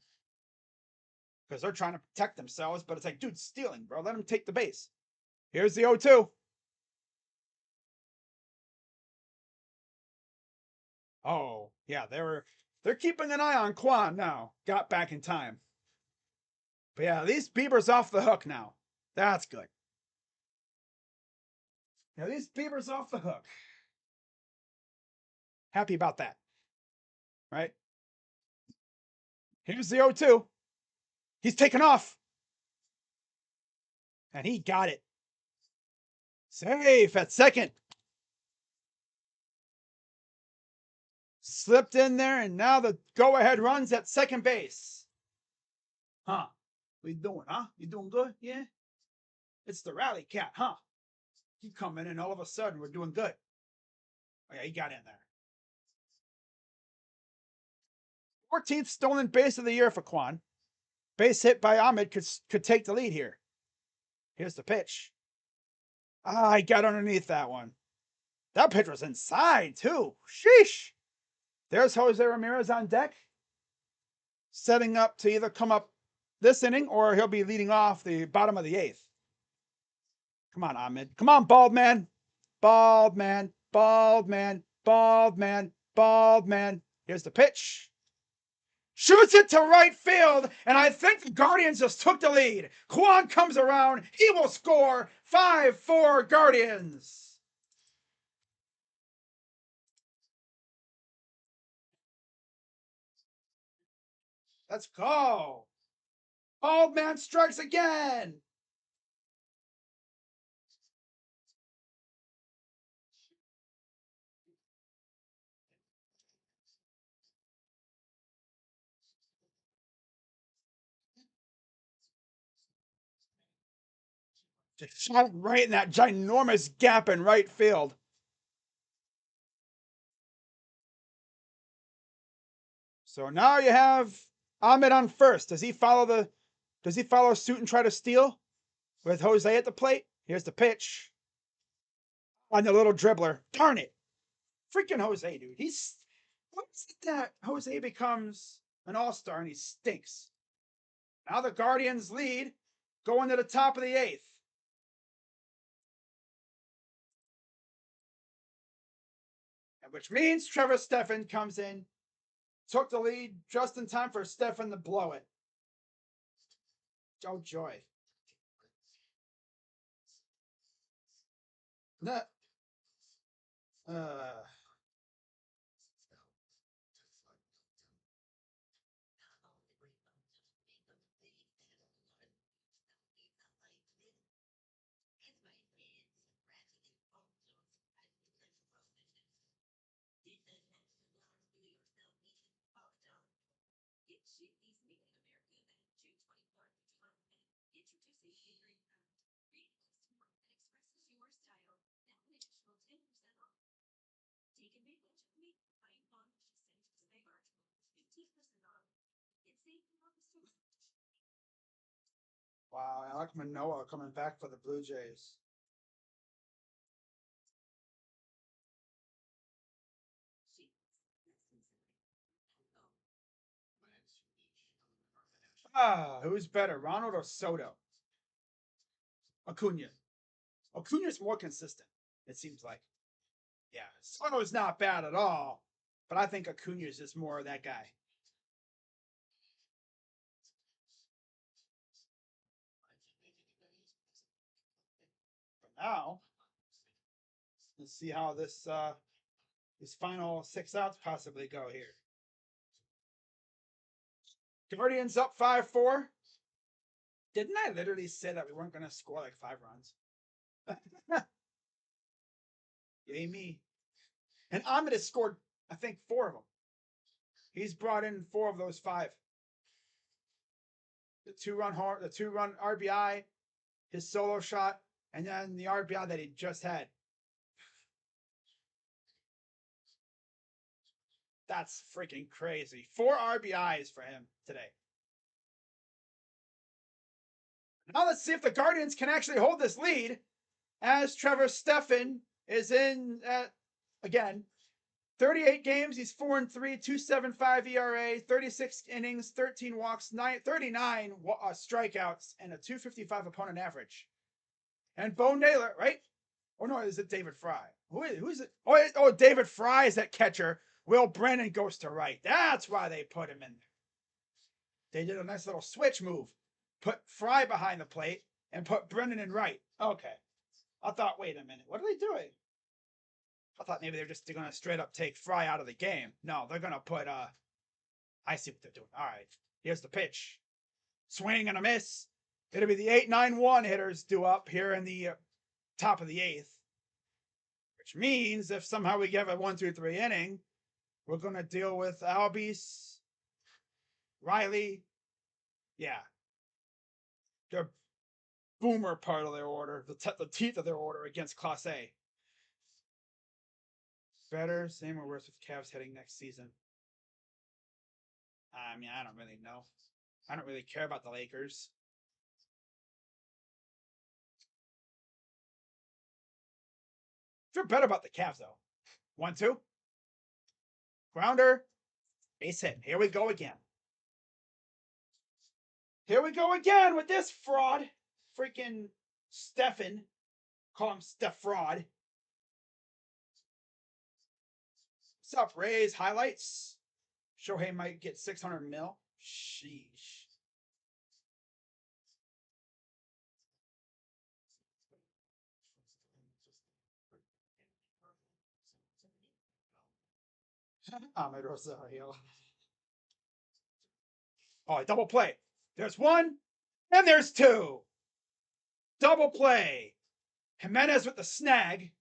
Because they're trying to protect themselves, but it's like, dude, stealing, bro. Let him take the base. Here's the 0-2. Oh, yeah, they're keeping an eye on Kwan now. Got back in time. But yeah, at least Bieber's off the hook now. That's good. At least Bieber's off the hook. Happy about that. Right? Here's the 0-2. He's taken off. And he got it. Safe at second. Slipped in there, and now the go-ahead run's at second base. Huh? What you doing, huh? You doing good? Yeah? It's the rally cat, huh? You come in, and all of a sudden, we're doing good. Oh, yeah, he got in there. 14th stolen base of the year for Kwan. Base hit by Ahmed could take the lead here. Here's the pitch. I got underneath that one. That pitch was inside, too. Sheesh. There's Jose Ramirez on deck, setting up to either come up this inning or he'll be leading off the bottom of the eighth. Come on, Ahmed. Come on, bald man. Bald man. Bald man. Bald man. Bald man. Here's the pitch. Shoots it to right field, and I think the Guardians just took the lead. Kwan comes around. He will score 5-4 Guardians. Let's go. Bald man strikes again. Just shot it right in that ginormous gap in right field. So now you have Ahmed on first. Does he follow suit and try to steal with Jose at the plate? Here's the pitch. On the little dribbler. Darn it. Freaking Jose, dude. What is it that Jose becomes an all-star and he stinks? Now the Guardians lead, going to the top of the eighth. Which means Trevor Stephan comes in, took the lead just in time for Stephan to blow it. Oh, joy. Nah. Wow, Alek Manoah coming back for the Blue Jays. Who's better, Ronald or Soto? Acuna. Acuna's more consistent, it seems like. Yeah, Soto's not bad at all, but I think Acuna's just more of that guy. But now, let's see how this final 6 outs possibly go here. Guardians up 5-4. Didn't I literally say that we weren't going to score like 5 runs? Yay me. And Ahmed has scored, I think, 4 of them. He's brought in 4 of those 5. The 2-run RBI, his solo shot, and then the RBI that he just had. That's freaking crazy. 4 RBIs for him today. Now let's see if the Guardians can actually hold this lead as Trevor Stephan is in again. 38 games, he's 4-3, 2.75 ERA, 36 innings, 13 walks, 39 strikeouts, and a 255 opponent average. And Bo Naylor, right? Or no, is it David Fry? Who is it? Oh, David Fry is that catcher. Will Brennan goes to right. That's why they put him in there. They did a nice little switch move. Put Fry behind the plate and put Brennan in right. Okay. I thought, wait a minute, what are they doing? I thought maybe they're going to straight up take Fry out of the game. No, they're going to put, I see what they're doing. All right. Here's the pitch. Swing and a miss. It'll be the 8-9-1 hitters due up here in the top of the 8th. Which means if somehow we give a 1-2-3 inning, we're going to deal with Albies, Riley. Yeah. The boomer part of their order, the teeth of their order against Clase. Better, same or worse with Cavs heading next season? I mean, I don't really know. I don't really care about the Lakers. Feel better about the Cavs, though. 1-2. Grounder. Base hit. Here we go again. Here we go again with this fraud. Freaking Stefan. Call him Steph Fraud. What's up, Rays? Highlights. Shohei might get 600 mil. Sheesh. Ahmed Rosario. Oh, double play. There's one, and there's two. Double play. Jimenez with the snag.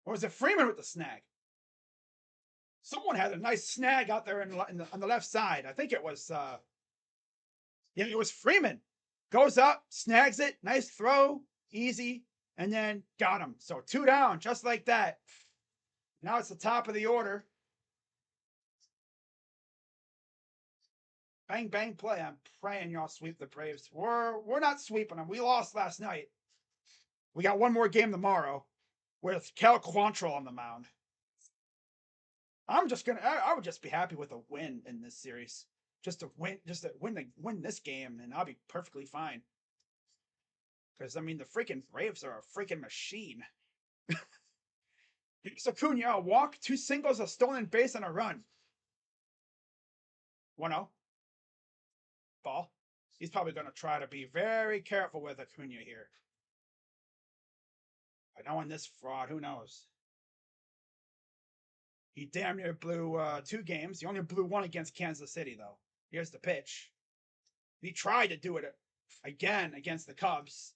Or was it Freeman with the snag? Someone had a nice snag out there on the left side. I think it was, yeah, it was Freeman. Goes up, snags it, nice throw, easy, and then got him. So 2 down, just like that. Now it's the top of the order. Bang, bang play. I'm praying y'all sweep the Braves. We're not sweeping them. We lost last night. We got one more game tomorrow with Cal Quantrill on the mound. I would just be happy with a win in this series. Just to win this game, and I'll be perfectly fine. Because, I mean, the freaking Braves are a freaking machine. Acuna, a walk, 2 singles, a stolen base, and a run. 1-0. Ball. He's probably going to try to be very careful with Acuna here. I know in this fraud, who knows? He damn near blew 2 games. He only blew 1 against Kansas City, though. Here's the pitch. He tried to do it again against the Cubs.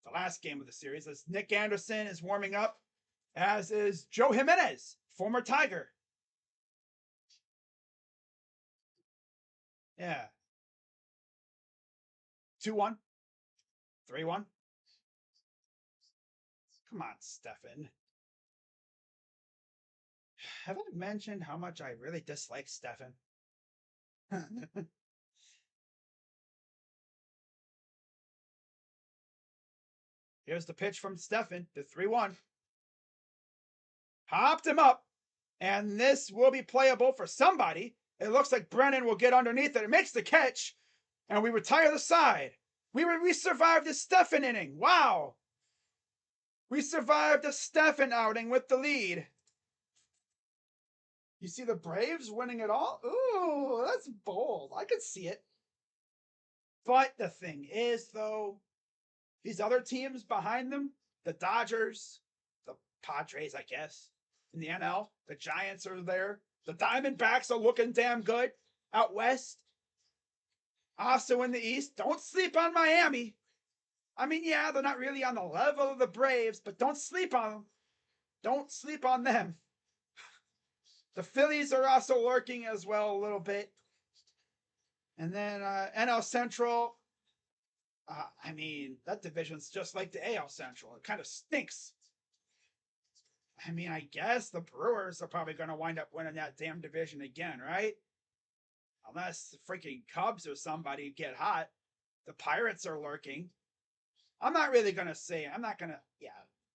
The last game of the series, as Nick Anderson is warming up, as is Joe Jimenez, former Tiger. Yeah. 2-1. 3-1. Come on, Stefan. Have I mentioned how much I really dislike Stefan? Here's the pitch from Stefan, the 3-1. Hopped him up, and this will be playable for somebody. It looks like Brennan will get underneath it. It makes the catch, and we retire the side. We survived the Stefan inning. Wow. We survived the Stefan outing with the lead. You see the Braves winning it all? Ooh, that's bold. I could see it. But the thing is, though, these other teams behind them, the Dodgers, the Padres, I guess, in the NL, the Giants are there. The Diamondbacks are looking damn good out west. Also in the East, don't sleep on Miami. I mean, yeah, they're not really on the level of the Braves, but don't sleep on them. Don't sleep on them. The Phillies are also lurking as well a little bit. And then NL Central, I mean, that division's just like the AL Central. It kind of stinks. I mean, I guess the Brewers are probably going to wind up winning that damn division again, right? Unless the freaking Cubs or somebody get hot. The Pirates are lurking. I'm not really going to say, yeah.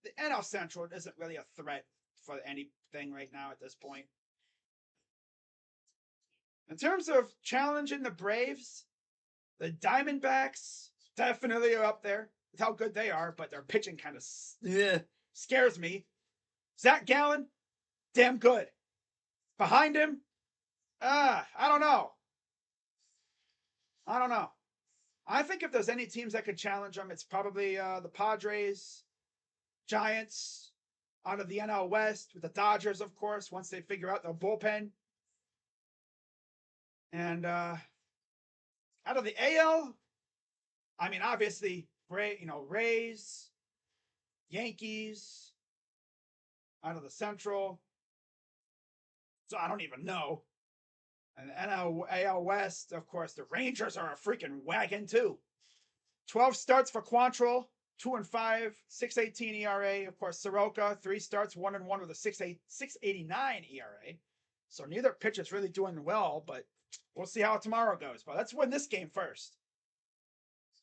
The NL Central isn't really a threat for anything right now at this point. In terms of challenging the Braves, the Diamondbacks definitely are up there with how good they are, but their pitching kind of scares me. Zach Gallen, damn good. Behind him, I don't know. I think if there's any teams that could challenge them, it's probably the Padres, Giants, out of the NL West, with the Dodgers, of course, once they figure out their bullpen. And out of the AL, I mean, obviously, Rays, Yankees, out of the Central. So I don't even know. And AL West, of course, the Rangers are a freaking wagon, too. 12 starts for Quantrill, 2-5, 6.18 ERA. Of course, Soroka, 3 starts, 1-1 with a 6.89 ERA. So neither pitcher's really doing well, but we'll see how tomorrow goes. But let's win this game first.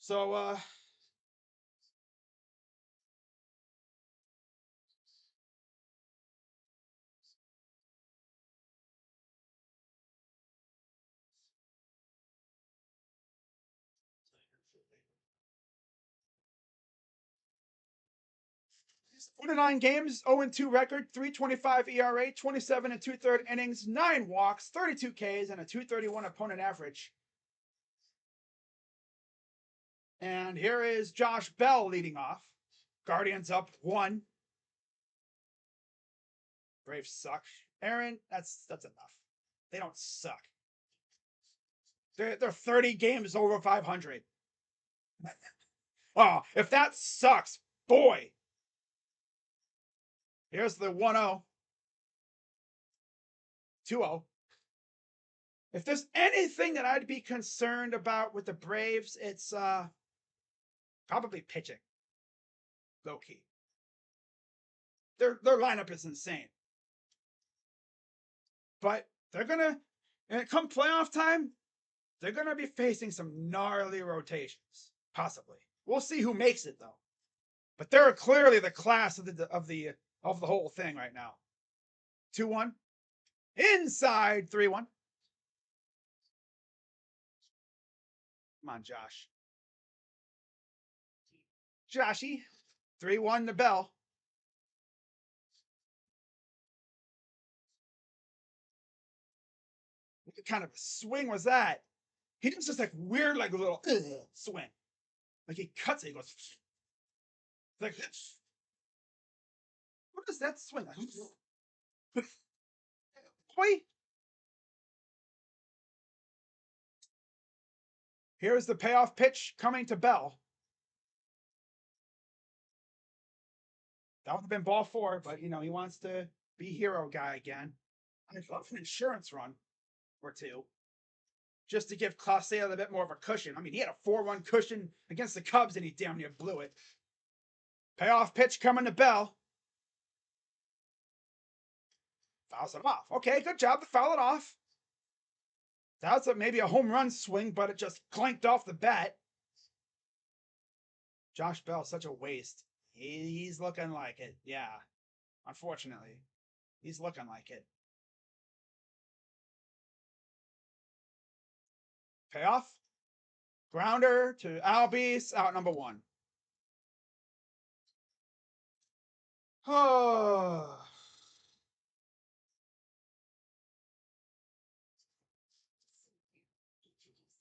So, 49 games, 0-2 record, 3.25 ERA, 27 and 2/3 innings, 9 walks, 32 Ks, and a 231 opponent average. And here is Josh Bell leading off. Guardians up 1. Braves suck. Aaron, that's enough. They don't suck. They're 30 games over 500. Oh, if that sucks, boy. Here's the 1-0. 2-0. If there's anything that I'd be concerned about with the Braves, it's probably pitching. Low key. Their lineup is insane. But they're gonna, and come playoff time, they're gonna be facing some gnarly rotations. Possibly. We'll see who makes it though. But they're clearly the class of the whole thing right now. 2-1. Inside 3-1. Come on, Josh. Joshy. 3-1 to Bell. What kind of a swing was that? He does just like weird, like a little swing. Like he cuts it, he goes like this. What is that swing? Boy. Here's the payoff pitch coming to Bell. That would have been ball 4, but you know, he wants to be hero guy again. I'd love an insurance run or 2. Just to give Clase a little bit more of a cushion. I mean, he had a 4-1 cushion against the Cubs and he damn near blew it. Payoff pitch coming to Bell. Fouls it off. Okay, good job to foul it off. That was maybe a home run swing, but it just clanked off the bat. Josh Bell, such a waste. He's looking like it. Yeah, unfortunately. He's looking like it. Payoff. Grounder to Albies, out number 1. Oh.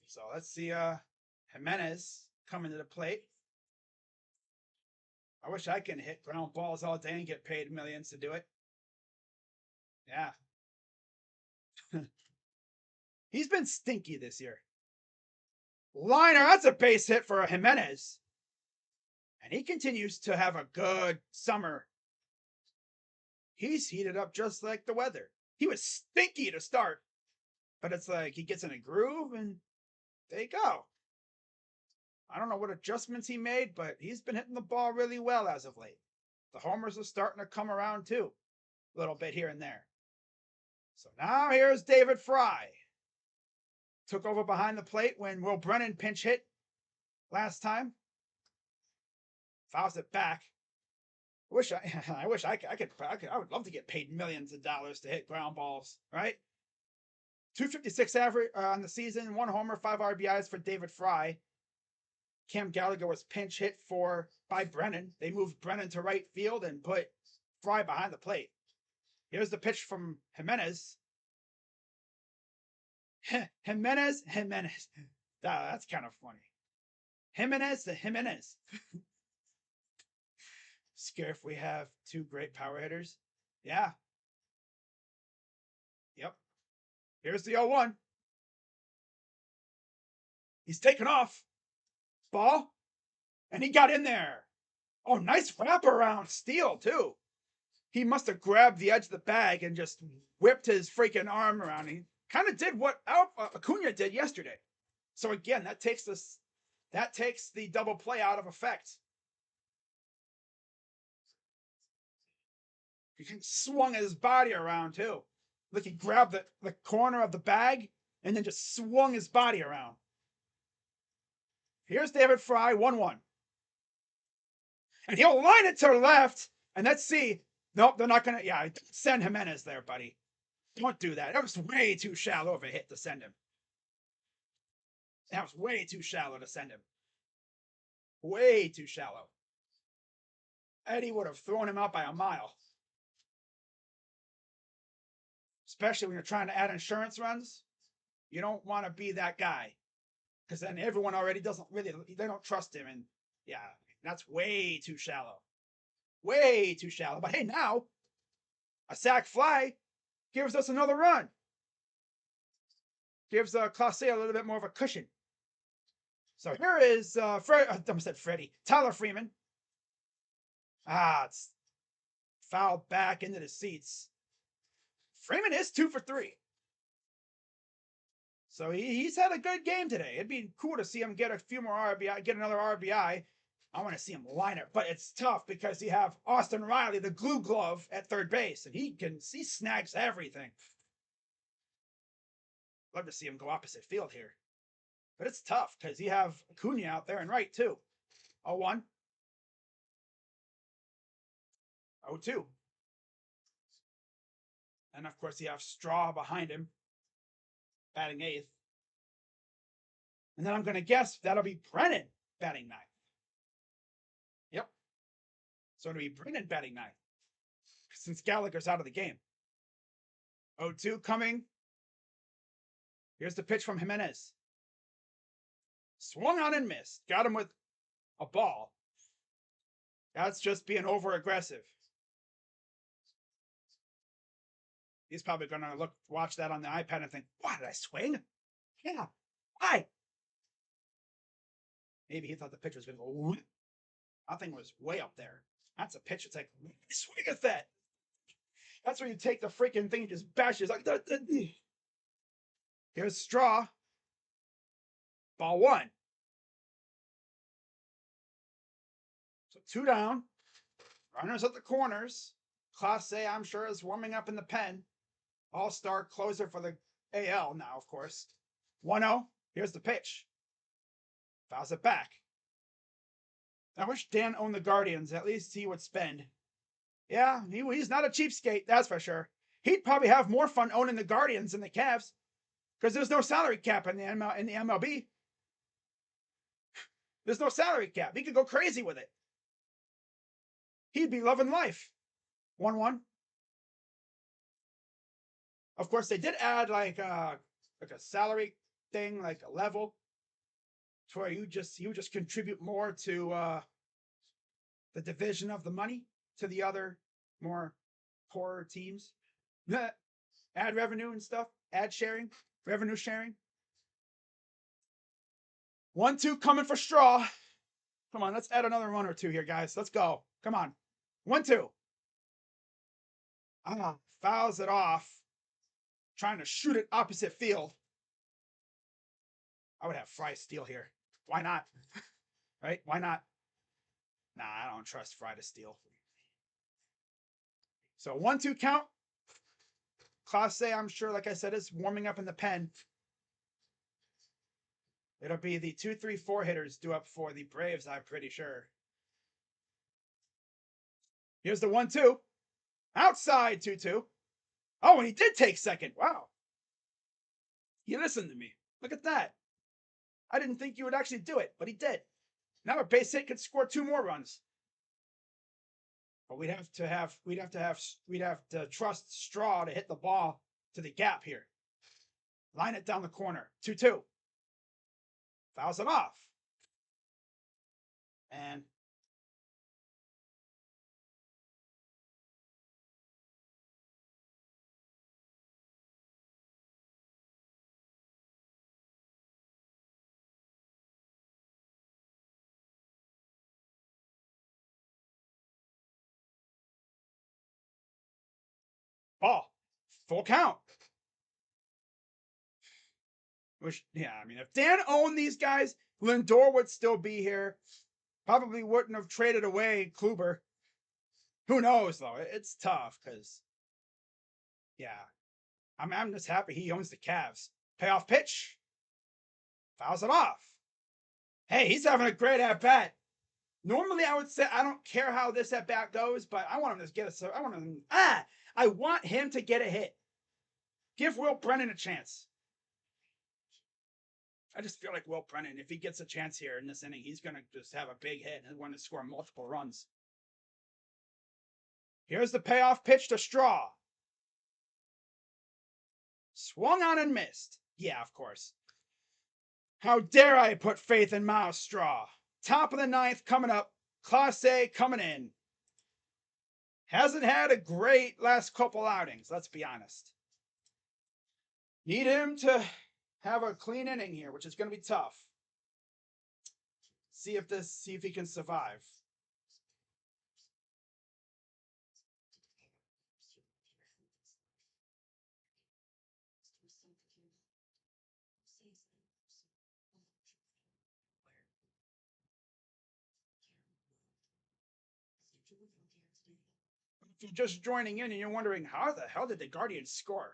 So let's see Jimenez coming to the plate. I wish I can hit ground balls all day and get paid millions to do it. Yeah. He's been stinky this year. Liner, that's a base hit for Jimenez. And he continues to have a good summer. He's heated up just like the weather. He was stinky to start. But it's like he gets in a groove and there you go. I don't know what adjustments he made, but he's been hitting the ball really well as of late. The homers are starting to come around too. A little bit here and there. So now here's David Fry. Took over behind the plate when Will Brennan pinch hit last time. Fouls it back. I wish I could. I would love to get paid millions of dollars to hit ground balls, right? 256 average on the season, 1 homer, 5 RBIs for David Fry. Cam Gallagher was pinch hit by Brennan. They moved Brennan to right field and put Fry behind the plate. Here's the pitch from Jimenez. Jimenez. That's kind of funny. Jimenez to Jimenez. Scare if we have 2 great power hitters. Yeah. Yep. Here's the 0-1. He's taken off. Ball. And he got in there. Oh, nice wraparound steal, too. He must have grabbed the edge of the bag and just whipped his freaking arm around. He kind of did what Acuna did yesterday. So again, that takes the double play out of effect. He swung his body around too. Like he grabbed the corner of the bag and then just swung his body around. Here's David Fry, 1-1. And he'll line it to the left. And let's see. Nope, they're not going to. Yeah, send Jimenez there, buddy. Don't do that. That was way too shallow of a hit to send him. That was way too shallow to send him. Way too shallow. Eddie would have thrown him out by a mile. Especially when you're trying to add insurance runs. You don't want to be that guy. Because then everyone already they don't trust him. And yeah, that's way too shallow. Way too shallow. But hey, now, a sac fly gives us another run. Gives Clase a little bit more of a cushion. So here is I said Freddie. Tyler Freeman. It's fouled back into the seats. Freeman is 2 for 3. So he's had a good game today. It'd be cool to see him get a few more RBI, get another RBI. I want to see him line it, but it's tough because you have Austin Riley, the glue glove, at third base, and he snags everything. Love to see him go opposite field here. But it's tough because you have Acuna out there and right too. 0-1. 0-2. And of course you have Straw behind him, batting 8th. And then I'm going to guess that'll be Brennan batting 9th. Yep. So it'll be Brennan batting 9th since Gallagher's out of the game. 0-2 coming. Here's the pitch from Jimenez. Swung on and missed. Got him with a ball. That's just being over aggressive. He's probably going to watch that on the iPad and think, why did I swing? Yeah. Why? Maybe he thought the pitch was going to go. That thing was way up there. That's a pitch. It's like, swing at that. That's where you take the freaking thing and just bash it. It's like, here's Straw. Ball 1. So 2 down. Runners at the corners. Clase, I'm sure, is warming up in the pen. All-star closer for the AL now, of course. 1-0. Here's the pitch. Fouls it back. I wish Dan owned the Guardians. At least he would spend. Yeah, he's not a cheapskate, that's for sure. He'd probably have more fun owning the Guardians than the Cavs because there's no salary cap in the MLB. There's no salary cap. He could go crazy with it. He'd be loving life. 1-1. Of course, they did add like a salary thing, like a level, to where you just contribute more to the division of the money to the other more poorer teams. Ad revenue and stuff, ad sharing, revenue sharing. 1-2 coming for Straw. Come on, let's add another 1 or 2 here, guys. Let's go. Come on. 1-2. Fouls it off. Trying to shoot it opposite field. I would have Fry steal here. Why not? Right? Why not? Nah, I don't trust Fry to steal. So 1-2 count. Clase, I'm sure, like I said, is warming up in the pen. It'll be the 2, 3, 4 hitters due up for the Braves, I'm pretty sure. Here's the 1-2. Outside 2-2. Oh, and he did take second. Wow. He listened to me. Look at that. I didn't think you would actually do it, but he did. Now a base hit could score 2 more runs. But we'd have to trust Straw to hit the ball to the gap here. Line it down the corner. 2-2. Fouls it off. And ball. Full count. If Dan owned these guys, Lindor would still be here. Probably wouldn't have traded away Kluber. Who knows, though? It's tough because, I'm just happy he owns the Cavs. Payoff pitch. Fouls it off. Hey, he's having a great at-bat. Normally, I would say I don't care how this at-bat goes, but I want him to get I want him to get a hit. Give Will Brennan a chance. I just feel like Will Brennan, if he gets a chance here in this inning, he's going to just have a big hit and want to score multiple runs. Here's the payoff pitch to Straw. Swung on and missed. Yeah, of course. How dare I put faith in Miles Straw? Top of the ninth coming up. Clase coming in. Hasn't had a great last couple outings, let's be honest. Need him to have a clean inning here, which is going to be tough. See if he can survive. If you're just joining in and you're wondering how the hell did the Guardians score?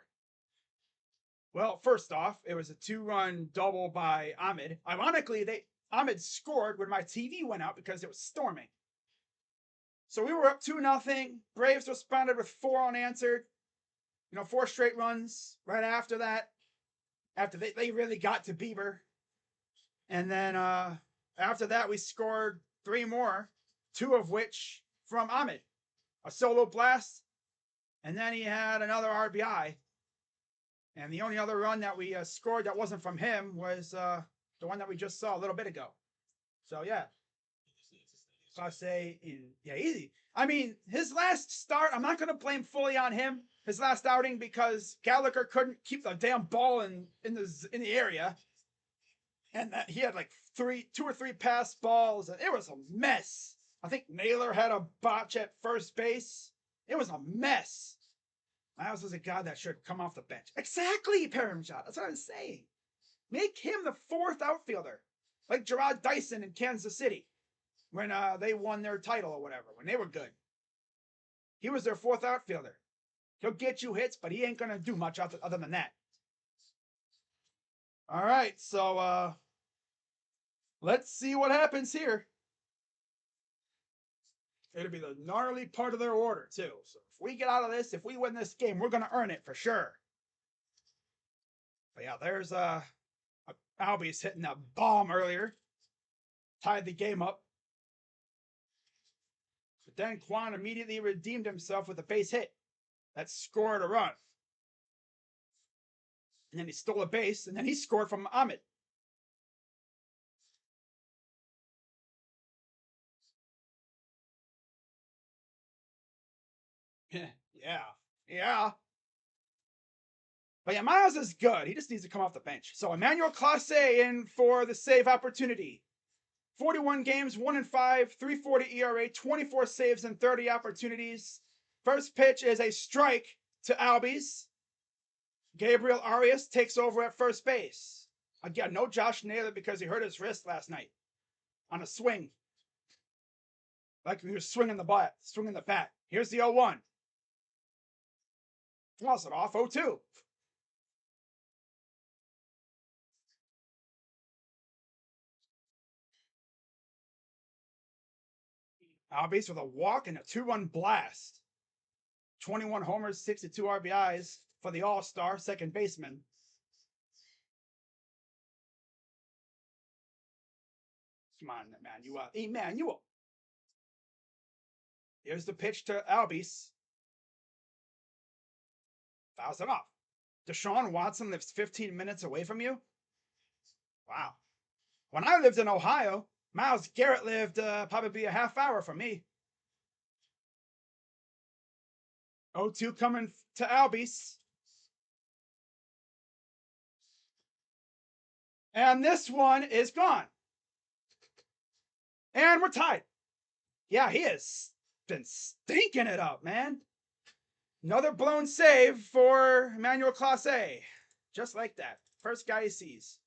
Well, first off, it was a 2-run double by Ahmed. Ironically, Ahmed scored when my TV went out because it was storming. So we were up 2-0. Braves responded with 4 unanswered. 4 straight runs right after that. After they really got to Bieber. And then after that, we scored 3 more, 2 of which from Ahmed. A solo blast, and then he had another RBI. And the only other run that we scored that wasn't from him was the one that we just saw a little bit ago. So, yeah. Clase, yeah, easy. I mean, his last start, I'm not going to blame fully on him, his last outing, because Gallagher couldn't keep the damn ball in the area. And he had like 2 or 3 pass balls, and it was a mess. I think Naylor had a botch at first base. It was a mess. Miles was a guy that should come off the bench. Exactly, Paramshot. That's what I'm saying. Make him the 4th outfielder, like Gerard Dyson in Kansas City when they won their title or whatever, when they were good. He was their 4th outfielder. He'll get you hits, but he ain't going to do much other than that. All right, so let's see what happens here. It'll be the gnarly part of their order, too. So if we get out of this, if we win this game, we're going to earn it for sure. But yeah, there's Albies hitting that bomb earlier. Tied the game up. But then Quan immediately redeemed himself with a base hit. That scored a run. And then he stole a base, and then he scored from Ahmed. Yeah. But yeah, Miles is good. He just needs to come off the bench. So Emmanuel Clase in for the save opportunity. 41 games, 1-5, 3.40 ERA, 24 saves and 30 opportunities. First pitch is a strike to Albies. Gabriel Arias takes over at first base. Again, no Josh Naylor because he hurt his wrist last night on a swing. Like he was swinging the bat. Here's the 0-1. Flaws it off, 0-2. Albies with a walk and a 2-run blast. 21 homers, 62 RBIs for the All-Star second baseman. Come on, Emmanuel. Here's the pitch to Albies. Fouls it off. Deshaun Watson lives 15 minutes away from you? Wow. When I lived in Ohio, Myles Garrett lived probably a half hour from me. 0-2 coming to Albies. And this one is gone. And we're tied. Yeah, he has been stinking it up, man. Another blown save for Emmanuel Clase. Just like that. First guy he sees.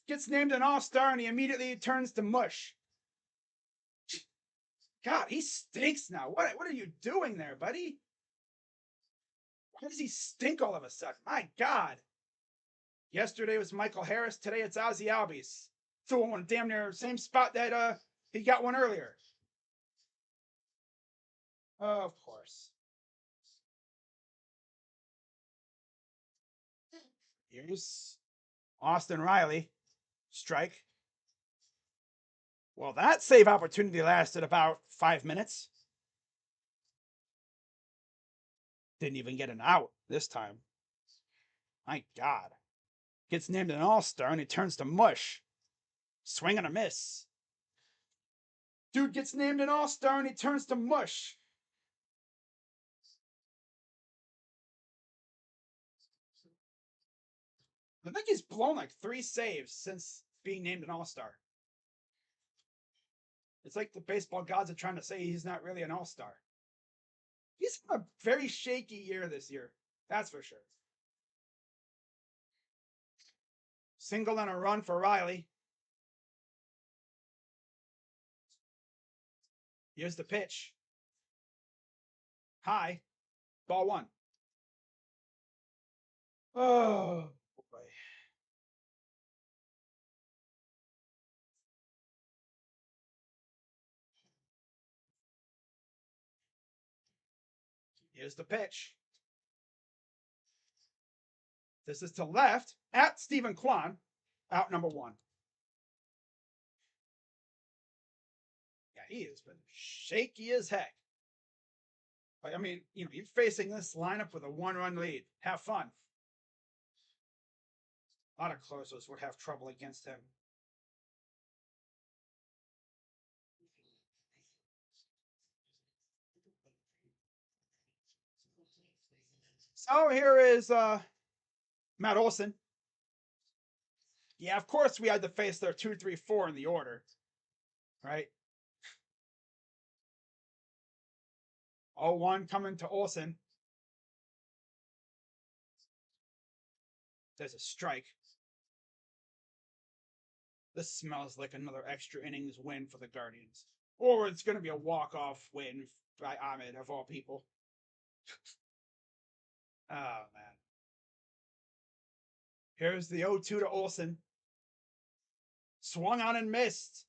Gets named an all-star and he immediately turns to mush. God, he stinks now. What are you doing there, buddy? Why does he stink all of a sudden? My God. Yesterday was Michael Harris. Today it's Ozzy Albies. So on damn near same spot that he got one earlier. Of course. Here's Austin Riley. Strike. Well, that save opportunity lasted about 5 minutes. Didn't even get an out this time. My God. Gets named an all-star and he turns to mush. Swing and a miss. Dude gets named an all-star and he turns to mush. I think he's blown like 3 saves since being named an all-star. It's like the baseball gods are trying to say he's not really an all-star. He's had a very shaky year this year. That's for sure. Single and a run for Riley. Here's the pitch. High. Ball 1. Oh, boy. Here's the pitch. This is to left at Stephen Kwan. Out number 1. Yeah, he has been shaky as heck. I mean, you're facing this lineup with a 1-run lead. Have fun. A lot of closers would have trouble against him. So here is Matt Olson. Yeah, of course we had to face their 2, 3, 4 in the order. Right? 0-1 coming to Olson. There's a strike. This smells like another extra innings win for the Guardians. Or it's going to be a walk-off win by Ahmed, of all people. Oh, man. Here's the 0-2 to Olson. Swung on and missed.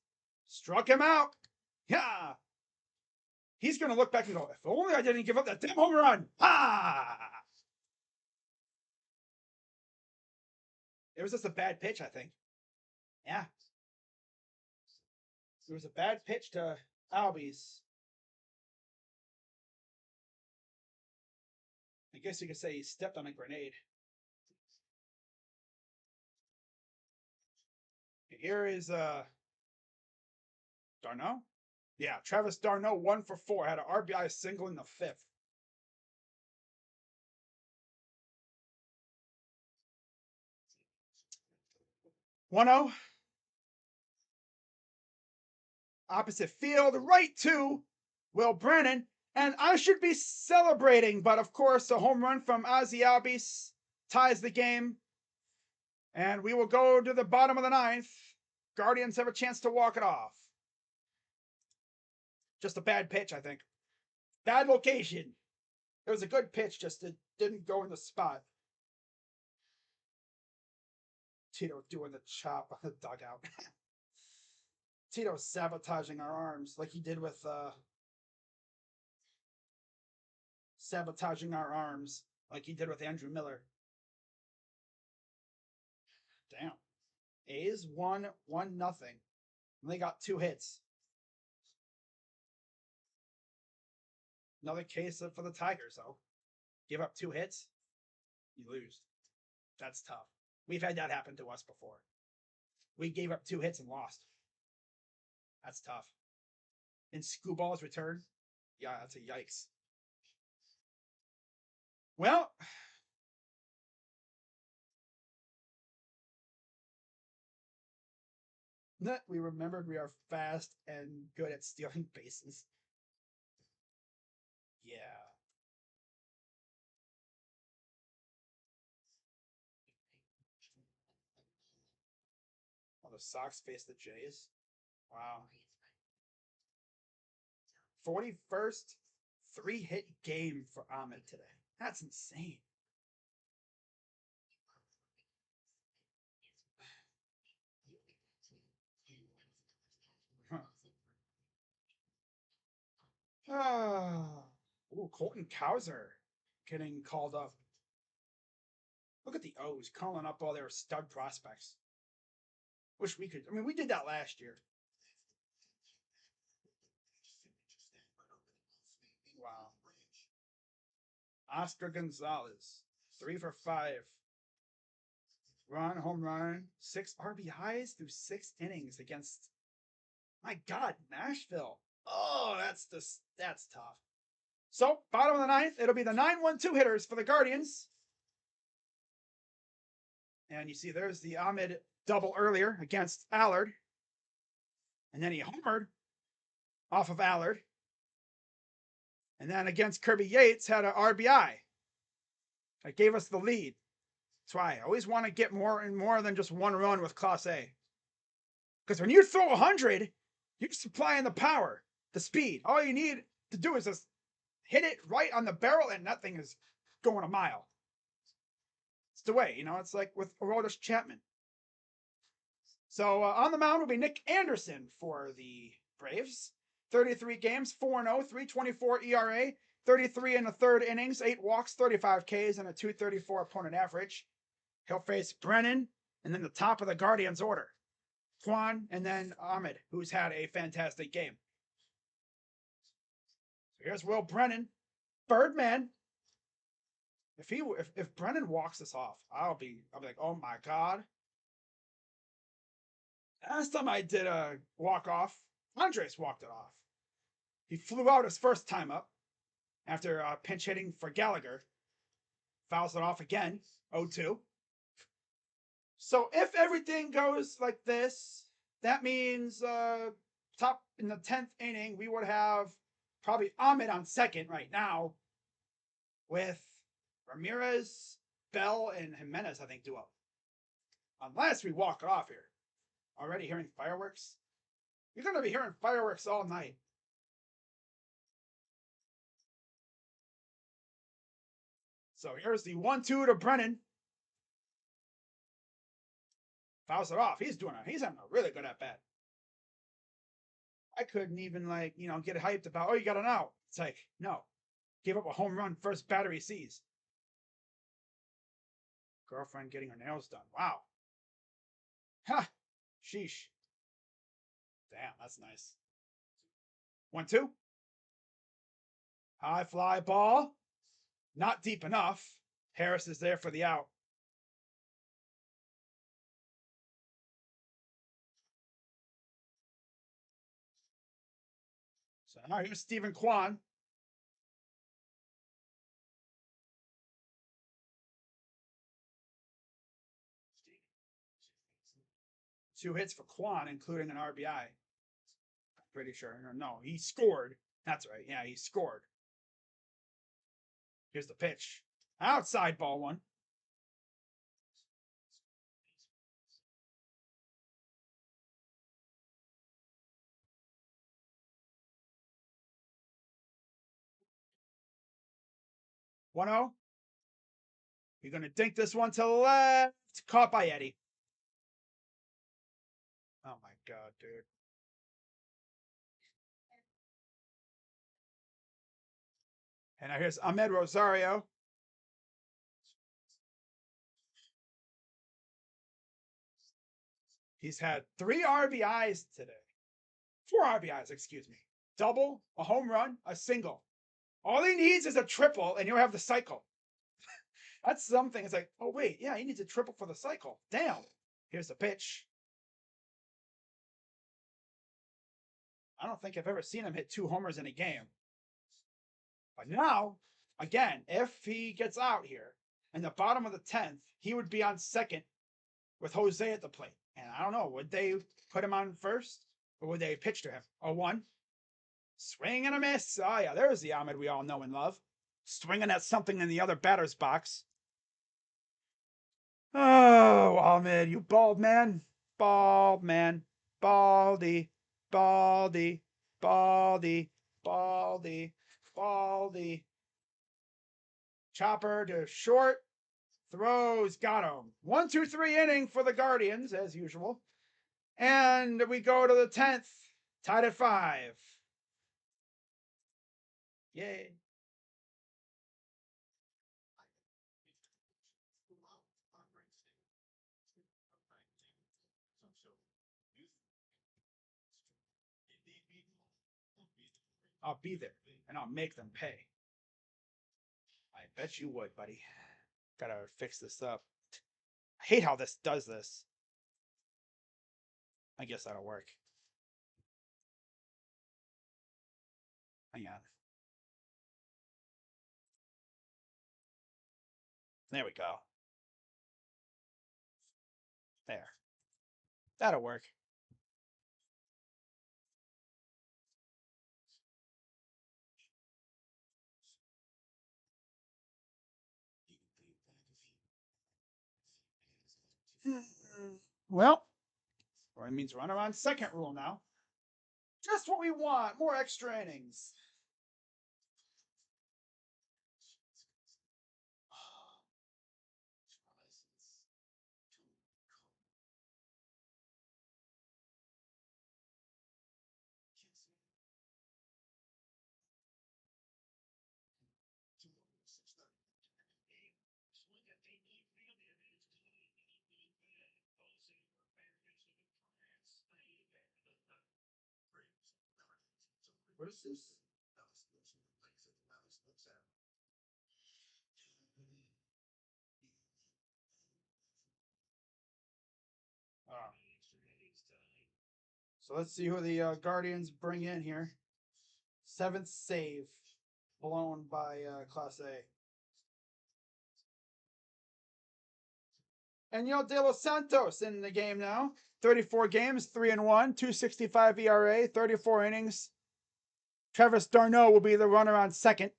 Struck him out. Yeah. He's going to look back and go, if only I didn't give up that damn home run. Ah! It was just a bad pitch, I think. Yeah. It was a bad pitch to Albies. I guess you could say he stepped on a grenade. Here is d'Arnaud. Yeah, Travis d'Arnaud 1 for 4. Had an RBI single in the 5th. One-zero. Opposite field, right to Will Brennan. And I should be celebrating, but of course, a home run from Ozzy Albies ties the game. And we will go to the bottom of the 9th. Guardians have a chance to walk it off. Just a bad pitch, I think. Bad location. It was a good pitch, just it didn't go in the spot. Tito doing the chop on the dugout. Tito's sabotaging our arms like he did with Andrew Miller. Damn. A's won 1-0. And they got 2 hits. Another case for the Tigers, though. Give up 2 hits, you lose. That's tough. We've had that happen to us before. We gave up 2 hits and lost. That's tough. In Scooball's return, yeah, that's a yikes. Well, we remembered we are fast and good at stealing bases. Yeah. Oh, the Sox face the Jays. Wow. 41st 3-hit game for Ahmed today. That's insane. Ooh, Colton Cowser getting called up. Look at the O's calling up all their stud prospects. Wish we could. I mean, we did that last year. Wow. Oscar Gonzalez, 3 for 5. Home run, 6 RBIs through 6 innings against, my God, Nashville. Oh, that's tough. So, bottom of the ninth, it'll be the 9-1-2 hitters for the Guardians. And you see there's the Ahmed double earlier against Allard. And then he homered off of Allard. And then against Kirby Yates had an RBI. That gave us the lead. That's why I always want to get more and more than just one run with Clase. Because when you throw 100, you're supplying the power, the speed. All you need to do is just hit it right on the barrel and that thing is going a mile. It's the way, it's like with Aroldis Chapman. So on the mound will be Nick Anderson for the Braves. 33 games, 4-0, 3.24 ERA, 33 in the third innings, 8 walks, 35 Ks, and a 2.34 opponent average. He'll face Brennan, and then the top of the Guardians order, Juan, and then Ahmed, who's had a fantastic game. So here's Will Brennan, Birdman. If Brennan walks this off, I'll be like, oh my God. Last time I did a walk off, Andres walked it off. He flew out his first time up after pinch hitting for Gallagher. Fouls it off again, 0-2. So if everything goes like this, that means top in the 10th inning, we would have probably Ahmed on second right now with Ramirez, Bell, and Jimenez, I think, duo. Unless we walk it off here. Already hearing fireworks? You're going to be hearing fireworks all night. So here's the 1-2 to Brennan. Fouls it off. He's having a really good at bat. I couldn't even get hyped about, oh, you got an out. It's like, no. Gave up a home run first batter he sees. Girlfriend getting her nails done. Wow. Ha! Sheesh. Damn, that's nice. 1-2. High fly ball. Not deep enough. Harris is there for the out. So now here's Stephen Kwan. Two hits for Kwan, including an RBI. I'm pretty sure. No, he scored. That's right. Yeah, he scored. Here's the pitch. Outside ball one. One 0. You're going to dink this one to the left. Caught by Eddie. Oh my God, dude. And now here's Ahmed Rosario. He's had 3 RBIs today. 4 RBIs, excuse me. Double, a home run, a single. All he needs is a triple, and you'll have the cycle. That's something. It's like, oh, wait, yeah, he needs a triple for the cycle. Damn. Here's the pitch. I don't think I've ever seen him hit 2 homers in a game. But now, again, if he gets out here in the bottom of the 10th, he would be on second with Jose at the plate. And I don't know, would they put him on first? Or would they pitch to him? 0-1. Swing and a miss. Oh, yeah, there's the Ahmed we all know and love. Swinging at something in the other batter's box. Oh, Ahmed, you bald man. Bald man. Baldy. Baldy. Baldy. Baldy. Baldy. Chopper to short. Throws. Got him. 1-2-3 inning for the Guardians, as usual. And we go to the 10th. Tied at 5. Yay. I'll be there, and I'll make them pay. Bet you would, buddy. Gotta fix this up. I hate how this does this. I guess that'll work. Hang on. There we go. There. That'll work. Well, it means run around second rule now. Just what we want. More extra innings. What is this? So let's see who the Guardians bring in here. 7th save blown by Clase. And De Los Santos in the game now. 34 games, 3-1, 2.65 ERA, 34 innings. Travis d'Arnaud will be the runner on second.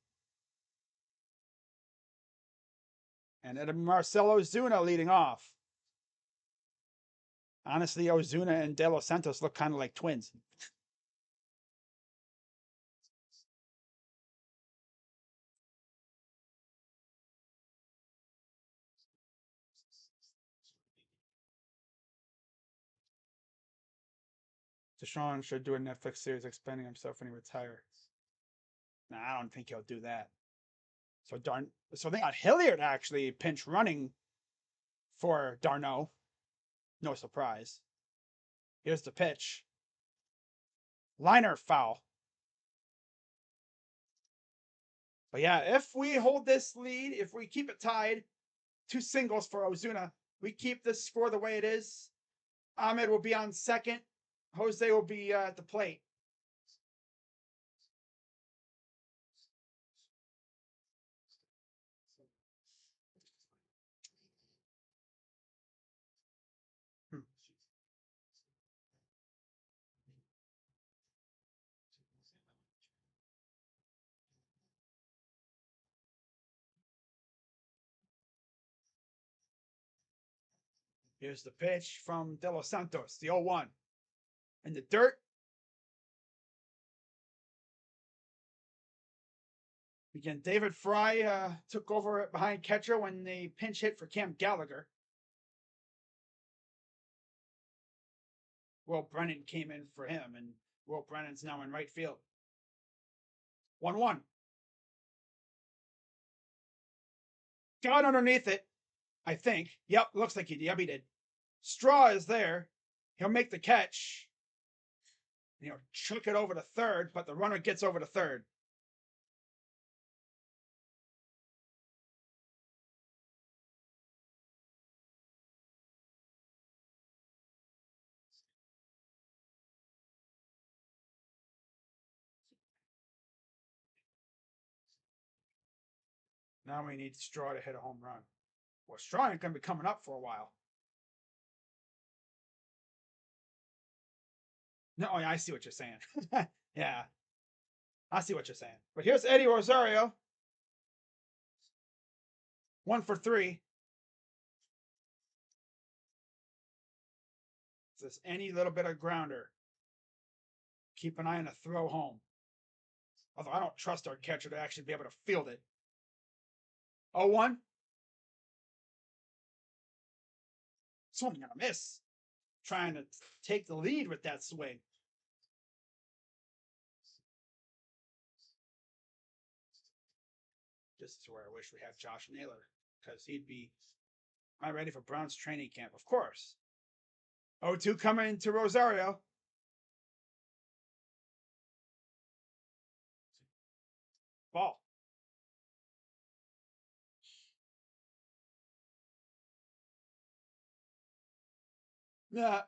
And Marcelo Ozuna leading off. Honestly, Ozuna and De Los Santos look kind of like twins. Deshaun should do a Netflix series explaining himself when he retires. Nah, I don't think he'll do that. So they got Hilliard actually pinch running for d'Arnaud. No surprise. Here's the pitch. Liner foul. But yeah, if we hold this lead, if we keep it tied, 2 singles for Ozuna, we keep this score the way it is. Ahmed will be on second. Jose will be at the plate. Here's the pitch from De Los Santos, the 0-1. In the dirt. Again, David Fry took over behind catcher when they pinch hit for Cam Gallagher. Will Brennan came in for him, and Will Brennan's now in right field. 1-1. Got underneath it, I think. Yep, looks like he did. Straw is there. He'll make the catch. Chuck it over to third, but the runner gets over to third. Now we need Straw to hit a home run. Well, Straw ain't going to be coming up for a while. No, I see what you're saying. Yeah. I see what you're saying. But here's Eddie Rosario. 1 for 3. Just any little bit of grounder. Keep an eye on a throw home. Although I don't trust our catcher to actually be able to field it. 0-1. Swing and a miss. Trying to take the lead with that swing. This is where I wish we had Josh Naylor, because he'd be ready for Browns training camp, of course. 0-2 coming to Rosario. Ball. Yeah.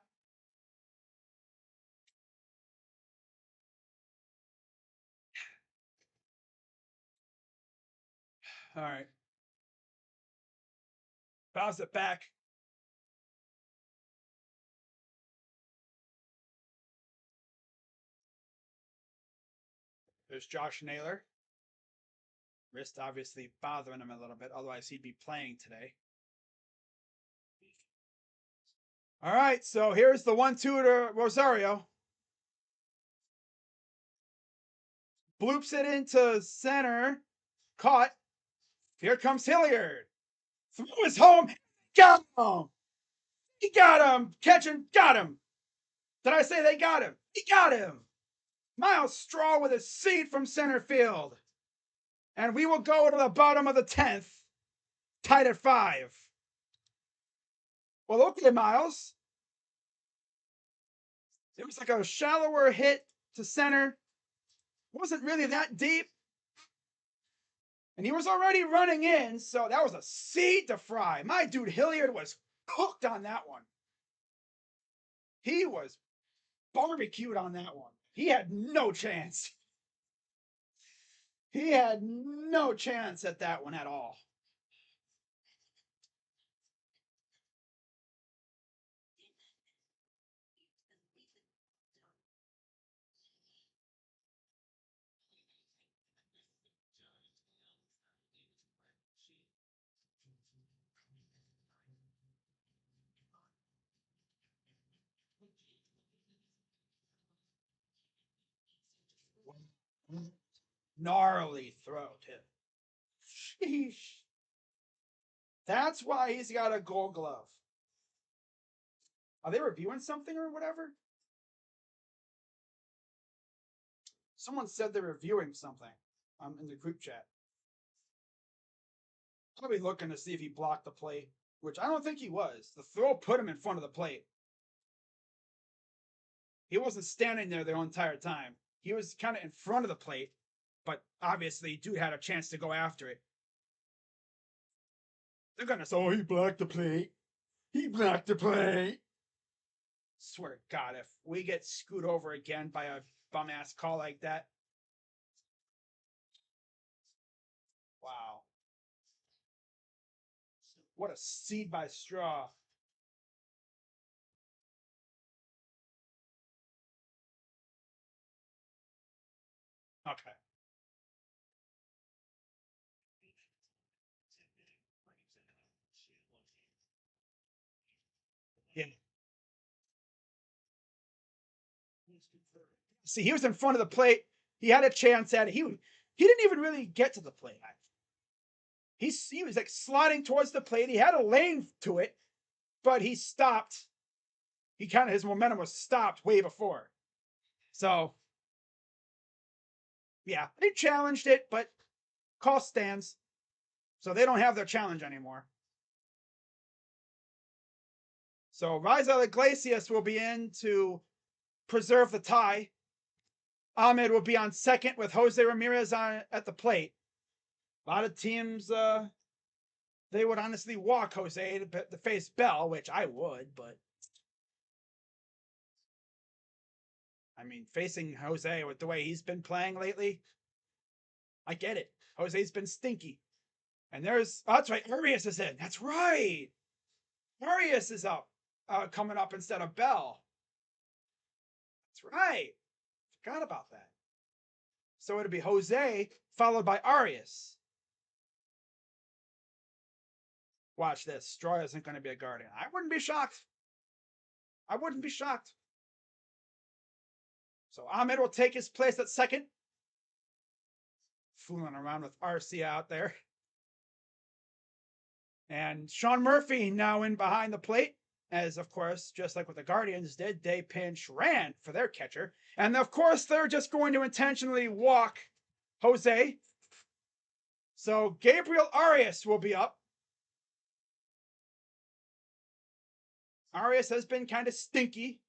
All right. Bounce it back. There's Josh Naylor. Wrist obviously bothering him a little bit, otherwise he'd be playing today. All right, so here's the 1-2 to Rosario. Bloops it into center. Caught. Here comes Hilliard. Throw is home. Got him. He got him. Catching. Got him. Did I say they got him? He got him. Miles Straw with a seed from center field. And we will go to the bottom of the 10th. Tied at 5. Well, okay, Miles. It was like a shallower hit to center. Wasn't really that deep. And he was already running in, so that was a seed to fry. My dude Hilliard was cooked on that one. He was barbecued on that one. He had no chance. He had no chance at that one at all. Gnarly throw, too. Sheesh. That's why he's got a gold glove. Are they reviewing something or whatever? Someone said they're reviewing something in the group chat. Probably looking to see if he blocked the plate, which I don't think he was. The throw put him in front of the plate. He wasn't standing there the entire time. He was kind of in front of the plate, but obviously, dude had a chance to go after it. They're gonna say, "Oh, he blocked the plate. He blocked the plate." Swear to God, if we get screwed over again by a bum ass call like that. Wow. What a seed by Straw. Okay. Yeah. See, he was in front of the plate. He had a chance at it. He didn't even really get to the plate. He was like sliding towards the plate. He had a lane to it, but he stopped. He kind of his momentum was stopped way before. So yeah, they challenged it, but call stands. So they don't have their challenge anymore. So Raisel Iglesias will be in to preserve the tie. Ahmed will be on second with Jose Ramirez at the plate. A lot of teams, they would honestly walk Jose to face Bell, which I would, but I mean, facing Jose with the way he's been playing lately, I get it. Jose's been stinky. And that's right, Arias is in. That's right. Arias is up, coming up instead of Bell. That's right. Forgot about that. So it'll be Jose followed by Arias. Watch this. Straw isn't going to be a guardian. I wouldn't be shocked. I wouldn't be shocked. So Ahmed will take his place at second. Fooling around with RC out there. And Sean Murphy now in behind the plate. As, of course, just like what the Guardians did, they pinch ran for their catcher. And, of course, they're just going to intentionally walk Jose. So Gabriel Arias will be up. Arias has been kind of stinky.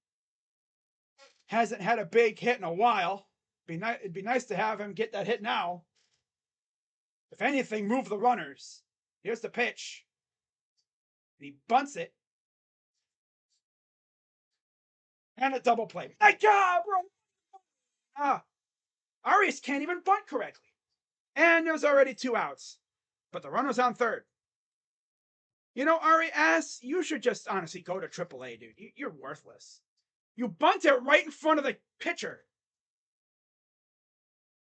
Hasn't had a big hit in a while. It'd be nice to have him get that hit now. If anything, move the runners. Here's the pitch. And he bunts it. And a double play. My God, bro. Arias can't even bunt correctly. And there's already 2 outs. But the runner's on third. You know, Arias, you should just honestly go to AAA, dude. You're worthless. You bunt it right in front of the pitcher.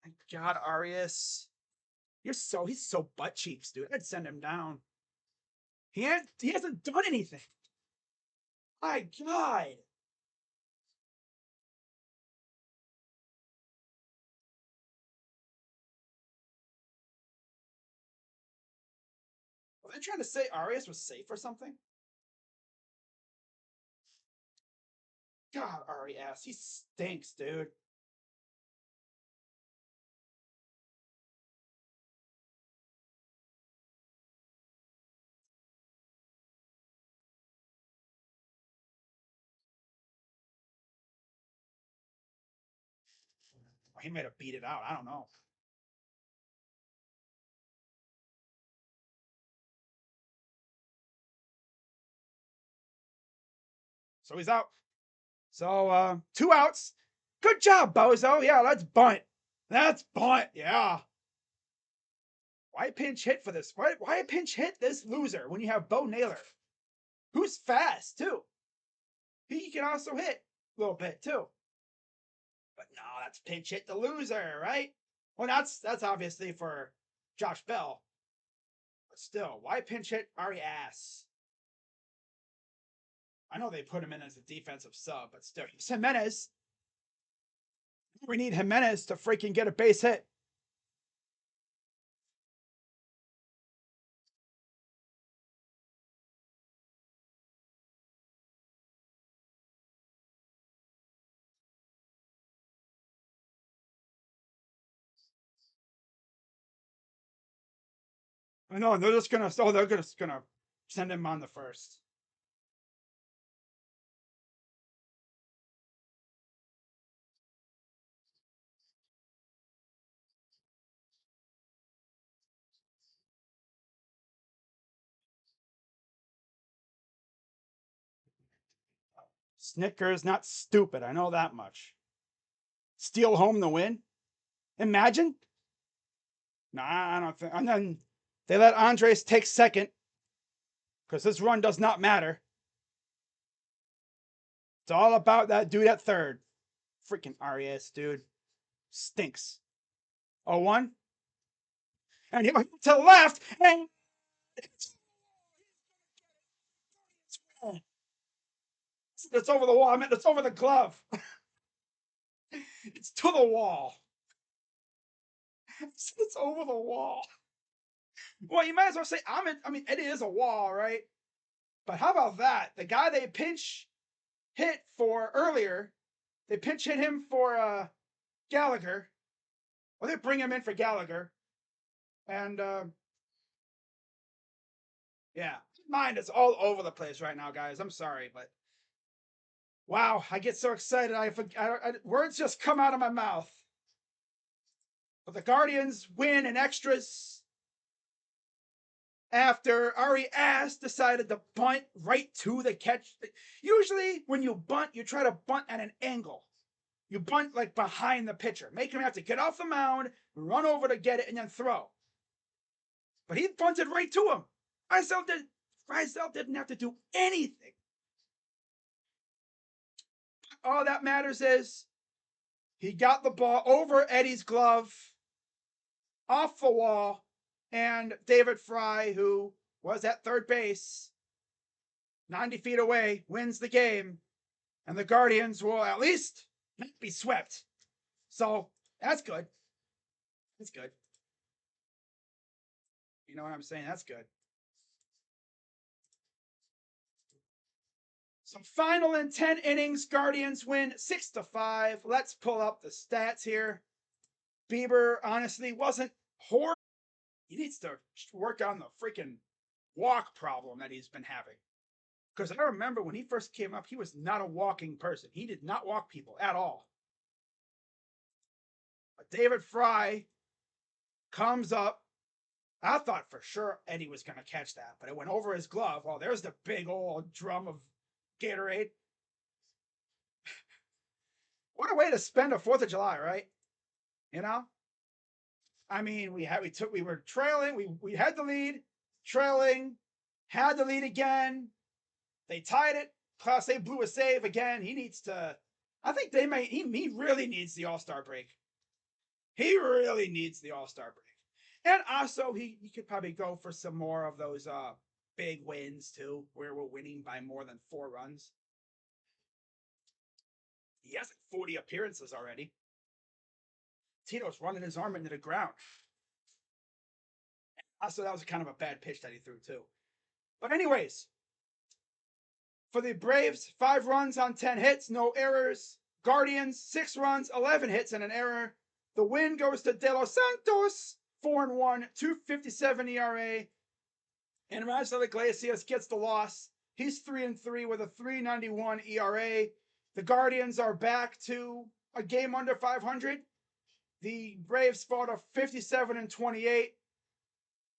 My God, Arias. He's so butt cheeks, dude. I'd send him down. He hasn't done anything. My God. Were they trying to say Arias was safe or something? God, Arias, he stinks, dude. He might have beat it out. I don't know. So he's out. So 2 outs. Good job, Bozo. Yeah, let's bunt. That's bunt. Yeah. Why pinch hit for this? Why pinch hit this loser when you have Bo Naylor, who's fast too? He can also hit a little bit too. But no, that's pinch hit the loser, right? Well, that's obviously for Josh Bell. But still, why pinch hit Arias? I know they put him in as a defensive sub, but still, he's Jimenez. We need Jimenez to freaking get a base hit. I know they're just gonna. Oh, they're just gonna send him on the first. Snickers, not stupid. I know that much. Steal home the win. Imagine. Nah, I don't think. And then they let Andres take second because this run does not matter. It's all about that dude at third. Freaking Arias, dude. Stinks. 0-1. And he went to left. And it's over the wall. I mean, it's over the glove. It's to the wall. It's over the wall. Well, you might as well say, I mean, it is a wall, right? But how about that? The guy they pinch hit for earlier, they pinch hit him for Gallagher. Well, they bring him in for Gallagher. And yeah, mind is all over the place right now, guys. I'm sorry, but wow, I get so excited. Words just come out of my mouth. But the Guardians win in extras after Arias decided to bunt right to the catch. Usually, when you bunt, you try to bunt at an angle. You bunt like behind the pitcher, make him have to get off the mound, run over to get it, and then throw. But he bunted right to him. Rizal didn't have to do anything. All that matters is he got the ball over Eddie's glove, off the wall, and David Fry, who was at third base, 90 feet away, wins the game. And the Guardians will at least not be swept. So that's good. That's good. You know what I'm saying? That's good. So final in 10 innings, Guardians win 6-5. Let's pull up the stats here. Bieber honestly wasn't horrible. He needs to work on the freaking walk problem that he's been having. Because I remember when he first came up, he was not a walking person. He did not walk people at all. But David Fry comes up. I thought for sure Eddie was going to catch that, but it went over his glove. Oh, there's the big old drum of Gatorade. What a way to spend a 4th of July, right? You know? I mean, we were trailing, we had the lead, trailing, had the lead again. They tied it. Clase blew a save again. He needs to. I think they may. He really needs the All-Star break. He really needs the All-Star break. And also, he could probably go for some more of those big wins too, where we're winning by more than 4 runs. He has like 40 appearances already. Tito's running his arm into the ground. Also, that was kind of a bad pitch that he threw too. But anyways, for the Braves, 5 runs on 10 hits, no errors. Guardians, 6 runs, 11 hits, and an error. The win goes to De Los Santos, 4-1, 2.57 ERA. And Rosario Iglesias gets the loss. He's 3-3 with a 3.91 ERA. The Guardians are back to a game under 500. The Braves fought a 57-28.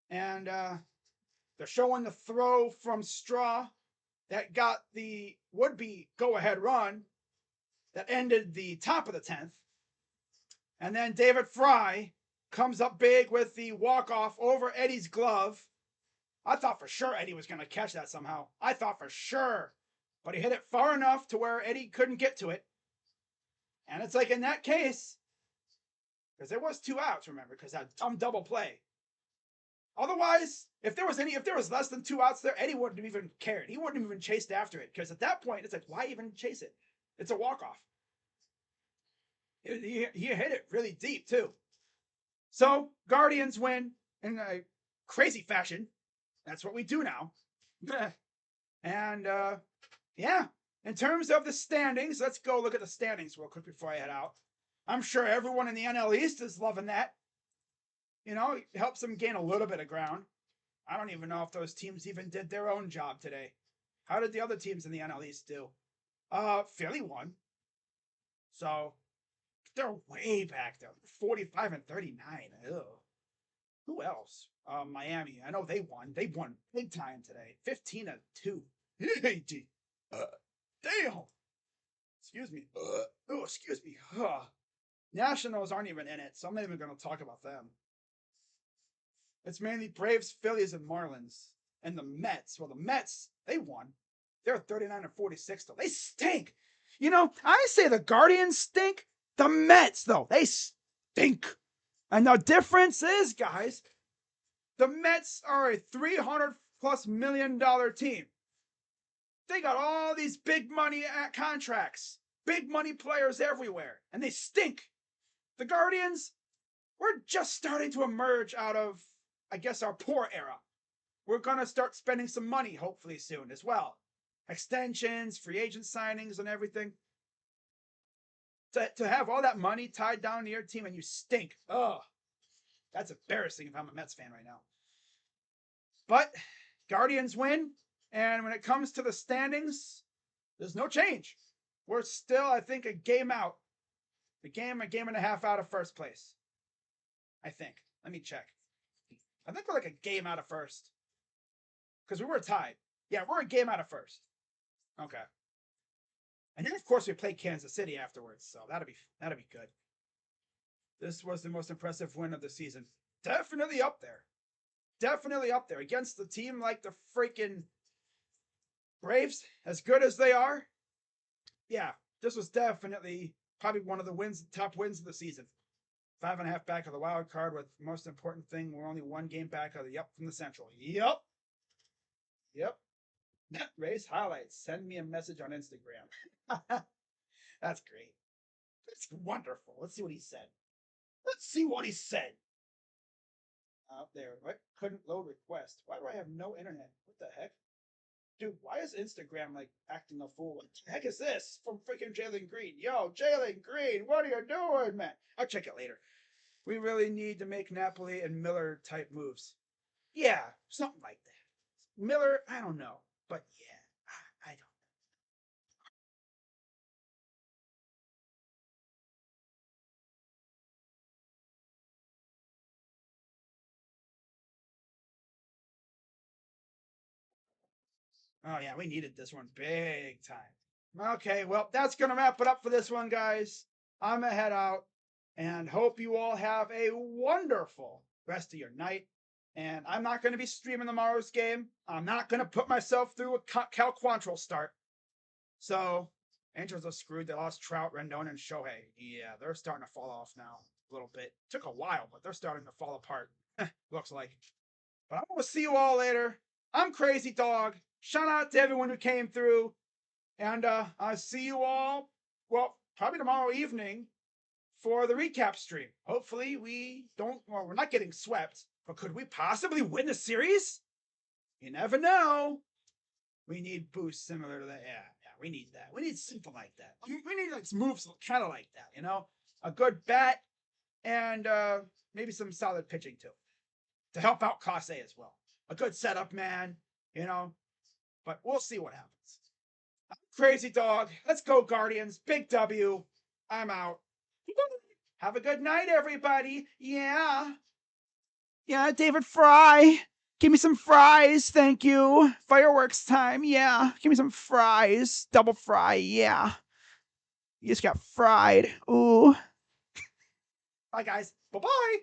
And they're showing the throw from Straw that got the would-be go-ahead run that ended the top of the 10th. And then David Fry comes up big with the walk-off over Eddie's glove. I thought for sure Eddie was going to catch that somehow. I thought for sure. But he hit it far enough to where Eddie couldn't get to it. And it's like in that case, because there was 2 outs, remember, because that dumb double play. Otherwise, if there was less than 2 outs there, Eddie wouldn't have even cared. He wouldn't have even chased after it, because at that point, it's like, why even chase it? It's a walk-off. He hit it really deep, too. So, Guardians win in a crazy fashion. That's what we do now. And, yeah. In terms of the standings, let's go look at the standings real quick before I head out. I'm sure everyone in the NL East is loving that. You know, it helps them gain a little bit of ground. I don't even know if those teams even did their own job today. How did the other teams in the NL East do? Philly won. So, they're way back there. 45-39. Ugh. Who else? Miami. I know they won. They won big time today. 15-2. Damn. Excuse me. Oh, excuse me. Nationals aren't even in it, so I'm not even going to talk about them. It's mainly Braves, Phillies, and Marlins. And the Mets. Well, the Mets, they won. They're 39-46, though. They stink. You know, I say the Guardians stink. The Mets, though, they stink. And the difference is, guys, the Mets are a $300+ million team. They got all these big money contracts, big money players everywhere, and they stink. The Guardians, we're just starting to emerge out of, I guess, our poor era. We're going to start spending some money, hopefully, soon as well. Extensions, free agent signings, and everything. To have all that money tied down to your team and you stink. Ugh. That's embarrassing if I'm a Mets fan right now. But Guardians win. And when it comes to the standings, there's no change. We're still, I think, a game out. A game and a half out of first place. I think. Let me check. I think we're like a game out of first. Because we were tied. Yeah, we're a game out of first. Okay. And then, of course, we play Kansas City afterwards. So that'll be good. This was the most impressive win of the season. Definitely up there. Definitely up there. Against a team like the freaking Braves, as good as they are. Yeah, this was definitely probably one of the top wins of the season. 5.5 back of the wild card, with the most important thing, we're only 1 game back of from the Central. Yep. Net race highlights. Send me a message on Instagram. That's great. That's wonderful. Let's see what he said. There. What? Couldn't load request. Why do I have no internet? What the heck? Dude, why is Instagram like acting a fool? What the heck is this? From freaking Jalen Green. Yo, Jalen Green, what are you doing, man? I'll check it later. We really need to make Napoli and Miller type moves. Yeah, something like that. Miller, I don't know. But yeah, I don't. Oh yeah, we needed this one big time. Okay, well, that's going to wrap it up for this one, guys. I'm going to head out and hope you all have a wonderful rest of your night. And I'm not going to be streaming tomorrow's game. I'm not going to put myself through a Cal Quantrill start. So, Angels are screwed. They lost Trout, Rendon, and Shohei. Yeah, they're starting to fall off now a little bit. Took a while, but they're starting to fall apart. Looks like. But I'm going to see you all later. I'm Crazy Dog. Shout out to everyone who came through. And I'll see you all, well, probably tomorrow evening for the recap stream. Hopefully we're not getting swept, but could we possibly win the series? You never know. We need boosts similar to that. Yeah, we need that. We need something like that. We need like moves kind of like that, you know? A good bat and maybe some solid pitching too to help out Clase as well. A good setup, man, you know? But we'll see what happens. Crazy Dog. Let's go, Guardians. Big W. I'm out. Have a good night, everybody. Yeah. Yeah, David Fry. Give me some fries. Thank you. Fireworks time. Yeah. Give me some fries. Double fry. Yeah. You just got fried. Ooh. Bye, guys. Bye-bye.